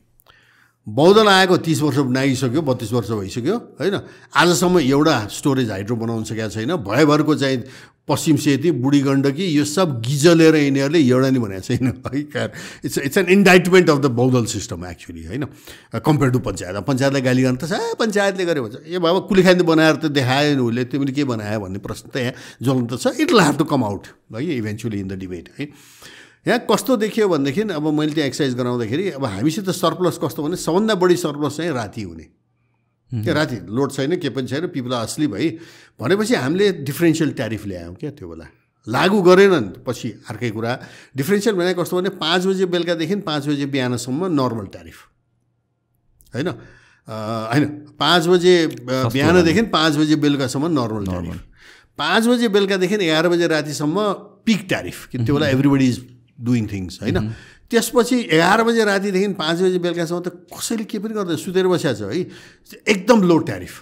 बौद्धल आएको 30 वर्ष नागिसक्यो 32 वर्ष भइसक्यो होइन आजसम्म एउटा स्टोरेज हाइड्रो बनाउन सकेको छैन भयभरको चाहिँ पश्चिम सेती बुढी गण्डकी यो सब गिजलेर यिनीहरूले एउटा नि भनेको छैन है it's an indictment of the बौद्धल सिस्टम एक्चुअली होइन कम्पेयर टु पञ्चायत पञ्चायतलाई गाली गर्न त पञ्चायतले गर्यो भन्छ ए बाबा कुलेखानी बनाएर त देखायो नि उसले तिमीले के बनायो भन्ने प्रश्न त यहाँ ज्वलन्त छ it will have to come out है इभेन्चुली इन द डिबेट है यहाँ कस्तो देखियो भनेदेखि अब मैले त्यहाँ एक्सर्साइज गराउँदाखेरि अब हामीसित सरप्लस कस्तो भने सबभन्दा बढी सरप्लस चाहिँ राति हुने क्या राति लोड छैन के पनि छैन पिपल अस्लिप है भनेपछि हामीले डिफ्रेन्सियल ट्यारिफ ल्यायौँ क्या त्यो बेला लागू गरेनन् पछि अर्कै कुरा डिफ्रेन्सियल भनेको कस्तो भने 5 बजे बेलुकादेखि 5 बजे बिहानसम्म नर्मल ट्यारिफ होइन होइन 5 बजे बिहानदेखि 5 बजे बेलुकासम्म नर्मल ट्यारिफ 5 बजे बेलुकादेखि 11 बजे रातिसम्म पिक ट्यारिफ कि त्यो बेला एभ्रिबडी इज डुइङ थिङ्स होइन त्यसपछि 11 बजे रातिदेखि 5 बजे बेलुकासम्म त कसैले के पनि गर्दैन सुतेर बसिएको छ है एकदम लो ट्यारिफ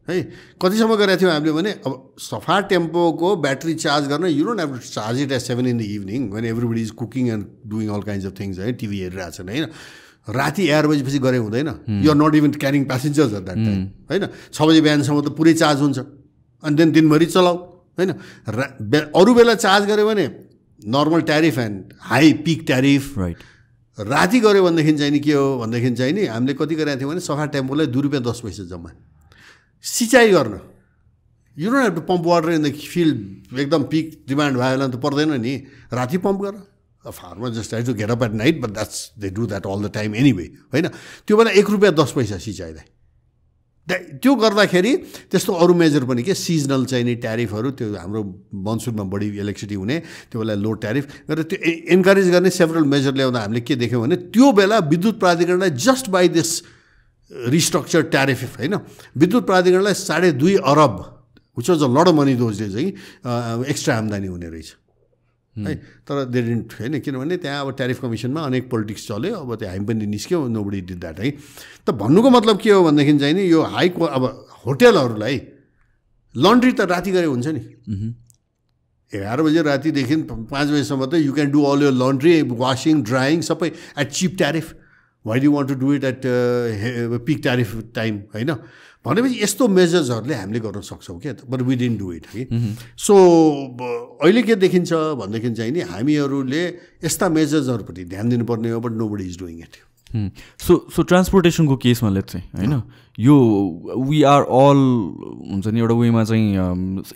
है कतिसम्म गरेको थियौँ हामीले भने अब सफा टेम्पोको ब्याट्री चार्ज गर्न you don't have to charge it at 7 in the evening when everybody is cooking and doing all kinds of things है टिभी हेरिरहेको छन् होइन राति 11 बजेपछि गरे हुँदैन you are not even carrying passengers at that time होइन 6 बजे बिहानसम्म त पुरै चार्ज हुन्छ अनि देन दिनभरि चलाऊ होइन अरू बेला चार्ज गऱ्यो भने normal tariff and high peak tariff right राति गऱ्यो भनेदेखि चाहिँ नि के हो भनेदेखि चाहिँ नि हामीले कति गरेको थियौँ भने सफा टेम्पोलाई ₹2.10 जम्मा सिँचाइ गर्न you don't have to pump water in the field एकदम पिक डिमान्ड भयो भने त पर्दैन नि राति पम्प गर farmer just try to get up at night but that's they do that all the time anyway होइन त्यो बेला ₹1.10 सिँचाइलाई त्यो गर्दाखेरि त्यस्तो अरू मेजर पनि के सिजनल चाहिने ट्यारिफहरू त्यो हाम्रो मनसुनमा बढी इलेक्ट्रिसिटी हुने त्यो बेला लो ट्यारिफ गरेर त्यो इन्करेज गर्ने सेभरल मेजर ल्याउँदा हामीले के देख्यौँ भने त्यो बेला विद्युत प्राधिकरणलाई just by this restructure tariff होइन विद्युत प्राधिकरणलाई 2.5 अरब which was a lot of money those days है एक्स्ट्रा आम्दानी हुने रहेछ है तर दे डिडन्ट होइन किनभने त्यहाँ अब ट्यारिफ कमिसनमा अनेक पोलिटिक्स चल्यो अब त्यो हामी पनि निस्क्यौँ नोबडी डिड द्याट है त भन्नुको मतलब के हो भनेदेखि चाहिँ नि यो अब होटेलहरूलाई लन्ड्री त राति गरे हुन्छ नि 11 बजे रातिदेखि 5 बजेसम्म त you can do all your laundry washing drying सबै at cheap tariff why do want to do it at peak tariff time होइन भनेपछि यस्तो मेजर्सहरूले हामीले गर्न सक्छौँ क्या but we didn't do it है सो अहिले के देखिन्छ भनेदेखि चाहिँ नि हामीहरूले यस्ता मेजर्सहरूपट्टि ध्यान दिनुपर्ने हो but nobody is doing it so ट्रान्सपोर्टेसनको केसमा लेट्स चाहिँ होइन यो वी आर अल हुन्छ नि एउटा वेमा चाहिँ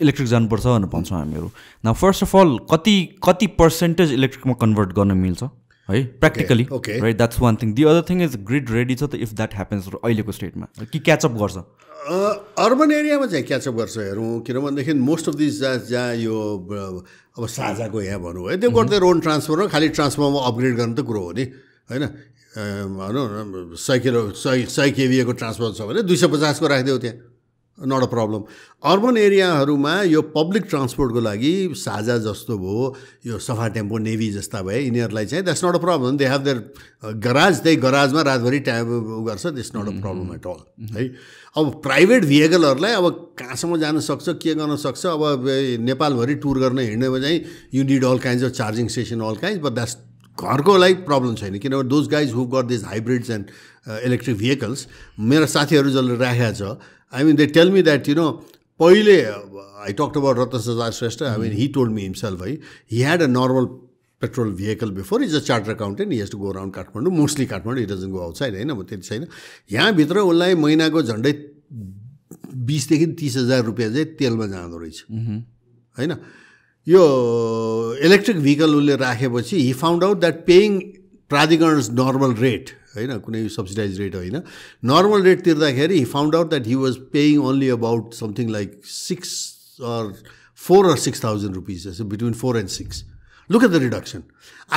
इलेक्ट्रिक जानुपर्छ भनेर भन्छौँ हामीहरू न फर्स्ट अफ अल कति पर्सेन्टेज इलेक्ट्रिकमा कन्भर्ट गर्न मिल्छ है practically right that's one thing the other thing is grid ready छ त इफ द्याट ह्यापन्स अहिलेको स्टेटमा कि क्याचअप गर्छ अर्बन एरियामा चाहिँ क्याचअप गर्छ हेरौँ किनभनेदेखि मोस्ट अफ दिस जहाँ यो अब साझाको यहाँ भनौँ है त्यो गर्दै रोन ट्रान्सफर खालि ट्रान्सफरमा अपग्रेड गर्नु त कुरो हो नि होइन भनौँ न 100 केभिएको ट्रान्सफर छ भने 250 को राखिदियो त्यहाँ नट अ प्रब्लम अर्बन एरियाहरूमा यो पब्लिक ट्रान्सपोर्टको लागि साझा जस्तो भयो यो सफा टेम्पो नेभी जस्ता भए यिनीहरूलाई चाहिँ that's not a problem they have their garage त्यही गराजमा रातभरि गर्छ that's not a problem at all है अब प्राइभेट भेहिकलहरूलाई अब कहाँसम्म जान सक्छ के गर्न सक्छ अब नेपालभरि टुर गर्न हिँड्नेमा चाहिँ you need all kinds of charging station all kinds but that's घरको लागि प्रब्लम छैन किनभने those guys who got this hybrids and electric vehicles मेरा साथीहरू जसले राखेको छ I mean, they tell me that, you know, पहिले I talked about Ratna Sazar Shrestha. I mean, he told me himself, he had a normal petrol vehicle before. He's a chartered accountant. He has to go around Kathmandu, mostly Kathmandu. He doesn't go outside. है ना वो तेरी सही ना यहाँ भीतर उल्लाय महीना को झंडे 20 देखिए 30,000 रुपया जे तेल में जाना दो रही है है ना यो electric vehicle उल्ले राखे बच्ची he found out that paying प्राधिकरण's normal rate होइन कुनै सब्सिडाइज रेट होइन नर्मल रेट तिर्दाखेरि he found out that he was paying only about something like 4 or 6,000 rupees between 4 and 6 look at the reduction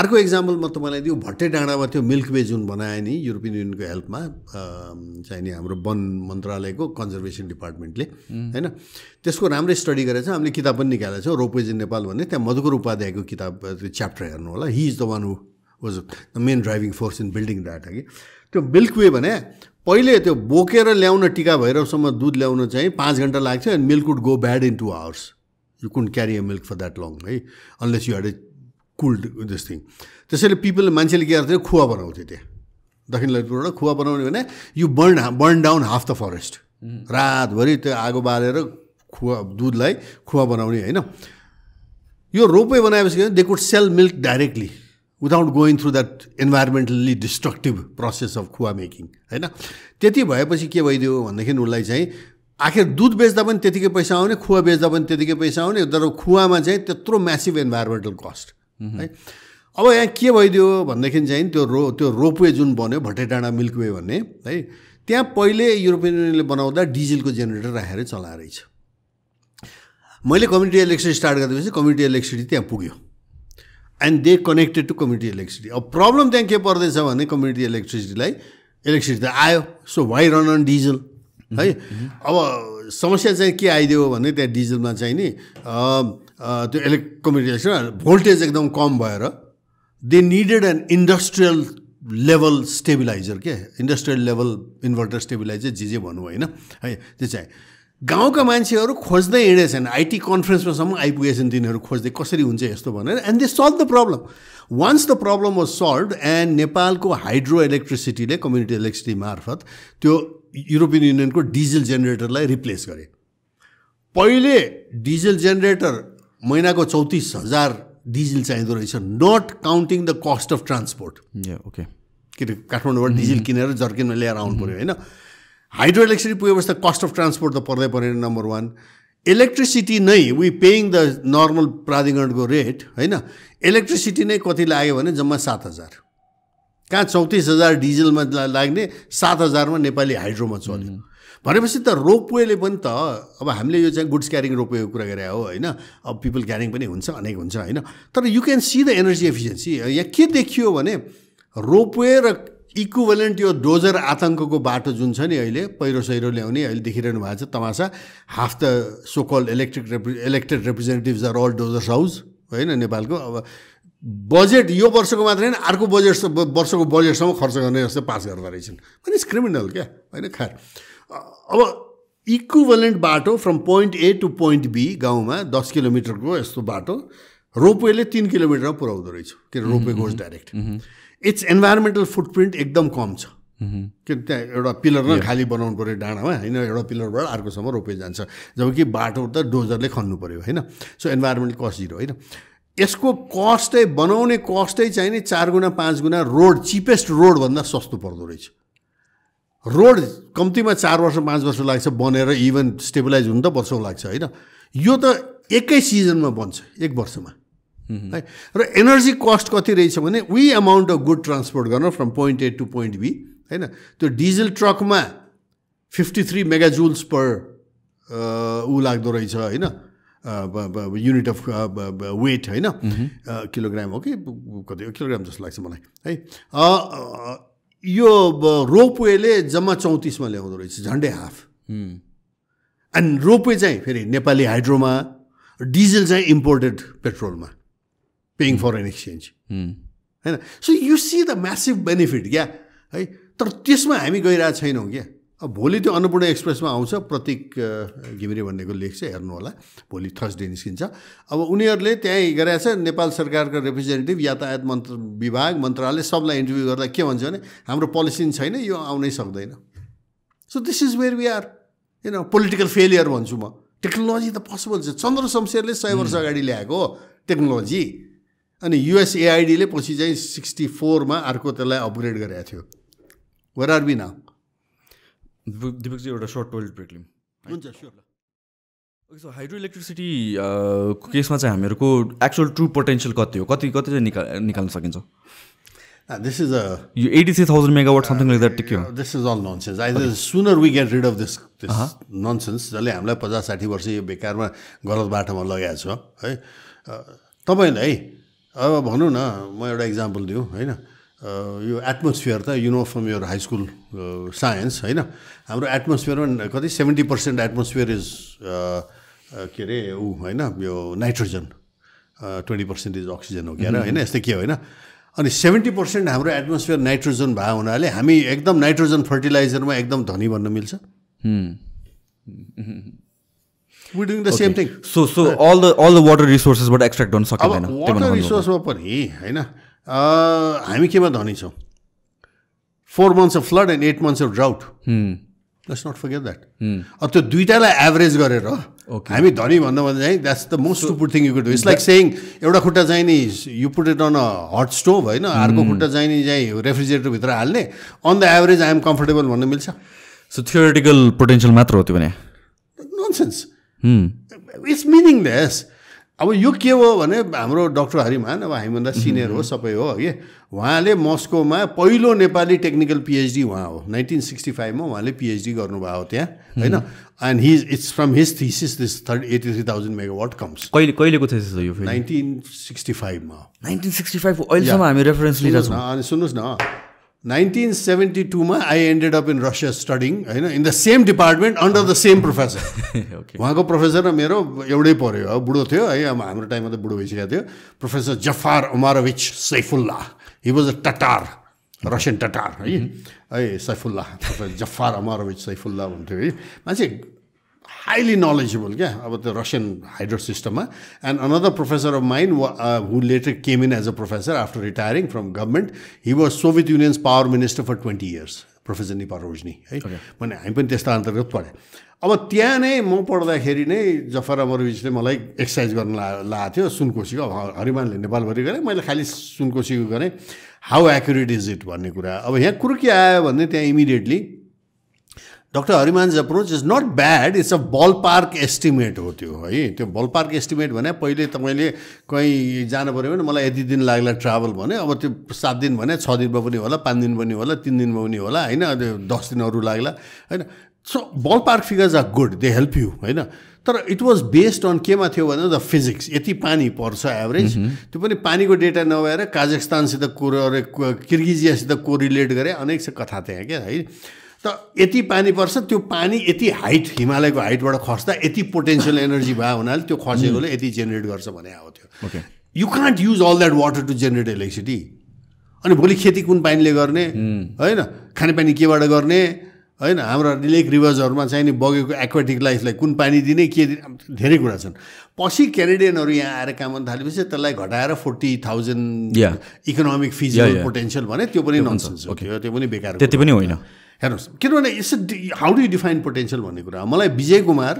अर्को example म तपाईँलाई दिउँ भट्टे डाँडामा त्यो मिल्क वे जुन बनायो नि युरोपियन युनियनको हेल्पमा चाहिँ नि हाम्रो वन मन्त्रालयको कन्जर्भेसन डिपार्टमेन्टले होइन त्यसको राम्रै स्टडी गरेर चाहिँ हामीले किताब पनि निकालेको छौँ रोपवेज इन नेपाल भन्ने त्यहाँ मधुकर उपाध्यायको किताब च्याप्टर हेर्नु होला he is the one who was the main driving force in building that है त्यो मिल्क वे भने पहिले त्यो बोकेर ल्याउन टिका भैरवसम्म दुध ल्याउन चाहिँ 5 घण्टा लाग्थ्यो and milk would go bad in 2 hours you couldn't carry a milk for that long है unless you had a cooled this thing त्यसैले पिपल मान्छेले के गर्थ्यो खुवा बनाउँथे त्यहाँ दक्षिण ललितपुरबाट खुवा बनाउने भने you burn down half the forest रातभरि त्यो आगो बालेर खुवा दुधलाई खुवा बनाउने होइन यो रोपवे बनाएपछि they could sell milk directly without going through that environmentally destructive process of khuwa making होइन त्यति भएपछि के भइदियो भनेदेखि उसलाई चाहिँ आखिर दुध बेच्दा पनि त्यतिकै पैसा आउने खुवा बेच्दा पनि त्यतिकै पैसा आउने तर खुवामा चाहिँ त्यत्रो म्यासिभ इन्भाइरोमेन्टल कस्ट है अब यहाँ के भइदियो भनेदेखि चाहिँ त्यो रोपवे जुन बन्यो भट्टे डाँडा मिल्क वे भन्ने है त्यहाँ पहिले युरोपियन युनियनले बनाउँदा डिजलको जेनेरेटर राखेर चलाएर रहेछ मैले कम्युनिटी इलेक्ट्रिसिटी स्टार्ट गरेपछि कम्युनिटी इलेक्ट्रिसिटी त्यहाँ पुग्यो and they connected to community electricity अब प्रब्लम त्यहाँ के पर्दैछ भने कम्युनिटी इलेक्ट्रिसिटी त आयो so why run on diesel है अब समस्या चाहिँ के आइदियो भने त्यहाँ डिजलमा चाहिँ नि त्यो कम्युनिटी इलेक्ट्रिसिटी भोल्टेज एकदम कम भएर they needed an industrial level stabiliser के इन्डस्ट्रियल लेभल इन्भर्टर स्टेबिलाइजर जे भनौँ होइन है त्यो चाहिँ गाउँका मान्छेहरू खोज्दै हिँडेछन् आइटी कन्फरेन्समासम्म आइपुगेछन् तिनीहरू खोज्दै कसरी हुन्छ यस्तो भनेर and they solve the problem once the problem was solve and नेपालको हाइड्रो इलेक्ट्रिसिटीले कम्युनिटी इलेक्ट्रिसिटी मार्फत त्यो युरोपियन युनियनको डिजल जेनेरेटरलाई रिप्लेस गरे पहिले डिजल जेनेरेटर महिनाको 34,000 डिजल चाहिँदो रहेछ not counting the cost of transport okay के काठमाडौँबाट डिजल किनेर जर्किनमा ल्याएर आउनु पऱ्यो होइन हाइड्रो इलेक्ट्रिसिटी पुगेपछि त कस्ट अफ ट्रान्सपोर्ट त पर्दै परेन नम्बर 1 इलेक्ट्रिसिटी नै वी पेइङ द नर्मल प्राधिकरणको रेट होइन इलेक्ट्रिसिटी नै कति लाग्यो भने जम्मा 7,000 कहाँ 34,000 डिजलमा लाग्ने 7,000मा नेपाली हाइड्रोमा चल्यो भनेपछि त रोपवेले पनि त अब हामीले यो चाहिँ गुड्स क्यारिङ रोपवेको कुरा गरे हो होइन अब पिपल क्यारिङ पनि हुन्छ अनेक हुन्छ होइन तर you can see the energy efficiency यहाँ के देखियो भने रोपवे र इक्विभलेन्ट यो डोजर आतङ्कको बाटो जुन छ नि अहिले पहिरो सहिरो ल्याउने अहिले देखिरहनु भएको छ तमासा half the so called elected representatives are all dozers house होइन नेपालको अब बजेट यो वर्षको मात्रै होइन अर्को वर्षको बजेटसम्म खर्च गर्ने जस्तो पास गर्दो रहेछन् अनि इट्स क्रिमिनल क्या होइन खैर अब इक्विभलेन्ट बाटो from point A to point B गाउँमा 10 किलोमिटरको यस्तो बाटो रोपवेले 3 किलोमिटरमा पुऱ्याउँदो रहेछ किन ropeway goes direct it's environmental footprint एकदम कम छ किन त्यहाँ एउटा पिलर न खाली बनाउनु पऱ्यो डाँडामा होइन एउटा पिलरबाट अर्कोसम्म रोपवे जान्छ जबकि बाटो त डोजरले खन्नु पऱ्यो होइन सो इन्भाइरोमेन्टल कस्ट 0 होइन यसको कस्टै बनाउने कस्टै चाहिँ नि 4 गुणा 5 गुणा रोड चिपेस्ट रोडभन्दा सस्तो पर्दो रहेछ रोड कम्तीमा 4 वर्ष 5 वर्ष लाग्छ बनेर इभन स्टेबलाइज हुन त वर्षौँ लाग्छ होइन यो त एकै सिजनमा बन्छ 1 वर्षमा है र एनर्जी कस्ट कति रहेछ भने we amount of good transport गर्न from point A to point B होइन त्यो डिजल ट्रकमा 53 मेगाजुल्स पर ऊ लाग्दो रहेछ होइन युनिट अफ वेट होइन किलोग्राम हो कि कति किलोग्राम जस्तो लाग्छ मलाई है यो रोपवेले जम्मा 34मा ल्याउँदो रहेछ झन्डै हाफ एन्ड रोपवे चाहिँ फेरि नेपाली हाइड्रोमा डिजल चाहिँ इम्पोर्टेड पेट्रोलमा पेइङ फरेन एक्सचेन्ज होइन so you see the massive benefit क्या है तर त्यसमा हामी गइरहेको छैनौँ क्या अब भोलि त्यो अन्नपूर्ण एक्सप्रेसमा आउँछ प्रतीक घिमिरे भन्नेको लेख चाहिँ हेर्नु होला भोलि थर्सडे निस्किन्छ अब उनीहरूले त्यहीँ गरेको छ नेपाल सरकारको रिप्रेजेन्टेटिभ यातायात विभाग मन्त्रालय सबलाई इन्टरभ्यू गर्दा के भन्छ भने हाम्रो पोलिसी छैन यो आउनै सक्दैन so this is where we are political failure भन्छु म टेक्नोलोजी त पोसिबल छ चन्द्र शमशेरले 100 वर्ष अगाडि ल्याएको टेक्नोलोजी अनि युएसएआइडीले पछि चाहिँ 64 मा अर्को त्यसलाई अपग्रेड गरेको थियो where are we now Deepak ji एउटा सर्ट टोइलेट ब्रेक लिउँ हुन्छ sure okay so hydro electricity केसमा चाहिँ हामीहरूको एक्चुअल ट्रु पोटेन्सियल कति हो कति चाहिँ निकाल्न सकिन्छ this is a 83,000 megawatt something like that के हो this is all nonsense either sooner we get rid of this nonsense जसले हामीलाई 50-60 वर्ष यो बेकारमा गलत बाटोमा लगाएको छ है तपाईलाई अब भनौँ न म एउटा इक्जाम्पल दिउँ होइन यो एटमोस्फियर त you know from your high school science होइन हाम्रो एटमोस्फियरमा कति 70% एटमोस्फियर इज के अरे ऊ होइन यो नाइट्रोजन 20% इज अक्सिजन हो क्या होइन यस्तै के होइन अनि 70% हाम्रो एटमोस्फियर नाइट्रोजन भए हुनाले हामी एकदम नाइट्रोजन फर्टिलाइजरमा एकदम धनी भन्न मिल्छ we doing the same thing so all the water resources बाट एक्सट्र्याक्ट गर्न सकिदैन वाटर रिसोर्समा पनि हैन हामी केमा धनी छौं 4 months of flood and 8 months of drought let's not forget that अब त्यो दुईटालाई एभरेज गरेर हामी धनी भन्दा चाहिँ that's the most stupid thing you could do it's like saying एउटा खुट्टा चाहिँ नि you put it on a hot stove हैन अर्को खुट्टा चाहिँ नि चाहिँ रेफ्रिजरेटर भित्र हाल्ने on the average I am comfortable भन्न मिल्छ so theoretical potential मात्र हो त्यो भने nonsense इट्स मिनिङलेस अब यो के हो भने हाम्रो डाक्टर हरिमान अब हामीभन्दा सिनियर हो सबै हो कि उहाँले मस्कोमा पहिलो नेपाली टेक्निकल पिएचडी उहाँ हो 1965 मा उहाँले पिएचडी गर्नुभयो हो त्यहाँ होइन and it's from his thesis this 83,000 megawatt comes कहिलेको थिसिस हो यो 1965 मा 1965 अहिलेसम्म हामी रेफरेन्स लिइरहेको छौँ अनि सुन्नुहोस् न 1972 मा I ended up in Russia studying होइन in the same department under the same professor उहाँको प्रोफेसर र मेरो एउटै पऱ्यो अब बुढो थियो है अब हाम्रो टाइममा त बुढो भइसकेको थियो professor Zafar Umarovich Saifullah he was a Tatar Russian Tatar है Saifullah professor Zafar Umarovich Saifullah भन्थ्यो है मान्छे highly knowledgeable क्या अब त्यो रसियन हाइड्रो सिस्टममा and another professor of mine who later came in as a professor after retiring from government he was Soviet unions power minister for 20 years professor Neporozhny है भने हामी पनि त्यस्ता अन्तर्गत पढेँ अब त्यहाँ नै म पढ्दाखेरि नै जफर अमरविचले मलाई एक्सर्साइज गर्न लगाएको थियो सुनकोसीको अब हरिमानले नेपालभरि गरेँ मैले खालि सुनकोसीको गरेँ हाउ एक्युरेट इज इट भन्ने कुरा अब यहाँ कुरो के आयो भने त्यहाँ immediately Dr. Hariman's approach is not bad, it's a ballpark estimate हो त्यो है त्यो ballpark estimate भने पहिले तपाईले कहीँ जानु पर्यो भने मलाई यति दिन लाग्ला ट्राभल भने अब त्यो 7 दिन भने 6 दिनमा पनि होला 5 दिन पनि होला 3 दिनमा पनि होला हैन 10 दिन अरु लाग्ला हैन so ballpark figures are good, they help you हैन तर इट वाज बेस्ड अन केमा थियो भने द फिजिक्स यति पानी पर्छ एभरेज त्यो पनि पानीको डेटा नभएर काजाखस्तानसित किर्गिजियासित कोरिलेट गरे अनेक कथा त्यहाँ क्या है त यति पानी पर्छ त्यो पानी यति हाइट हिमालयको हाइटबाट खस्दा यति पोटेन्शियल एनर्जी भयो हुनाले त्यो खसेकोले यति जेनेरेट गर्छ भने आयो त्यो you can't use all that water to generate electricity अनि भोलि खेती कुन पानीले गर्ने हैन खानेपानी केबाट गर्ने होइन हाम्रो लेक रिभर्सहरूमा चाहिँ नि बगेको एक्वाटिक लाइफलाई कुन पानी दिने के दिने धेरै कुरा छन् पछि क्यानेडियनहरू यहाँ आएर काम गर्न थालेपछि त्यसलाई घटाएर 40,000 इकोनोमिक फिजिबल पोटेन्सियल भने त्यो पनि नन्सेन्स हो त्यो पनि बेकार त्यति पनि होइन हेर्नुहोस् किनभने it's how do you define potential भन्ने कुरा मलाई विजय कुमार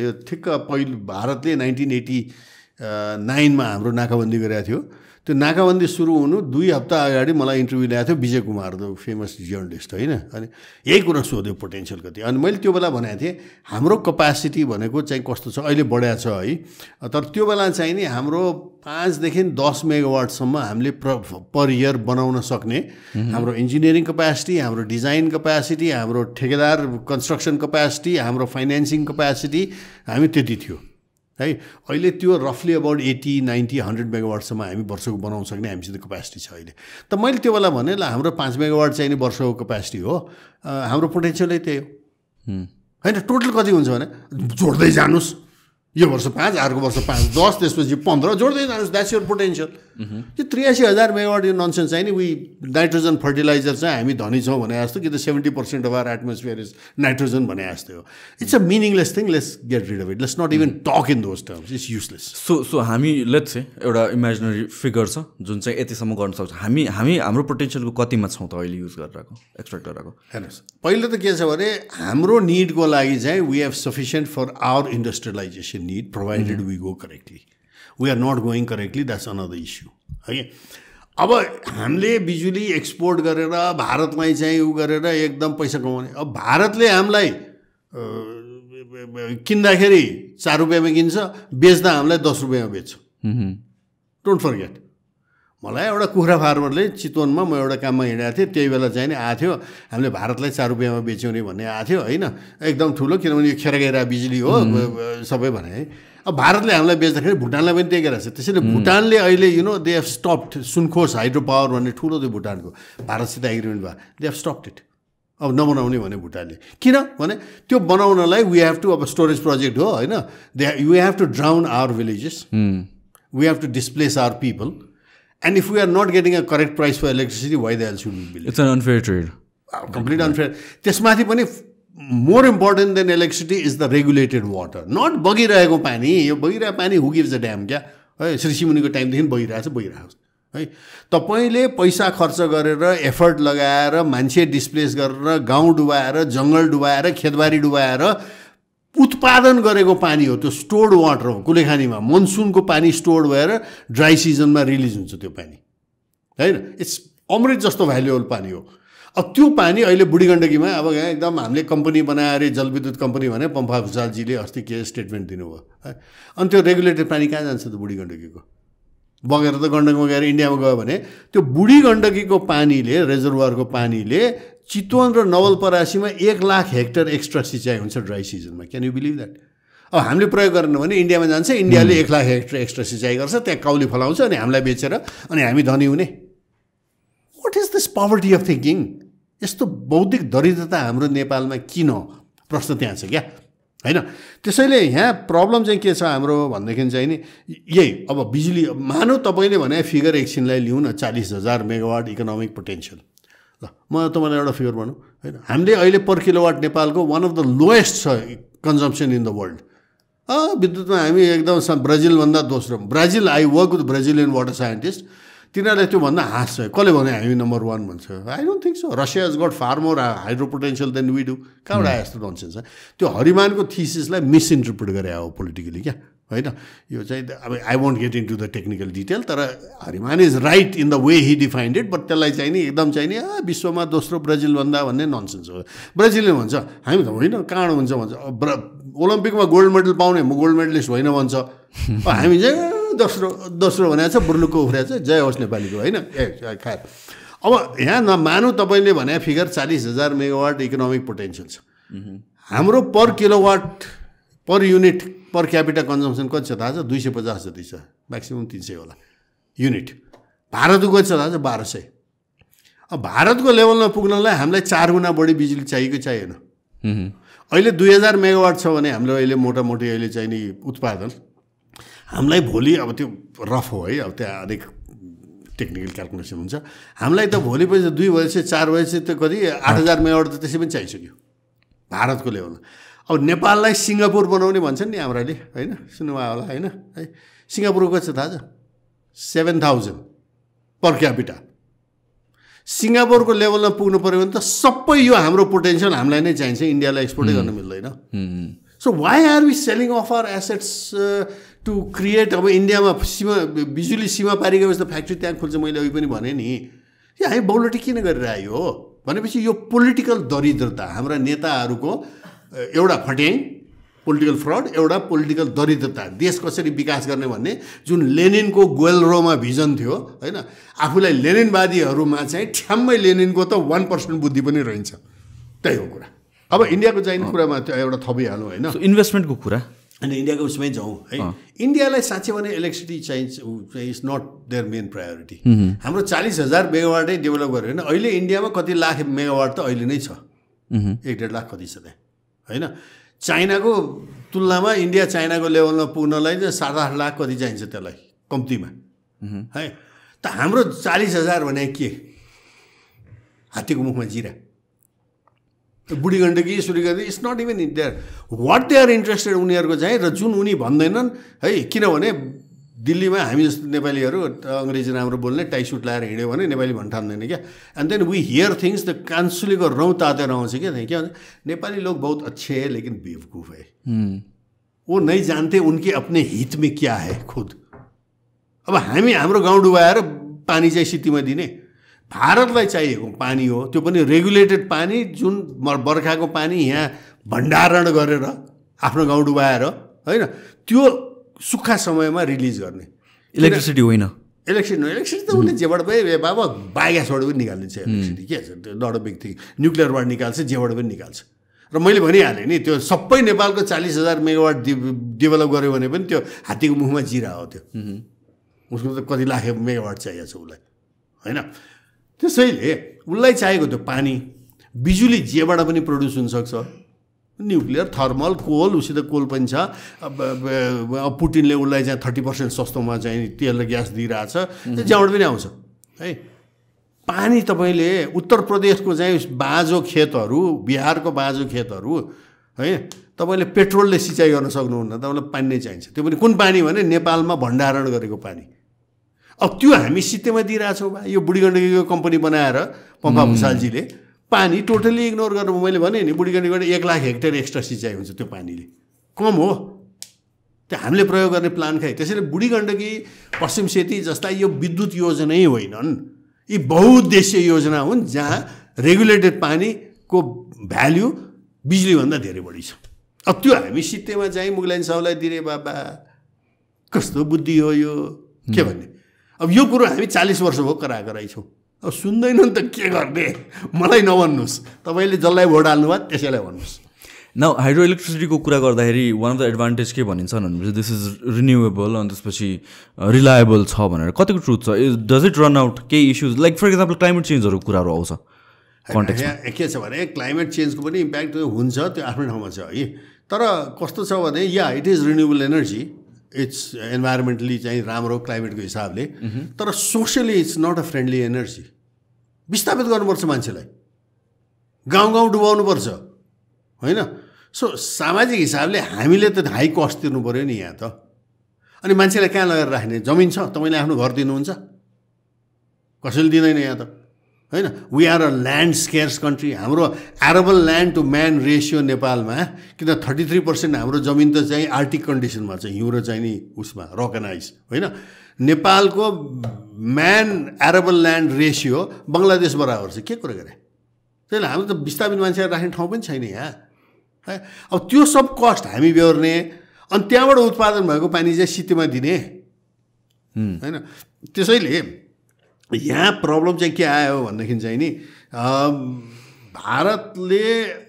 यो ठिक्क पहिलो भारतले 1989 मा हाम्रो नाकाबन्दी गरेको थियो त्यो नाकाबन्दी सुरु हुनु 2 हप्ता अगाडि मलाई इन्टरभ्यू ल्याएको थियो Vijay Kumar the famous journalist होइन अनि यही कुरा सोध्यो पोटेन्सियल कति अनि मैले त्यो बेला भनेको थिएँ हाम्रो कपेसिटी भनेको चाहिँ कस्तो छ अहिले बढ्या छ है तर त्यो बेला चाहिँ नि हाम्रो 5 देखि 10 मेगावाटसम्म हामीले पर इयर बनाउन सक्ने हाम्रो इन्जिनियरिङ कपेसिटी हाम्रो डिजाइन कपेसिटी हाम्रो ठेकेदार कन्स्ट्रक्सन कपेसिटी हाम्रो फाइनेन्सिङ कपेसिटी हामी त्यति थियो है अहिले त्यो रफली अबाउट 80, 90, 100 मेगावाटसम्म हामी वर्षको बनाउन सक्ने हामीसित कपेसिटी छ अहिले त मैले त्यो बेला भने ल हाम्रो 5 मेगावाट चाहिँ नि वर्षको कपेसिटी हो हाम्रो पोटेन्सियलै त्यही हो होइन टोटल कति हुन्छ भने जोड्दै जानुस् यो वर्ष 5 अर्को वर्ष 5 10 त्यसपछि 15 जोड्दै जानुस् द्याट्स योर पोटेन्सियल यो 83,000 मेगावाट यो नन्सेन्स चाहिँ नि वी नाइट्रोजन फर्टिलाइजर चाहिँ हामी धनी छौँ भने जस्तो कि त 70% of our atmosphere is nitrogen भने जस्तो हो it's a meaningless thing let's get rid of it let's not even talk in those terms it's useless so हामी लेट्स से एउटा इमेजिनरी फिगर छ जुन चाहिँ यतिसम्म गर्न सक्छ हामी हाम्रो पोटेन्सियलको कतिमा छौँ त अहिले युज गरिरहेको एक्सट्र्याक्ट गरेको हेर्नुहोस् पहिलो त के छ भने हाम्रो निडको लागि चाहिँ we have sufficient for our industrialisation need provided we go correctly. We are not going correctly, that's another issue. है अब हामीले बिजुली एक्सपोर्ट गरेर भारतलाई चाहिँ उ गरेर एकदम पैसा कमाउने अब भारतले हामीलाई किन्दाखेरि 4 रुपैयाँमा किन्छ बेच्दा हामीलाई 10 रुपैयाँमा बेच्छ डोन्ट फर्गेट मलाई एउटा कुखुरा फार्मरले चितवनमा म एउटा काममा हिँडेको थिएँ त्यही बेला चाहिँ नि आएको थियो हामीले भारतलाई 4 रुपैयाँमा बेच्यौँ नि भन्ने आएको थियो होइन एकदम ठुलो किनभने यो खेरगेरा बिजुली हो सबै भने है अब भारतले हामीलाई बेच्दाखेरि भुटानलाई पनि त्यही गरेको छ त्यसैले भुटानले अहिले you know they have stopped Sunkosh hydro power भन्ने ठुलो थियो भुटानको भारतसित एग्रिमेन्ट भयो दे हेभ स्टप्ड इट अब नबनाउने भने भुटानले किन भने त्यो बनाउनलाई वी हेभ टु अब स्टोरेज प्रोजेक्ट हो होइन we have to drown our villages we have to displace our people And if we are not getting a correct price for electricity, why the hell should we believe? It's an unfair trade. Complete unfair. त्यसमाथि पनि more important than electricity is the regulated water. Not बगिरहेको पानी यो बगिरहेको पानी who gives a damn क्या है श्रीशिमुनिको टाइमदेखि बगिरहेको है तपाईँले पैसा खर्च गरेर एफर्ट लगाएर मान्छे डिस्प्लेस गरेर गाउँ डुबाएर जङ्गल डुबाएर खेतबारी डुबाएर उत्पादन गरेको पानी हो त्यो स्टोर्ड वाटर हो कुलेखानीमा मनसुनको पानी स्टोर्ड भएर ड्राई सिजनमा रिलिज हुन्छ त्यो पानी होइन इट्स अमृत जस्तो भ्यालुएबल पानी हो अब त्यो पानी अहिले बुढी गण्डकीमा अब यहाँ एकदम हामीले कम्पनी बनाएर जलविद्युत कम्पनी भने पम्फा भुषालजीले अस्ति के स्टेटमेन्ट दिनुभयो है अनि त्यो रेगुलेटेड पानी कहाँ जान्छ त बुढी गण्डकीको बगेर त गण्डकीमा गएर इन्डियामा गयो भने त्यो बुढी गण्डकीको पानीले रेजर्भरको पानीले चितवन र नवलपरासीमा 1 लाख हेक्टर एक्स्ट्रा सिँचाइ हुन्छ ड्राई सिजनमा क्यान यु बिलिभ द्याट अब हामीले प्रयोग गरेन भने इन्डियामा जान्छ इन्डियाले 1 लाख हेक्टर एक्स्ट्रा सिँचाइ गर्छ त्यहाँ काउली फलाउँछ अनि हामीलाई बेचेर अनि हामी धनी हुने what is this poverty of thinking यस्तो बौद्धिक दरिद्रता हाम्रो नेपालमा किन प्रश्न त्यहाँ छ क्या होइन त्यसैले यहाँ प्रब्लम चाहिँ के छ हाम्रो भनेदेखि चाहिँ नि यही अब बिजुली मानौ तपाईँले भने फिगर एकछिनलाई लिउँ न 40,000 मेगावाट इकोनोमिक पोटेन्सियल ल म तपाईँलाई एउटा फिगर भनौँ होइन हामीले अहिले पर किलोवाट नेपालको वान अफ द लोएस्ट छ कन्जम्सन इन द वर्ल्ड विद्युतमा हामी एकदम ब्राजिलभन्दा दोस्रो Brazil I work with Brazilian water scientist तिनीहरूले त्यो भन्दा हाँस्छ कसले भने हामी नम्बर 1 भन्छ I don't think so Russia has got far more hydro potential than we do कहाँबाट आयो यस्तो नन्सेन्स छ त्यो हरिमानको थिसिसलाई मिसइन्टरप्रिट गरे हो पोलिटिकली क्या होइन यो चाहिँ अब I won't get into the technical detail तर Hariman is right in the way he defined it but त्यसलाई चाहिँ नि एकदम चाहिँ नि विश्वमा दोस्रो ब्राजिलभन्दा भन्ने नन्सेन्स हो ब्राजिलले भन्छ हामी त होइन कहाँ हुन्छ भन्छ ओलम्पिकमा गोल्ड मेडल पाउने म गोल्ड मेडलिस्ट होइन भन्छ हामी चाहिँ दोस्रो भनेको छ बुर्लुकको उफ्रिया छ जय होस् नेपालीको होइन खैर अब यहाँ मानौँ तपाईँले भने फिगर 40,000 मेगावाट इकोनोमिक पोटेन्सियल छ हाम्रो per kilowatt per unit per capita consumption कति छ थाहा छ 250 जति छ म्याक्सिमम् 300 होला युनिट भारतको कति छ थाहा छ 1200 अब भारतको लेभलमा पुग्नलाई हामीलाई 4 गुणा बढी बिजुली चाहिएको चाहिएन अहिले 2000 मेगावाट छ भने हाम्रो अहिले मोटामोटी अहिले चाहिँ नि उत्पादन हामीलाई भोलि अब त्यो रफ हो है अब त्यहाँ अलिक टेक्निकल क्यालकुलेसन हुन्छ। हामीलाई त भोलि पछि 2 बजेपछि 4 बजेपछि त कति 8000 मेगावाट त त्यसै पनि चाहिसक्यो भारतको लेभलमा। अब नेपाललाई सिङ्गापुर बनाउने भन्छन् नि हाम्राले होइन, सुन्नुभयो होला होइन है। सिङ्गापुरको कति छ थाहा छ? 7000 पर क्यापिटा। सिङ्गापुरको लेभलमा पुग्नु पऱ्यो भने त सबै यो हाम्रो पोटेन्सियल हामीलाई नै चाहिन्छ, इन्डियालाई एक्सपोर्टै गर्न मिल्दैन। So why are we selling off our assets to create? अब इन्डियामा बिजुली सीमा पारी गएपछि त फ्याक्ट्री त्यहाँ खोल्छ। मैले अघि पनि भने नि हामी बौलटी किन गरिरह्यो हो भनेपछि यो पोलिटिकल दरिद्रता, हाम्रा नेताहरूको एउटा फट्याङ, पोलिटिकल फ्रड, एउटा पोलिटिकल दरिद्रता, देश कसरी विकास गर्ने भन्ने जुन लेनिनको गोलरोमा भिजन थियो होइन। आफूलाई लेनिनवादीहरूमा चाहिँ ठ्याम्मै लेनिनको त 1% बुद्धि पनि रहन्छ। त्यही हो कुरा। अब इन्डियाको चाहिने कुरामा त्यो एउटा थपिहाल्नु होइन, इन्भेस्टमेन्टको कुरा। अनि इन्डियाको उसमै जाउँ है। इन्डियालाई साँच्चै भने इलेक्ट्रिसिटी चाहिन्छ, is not their main priority. हाम्रो 40,000 मेगावाटै डेभलप गर्यो भने अहिले इन्डियामा कति लाख मेगावाट त अहिले नै छ, 1.5 लाख कति छ त्यहाँ होइन। चाइनाको तुलनामा इन्डिया चाइनाको लेभलमा पुग्नलाई चाहिँ 7-8 लाख कति चाहिन्छ त्यसलाई कम्तीमा है। त हाम्रो 40,000 भने के? हात्तीको मुखमा जिरा। बुढी गण्डकी सुरु गर्दै it's not even in their what they are interested उनीहरूको चाहिँ। र जुन उनी भन्दैनन् है, किनभने दिल्लीमा हामी जस्तो नेपालीहरू अङ्ग्रेजी राम्रो बोल्ने टाई सुट लाएर हिँड्यो भने नेपाली भन्न ठान्दैन क्या। And then we hear things the कान्सुलीको रौँ तातेर आउँछ क्या। के भन्छ? नेपाली लोग बहुत अच्छे है लेकिन बेवकूफ़ है, वो नहीं जानते उनके अपने हित में क्या है खुद। अब हामी हाम्रो गाउँ डुबाएर पानी चाहिँ सिटीमा दिने, भारतलाई चाहिएको पानी हो त्यो पनि रेगुलेटेड पानी, जुन बर्खाको पानी यहाँ भण्डारण गरेर आफ्नो गाउँ डुबाएर होइन, त्यो सुक्खा समयमा रिलिज गर्ने। इलेक्ट्रिसिटी होइन, इलेक्ट्रिसिटी त उसले जेबाट पनि बाबा बायोग्यासबाट पनि निकालिदिन्छ इलेक्ट्रिसिटी। के छ त्यो नट अ बिग थिङ। न्युक्लियरबाट निकाल्छ, जेबाट पनि निकाल्छ। र मैले भनिहालेँ नि त्यो सबै नेपालको 40,000 मेगावाट डेभलप गर्यो भने पनि त्यो हात्तीको मुखमा जिरा हो। त्यो उसको त कति लाख मेगावाट चाहिएको छ उसलाई होइन। त्यसैले उसलाई चाहिएको त्यो पानी, बिजुली जेबाट पनि प्रड्युस हुनसक्छ, न्युक्लियर, थर्मल, कोल, उसित कोल पनि छ। अब पुटिनले उसलाई चाहिँ 30% सस्तोमा चाहिँ तेल र ग्यास दिइरहेछ, जहाँबाट पनि आउँछ है। पानी तपाईँले उत्तर प्रदेशको चाहिँ बाँझो खेतहरू, बिहारको बाँझो खेतहरू है, तपाईँले पेट्रोलले सिँचाइ गर्न सक्नुहुन्न, तपाईँलाई पानी नै चाहिन्छ। त्यो पनि कुन पानी भने नेपालमा भण्डारण गरेको पानी। अब त्यो हामी सित्तैमा दिइरहेछौँ बा। यो बुढी गण्डकीको कम्पनी बनाएर पम्पा भुषालजीले पानी टोटली इग्नोर गर्नु। मैले भने नि बुढी गण्डकीबाट 1 लाख हेक्टेयर एक्स्ट्रा सिँचाइ हुन्छ, त्यो पानीले कम हो, त्यो हामीले प्रयोग गर्ने प्लान खाइ। त्यसैले बुढी गण्डकी, पश्चिम सेती जस्ता यो विद्युत योजनै होइनन्, यी बहुउद्देश्य योजना हुन् जहाँ रेगुलेटेड पानीको भ्याल्यु बिजुलीभन्दा धेरै बढी छ। अब त्यो हामी सित्तैमा चाहिँ मुगलाइन साउलाई दिने बाबा, कस्तो बुद्धि हो यो के भन्ने। अब यो कुरो हामी 40 वर्ष भयो कराई छौँ। अब सुन्दैनन् त के गर्ने? मलाई नभन्नुहोस्, तपाईँले जसलाई भोट हाल्नुभयो त्यसैलाई भन्नुहोस्। नाउ हाइड्रो इलेक्ट्रिसिटीको कुरा गर्दाखेरि वान अफ द एडभान्टेज के भनिन्छ भनेपछि दिस इज रिन्युएबल, अनि त्यसपछि रिलायबल छ भनेर। कतिको ट्रुथ छ? Does it run out? केही issues like for example climate चेन्जहरूको कुराहरू आउँछ कन्टेक्स्टमा। के छ भने क्लाइमेट चेन्जको पनि इम्प्याक्ट हुन्छ, त्यो आफ्नै ठाउँमा छ है। तर कस्तो छ भने या it is renewable energy, it's environmentally चाहिँ राम्रो क्लाइमेटको हिसाबले, तर socially it's not a friendly energy. विस्थापित गर्नुपर्छ मान्छेलाई, गाउँ गाउँ डुबाउनुपर्छ होइन। सो सामाजिक हिसाबले हामीले त हाई कस्ट तिर्नु पऱ्यो नि यहाँ त। अनि मान्छेलाई कहाँ लगेर राख्ने? जमिन छ, तपाईँले आफ्नो घर दिनुहुन्छ? कसैले दिँदैन यहाँ त होइन। We are a land scarce country. हाम्रो arable land to man ratio नेपालमा किन 33% हाम्रो जमिन त चाहिँ आर्टिक कन्डिसनमा छ, हिउँ र चाहिँ नि उसमा रकनाइज होइन। नेपालको man arable land ratio Bangladesh बराबर छ। के कुरा गरे? त्यसले हाम्रो त विस्थापित मान्छेहरू राख्ने ठाउँ पनि छैन यहाँ है। अब त्यो सब कस्ट हामी बेहोर्ने, अनि त्यहाँबाट उत्पादन भएको पानी चाहिँ सिटीमा दिने होइन। त्यसैले यहाँ प्रब्लम चाहिँ के आयो भनेदेखि चाहिँ नि भारतले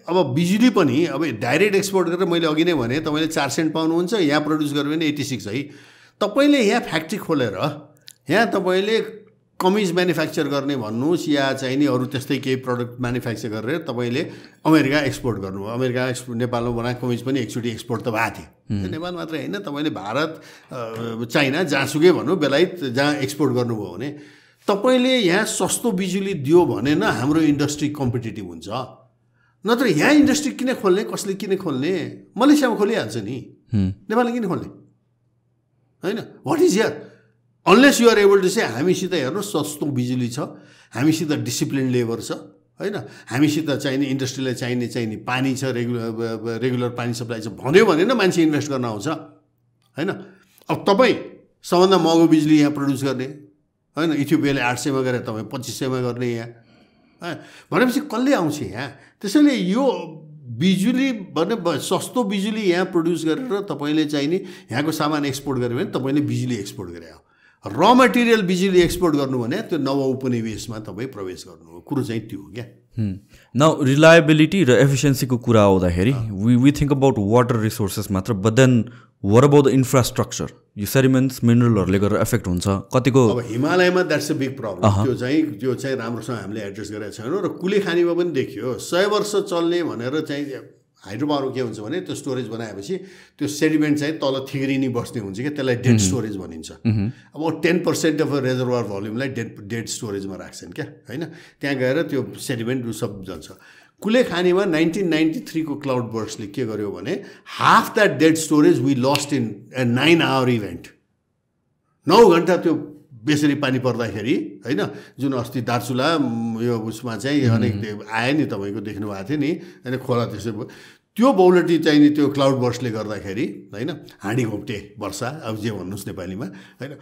अब बिजुली पनि अब डाइरेक्ट एक्सपोर्ट गरेर, मैले अघि नै भने तपाईँले 4 सेन्ट पाउनुहुन्छ, यहाँ प्रड्युस गर्यो भने 86 है। तपाईँले यहाँ फ्याक्ट्री खोलेर यहाँ तपाईँले कमिज म्यानुफ्याक्चर गर्ने भन्नुहोस् या चाहिँ नि अरू त्यस्तै केही प्रडक्ट म्यानुफ्याक्चर गरेर तपाईँले अमेरिका एक्सपोर्ट गर्नुभयो। अमेरिका नेपालमा बनाएको कमिज पनि एकचोटि एक्सपोर्ट त भएको थियो। नेपाल मात्रै होइन, तपाईँले भारत, चाइना, जहाँसुकै भन्नु, बेलायत जहाँ एक्सपोर्ट गर्नुभयो भने तपाईले यहाँ सस्तो बिजुली दियो भने न हाम्रो इन्डस्ट्री कम्पिटिटिभ हुन्छ, नत्र यहाँ इन्डस्ट्री किन खोल्ने, कसले किन खोल्ने? मलेसियामा खोलिहाल्छ नि, नेपालले किन खोल्ने होइन? What is here unless you are able to say हामीसित हेर्नु सस्तो बिजुली छ, हामीसित डिसिप्लिन लेबर छ होइन, हामीसित चाहिने इन्डस्ट्रीलाई चाहिने पानी छ, रेगुलर पानी सप्लाई छ भन्यो भने न मान्छे इन्भेस्ट गर्न आउँछ होइन। अब तपाईँ सबभन्दा महँगो बिजुली यहाँ प्रड्युस गर्ने होइन, इथियोपियाले 800 मा गरे तपाईँ 2500 मा गर्ने यहाँ भनेपछि कसले आउँछ यहाँ? त्यसैले यो बिजुली भने सस्तो बिजुली यहाँ प्रड्युस गरेर तपाईँले चाहिने यहाँको सामान एक्सपोर्ट गर्यो भने तपाईँले बिजुली एक्सपोर्ट गरे हो। र मटेरियल बिजुली एक्सपोर्ट गर्नु भने त्यो नव उपनिवेशमा तपाईँ प्रवेश गर्नु हो, कुरो चाहिँ त्यो हो क्या। नाउ रिलायबिलिटी र एफिसियन्सीको कुरा आउँदाखेरि we think about water resources मात्र, but then what about the infrastructure? यो सेडिमेन्ट्स मिनरलहरूले गरेर एफेक्ट हुन्छ कतिको। अब हिमालयमा द्याट्स अ बिग प्रब्लम, त्यो चाहिँ राम्रोसँग हामीले एड्रेस गरेका छैनौँ। र कुलेखानीमा पनि देखियो 100 वर्ष चल्ने भनेर चाहिँ हाइड्रोपावर के हुन्छ भने त्यो स्टोरेज बनाएपछि त्यो सेडिमेन्ट चाहिँ तल थिग्रिनी बस्ने हुन्छ कि, त्यसलाई डेड स्टोरेज भनिन्छ। अब 10% अफ रेजर्भर भल्युमलाई डेड स्टोरेजमा राख्छन् क्या होइन, त्यहाँ गएर त्यो सेडिमेन्ट सब जान्छ। कुलेखानीमा 1993 को क्लाउड बर्स्टले के गर्यो भने half that dead storage we lost in a 9 hour event. 9 घन्टा त्यो बेसरी पानी पर्दाखेरि होइन, जुन अस्ति दार्चुला यो उसमा चाहिँ अनेक आयो नि, तपाईँको देख्नु भएको थियो नि होइन, खोला त्यसै त्यो बौलटी चाहिँ नि त्यो क्लाउड बर्स्टले गर्दाखेरि होइन, हाँडी घोप्टे वर्षा अब जे भन्नुहोस् नेपालीमा होइन,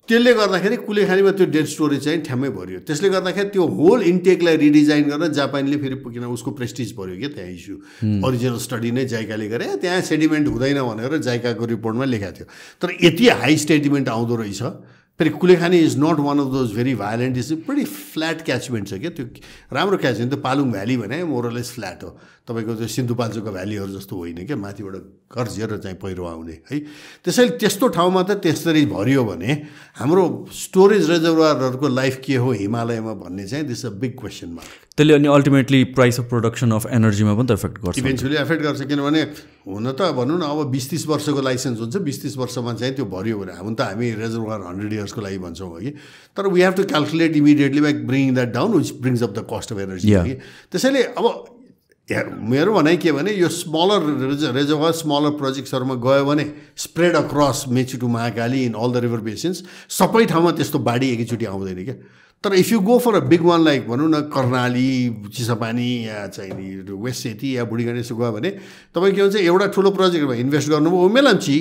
त्यसले गर्दाखेरि कुलेखानीमा त्यो डेड स्टोरेज चाहिँ ठ्याम्मै भरियो। त्यसले गर्दाखेरि त्यो होल इन्टेकलाई रिडिजाइन गरेर जापानले फेरि किन उसको प्रेस्टिज पऱ्यो क्या त्यहाँ इस्यु, ओरिजिनल स्टडी नै जाइकाले गरे, त्यहाँ सेडिमेन्ट हुँदैन भनेर जाइकाको रिपोर्टमा लेखाएको थियो। तर यति हाई सेडिमेन्ट आउँदो रहेछ। फेरि Kulekhani is not one of those very violent, is pretty flat catchment छ क्या, त्यो राम्रो क्याचमेन्ट। त्यो पालुङ भ्याली भने मोरलेस फ्ल्याट हो, तपाईँको त्यो सिन्धुपाल्चोको भ्यालीहरू जस्तो होइन क्या, माथिबाट गर्जिएर चाहिँ पहिरो आउने है। त्यसैले त्यस्तो ठाउँमा त त्यसरी भरियो भने हाम्रो स्टोरेज रिजर्भरहरूको लाइफ के हो हिमालयमा भन्ने चाहिँ this a big question mark. त्यसले अनि ultimately price of production of एनर्जीमा पनि त इफेक्ट गर्छ, इभेन्चुली एफेक्ट गर्छ। किनभने हुन त भनौँ न अब 20-30 वर्षको लाइसेन्स हुन्छ, 20-30 वर्षमा चाहिँ त्यो भरियो भने हुन त हामी रिजर्भर 100 इयर्सको लागि भन्छौँ कि, तर we have to calculate immediately by bring that down which brings up the cost of energy कि। त्यसैले अब मेरो भनाइ के भने यो स्मलर रिजर्भर स्मलर प्रोजेक्ट्सहरूमा गयो भने spread across Mechi to Mahakali in all the river basins सबै ठाउँमा त्यस्तो बाढी एकैचोटि आउँदैन क्या। तर if you go for a big one like भनौँ न कर्णाली, चिसापानी या चाहिँ वेस्ट सेती या बुढीगढी यसो गयो भने तपाईँ के भन्छ एउटा ठुलो प्रोजेक्टमा इन्भेस्ट गर्नुभयो मेलम्ची,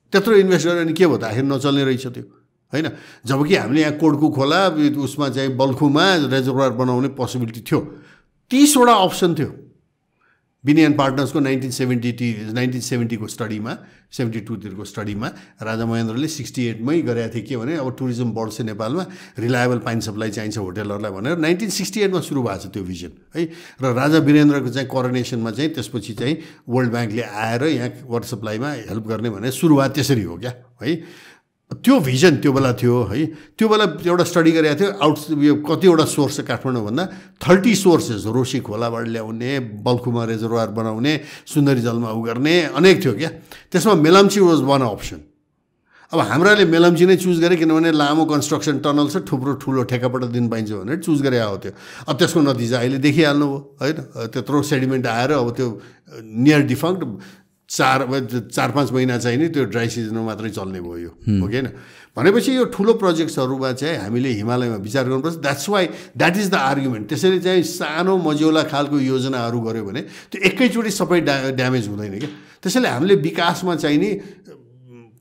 त्यत्रो इन्भेस्ट गरेर अनि के भयो त आखिर नचल्ने रहेछ त्यो होइन। जबकि हामीले यहाँ कोडकु खोला उसमा चाहिँ बल्खुमा रिजर्भर बनाउने पोसिबिलिटी थियो, 30 वटा अप्सन थियो। बिनी एन्ड पार्टनर्सको 1970 को स्टडीमा 72तिरको स्टडीमा राजा महेन्द्रले 68 मै गरेका थिए के भने अब टुरिज्म बढ्छ नेपालमा, रिलायबल पानी सप्लाई चाहिन्छ होटेलहरूलाई भनेर 1968 मा सुरु भएको छ त्यो भिजन है। र राजा वीरेन्द्रको चाहिँ कोरोनेसनमा चाहिँ त्यसपछि चाहिँ वर्ल्ड ब्याङ्कले आएर यहाँ वाटर सप्लाईमा हेल्प गर्ने भने सुरुवात त्यसरी हो क्या है। त्यो भिजन त्यो बेला थियो है। त्यो बेला एउटा स्टडी गरेको थियो यो कतिवटा सोर्स छ काठमाडौँ भन्दा 30 सोर्सेस, रोशी खोलाबाट ल्याउने, बल्खुमा रिजर्भर बनाउने, सुन्दरी जलमा उ गर्ने अनेक थियो क्या। त्यसमा मेलम्ची वाज वान अप्सन। अब हाम्राले मेलम्ची नै चुज गरे किनभने लामो कन्स्ट्रक्सन टनल छ, थुप्रो ठुलो ठेकापट्टा दिन पाइन्छ भनेर चुज गरे हो त्यो। अब त्यसको नतिजा अहिले देखिहाल्नु हो होइन, त्यत्रो सेडिमेन्ट आएर अब त्यो नियर डिफङ्क्ट 4-5 महिना चाहिँ नि त्यो ड्राई सिजनमा मात्रै चल्ने भयो हो कि होइन। भनेपछि यो ठुलो प्रोजेक्ट्सहरूमा चाहिँ हामीले हिमालयमा विचार गर्नुपर्छ। That is the argument. त्यसैले चाहिँ सानो मझौला खालको योजनाहरू गऱ्यो भने त्यो एकैचोटि सबै ड्यामेज हुँदैन क्या। त्यसैले हामीले विकासमा चाहिँ नि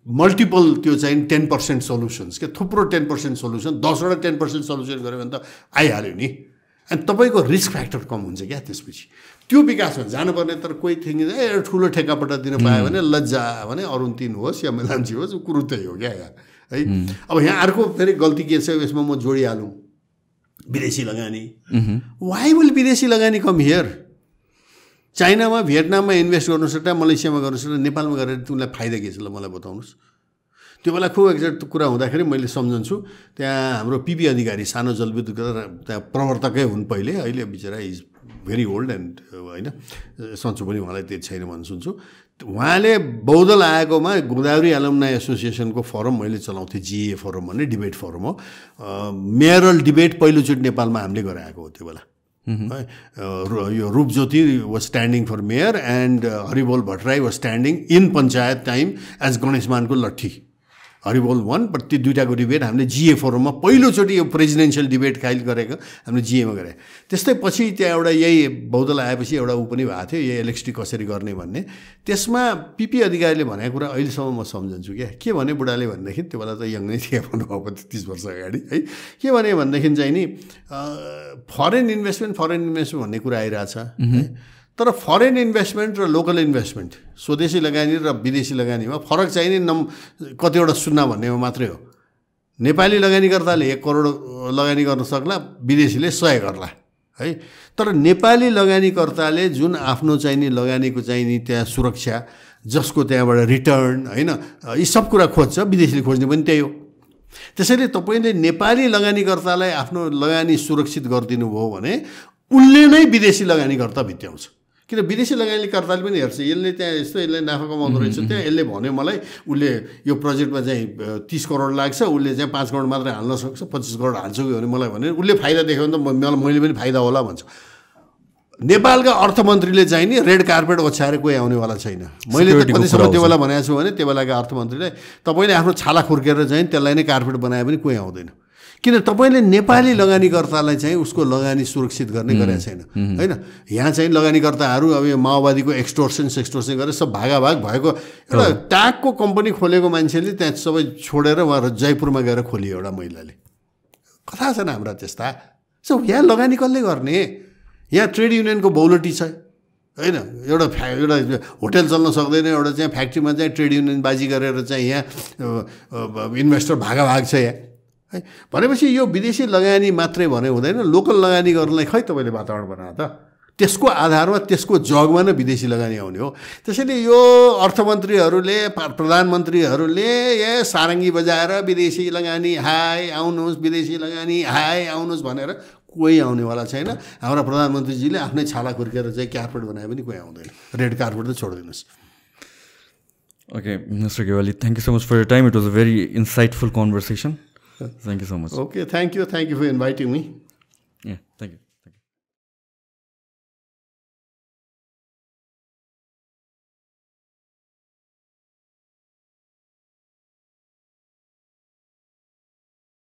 मल्टिपल त्यो चाहिँ 10% सल्युसन्स क्या, थुप्रो 10% सल्युसन, 10वटा 10% सल्युसन गऱ्यो भने त आइहाल्यो नि। अनि तपाईँको रिस्क फ्याक्टर कम हुन्छ क्या त्यसपछि त्यो विकासमा जानुपर्ने। तर कोही थिङ्क ठुलो ठेकापट्टा दिन पायो भने लज्जा भने अरुण 3 होस् या मेलाम्ची होस् कुरो त्यही हो क्या यहाँ है। अब यहाँ अर्को फेरि गल्ती के छ यसमा म जोडिहालौँ, विदेशी लगानी। वाइ विल विदेशी लगानी कम हियर? चाइनामा भियतनाममा इन्भेस्ट गर्नु सक्दा, मलेसियामा गर्नु सक्दा, नेपालमा गरेर उनीलाई फाइदा के छ ल मलाई बताउनुहोस्। त्यो बेला खुब एक्ज्याक्ट कुरा हुँदाखेरि मैले सम्झन्छु त्यहाँ हाम्रो पिपी अधिकारी सानो जलविद्युतका त्यहाँ प्रवर्तकै हुन् पहिले, अहिले बिचरा इज भेरी ओल्ड एन्ड होइन सन्चो पनि उहाँलाई त्यति छैन भन्नु सुन्छु। उहाँले बौद्धल आएकोमा गोदावरी एलुमनाई एसोसिएसनको फोरम मैले चलाउँथेँ, जिए फोरम भन्ने डिबेट फोरम हो। मेयरल डिबेट पहिलोचोटि नेपालमा हामीले गराएको हो त्यो बेला है। यो Rupjyoti was standing for mayor and Haribol Bhattarai was standing in panchayat time as गणेशमानको लट्ठी। हरिबोल वान, बट त्यो दुइटाको डिबेट हामीले जिए फोरममा पहिलोचोटि यो प्रेसिडेन्सियल डिबेट फाइल गरेको हामीले जिएमा गरे। त्यस्तै पछि त्यहाँ एउटा यही बौद्धल आएपछि एउटा ऊ पनि भएको थियो, यही इलेक्ट्रिसिटी कसरी गर्ने भन्ने। त्यसमा पिपी अधिकारीले भनेको कुरा अहिलेसम्म म सम्झन्छु क्या। के भने बुढाले भनेदेखि, त्यो बेला त यङ नै थिए भन्नुभएको 30 वर्ष अगाडि है, के भने भनेदेखि चाहिँ नि फरेन इन्भेस्टमेन्ट भन्ने कुरा आइरहेछ है। तर फरेन इन्भेस्टमेन्ट र लोकल इन्भेस्टमेन्ट, स्वदेशी लगानी र विदेशी लगानीमा फरक चाहिँ नि कतिवटा सुन्ना भन्नेमा मात्रै हो। नेपाली लगानीकर्ताले 1 करोड लगानी गर्न सक्ला, विदेशीले 100 गर्ला है। तर नेपाली लगानीकर्ताले जुन आफ्नो चाहिँ नि लगानीको चाहिँ नि त्यहाँ सुरक्षा, जसको त्यहाँबाट रिटर्न होइन, यी सब कुरा खोज्छ, विदेशीले खोज्ने पनि त्यही हो। त्यसैले तपाईँले नेपाली लगानीकर्तालाई आफ्नो लगानी सुरक्षित गरिदिनु भयो भने उनले नै विदेशी लगानीकर्ता भित्याउँछ। किन विदेशी लगानीकर्ताले पनि हेर्छ यसले त्यहाँ यस्तो यसले नाफा कमाउँदो रहेछ, त्यहाँ यसले भन्यो मलाई उसले यो प्रोजेक्टमा चाहिँ 30 करोड लाग्छ, उसले चाहिँ 5 करोड मात्रै हाल्न सक्छ, 25 करोड हाल्छु भने मलाई भने उसले फाइदा देखायो भने त मैले पनि फाइदा होला भन्छ। नेपालका अर्थमन्त्रीले चाहिँ नि रेड कार्पेट ओछ्याएर कोही आउनेवाला छैन। मैले त कतिसम्म त्यो बेला भनेको छु भने त्यो बेलाका अर्थमन्त्रीले तपाईँले आफ्नो छाला खुर्केर चाहिँ त्यसलाई नै कार्पेट बनाए पनि कोही आउँदैन। किन तपाईँले नेपाली लगानीकर्तालाई चाहिँ उसको लगानी सुरक्षित गर्ने गरेका छैन होइन। यहाँ चाहिँ लगानीकर्ताहरू अब यो माओवादीको एक्सटोर्सन गरेर सब भागाभाग भएको एउटा टाकको कम्पनी खोलेको मान्छेले त्यहाँ सबै छोडेर उहाँ जयपुरमा गएर खोलियो एउटा महिलाले। कथा छन् हाम्रा त्यस्ता। सो यहाँ लगानी कसले गर्ने? यहाँ ट्रेड युनियनको बौलटी छ होइन। एउटा होटेल चल्न सक्दैन, एउटा चाहिँ फ्याक्ट्रीमा चाहिँ ट्रेड युनियन बाजी गरेर चाहिँ यहाँ इन्भेस्टर भागाभाग छ यहाँ है। भनेपछि यो विदेशी लगानी मात्रै भने हुँदैन, लोकल लगानी गर्नलाई खै तपाईँले वातावरण बनायो त? त्यसको आधारमा त्यसको जगमा नै विदेशी लगानी आउने हो। त्यसैले यो अर्थमन्त्रीहरूले प्रधानमन्त्रीहरूले सारङ्गी बजाएर विदेशी लगानी हाई आउनुहोस्, विदेशी लगानी हाई आउनुहोस् भनेर कोही आउनेवाला छैन। हाम्रा प्रधानमन्त्रीजीले आफ्नै छाला खुर्केर चाहिँ कार्पेट बनाए पनि कोही आउँदैन। रेड कार्पेट त छोडिदिनुहोस्। Okay, Mr. Gyawali, thank you so much for your time. It was a very insightful conversation. Thank you so much. Okay, thank you. Thank you for inviting me. Yeah, thank you.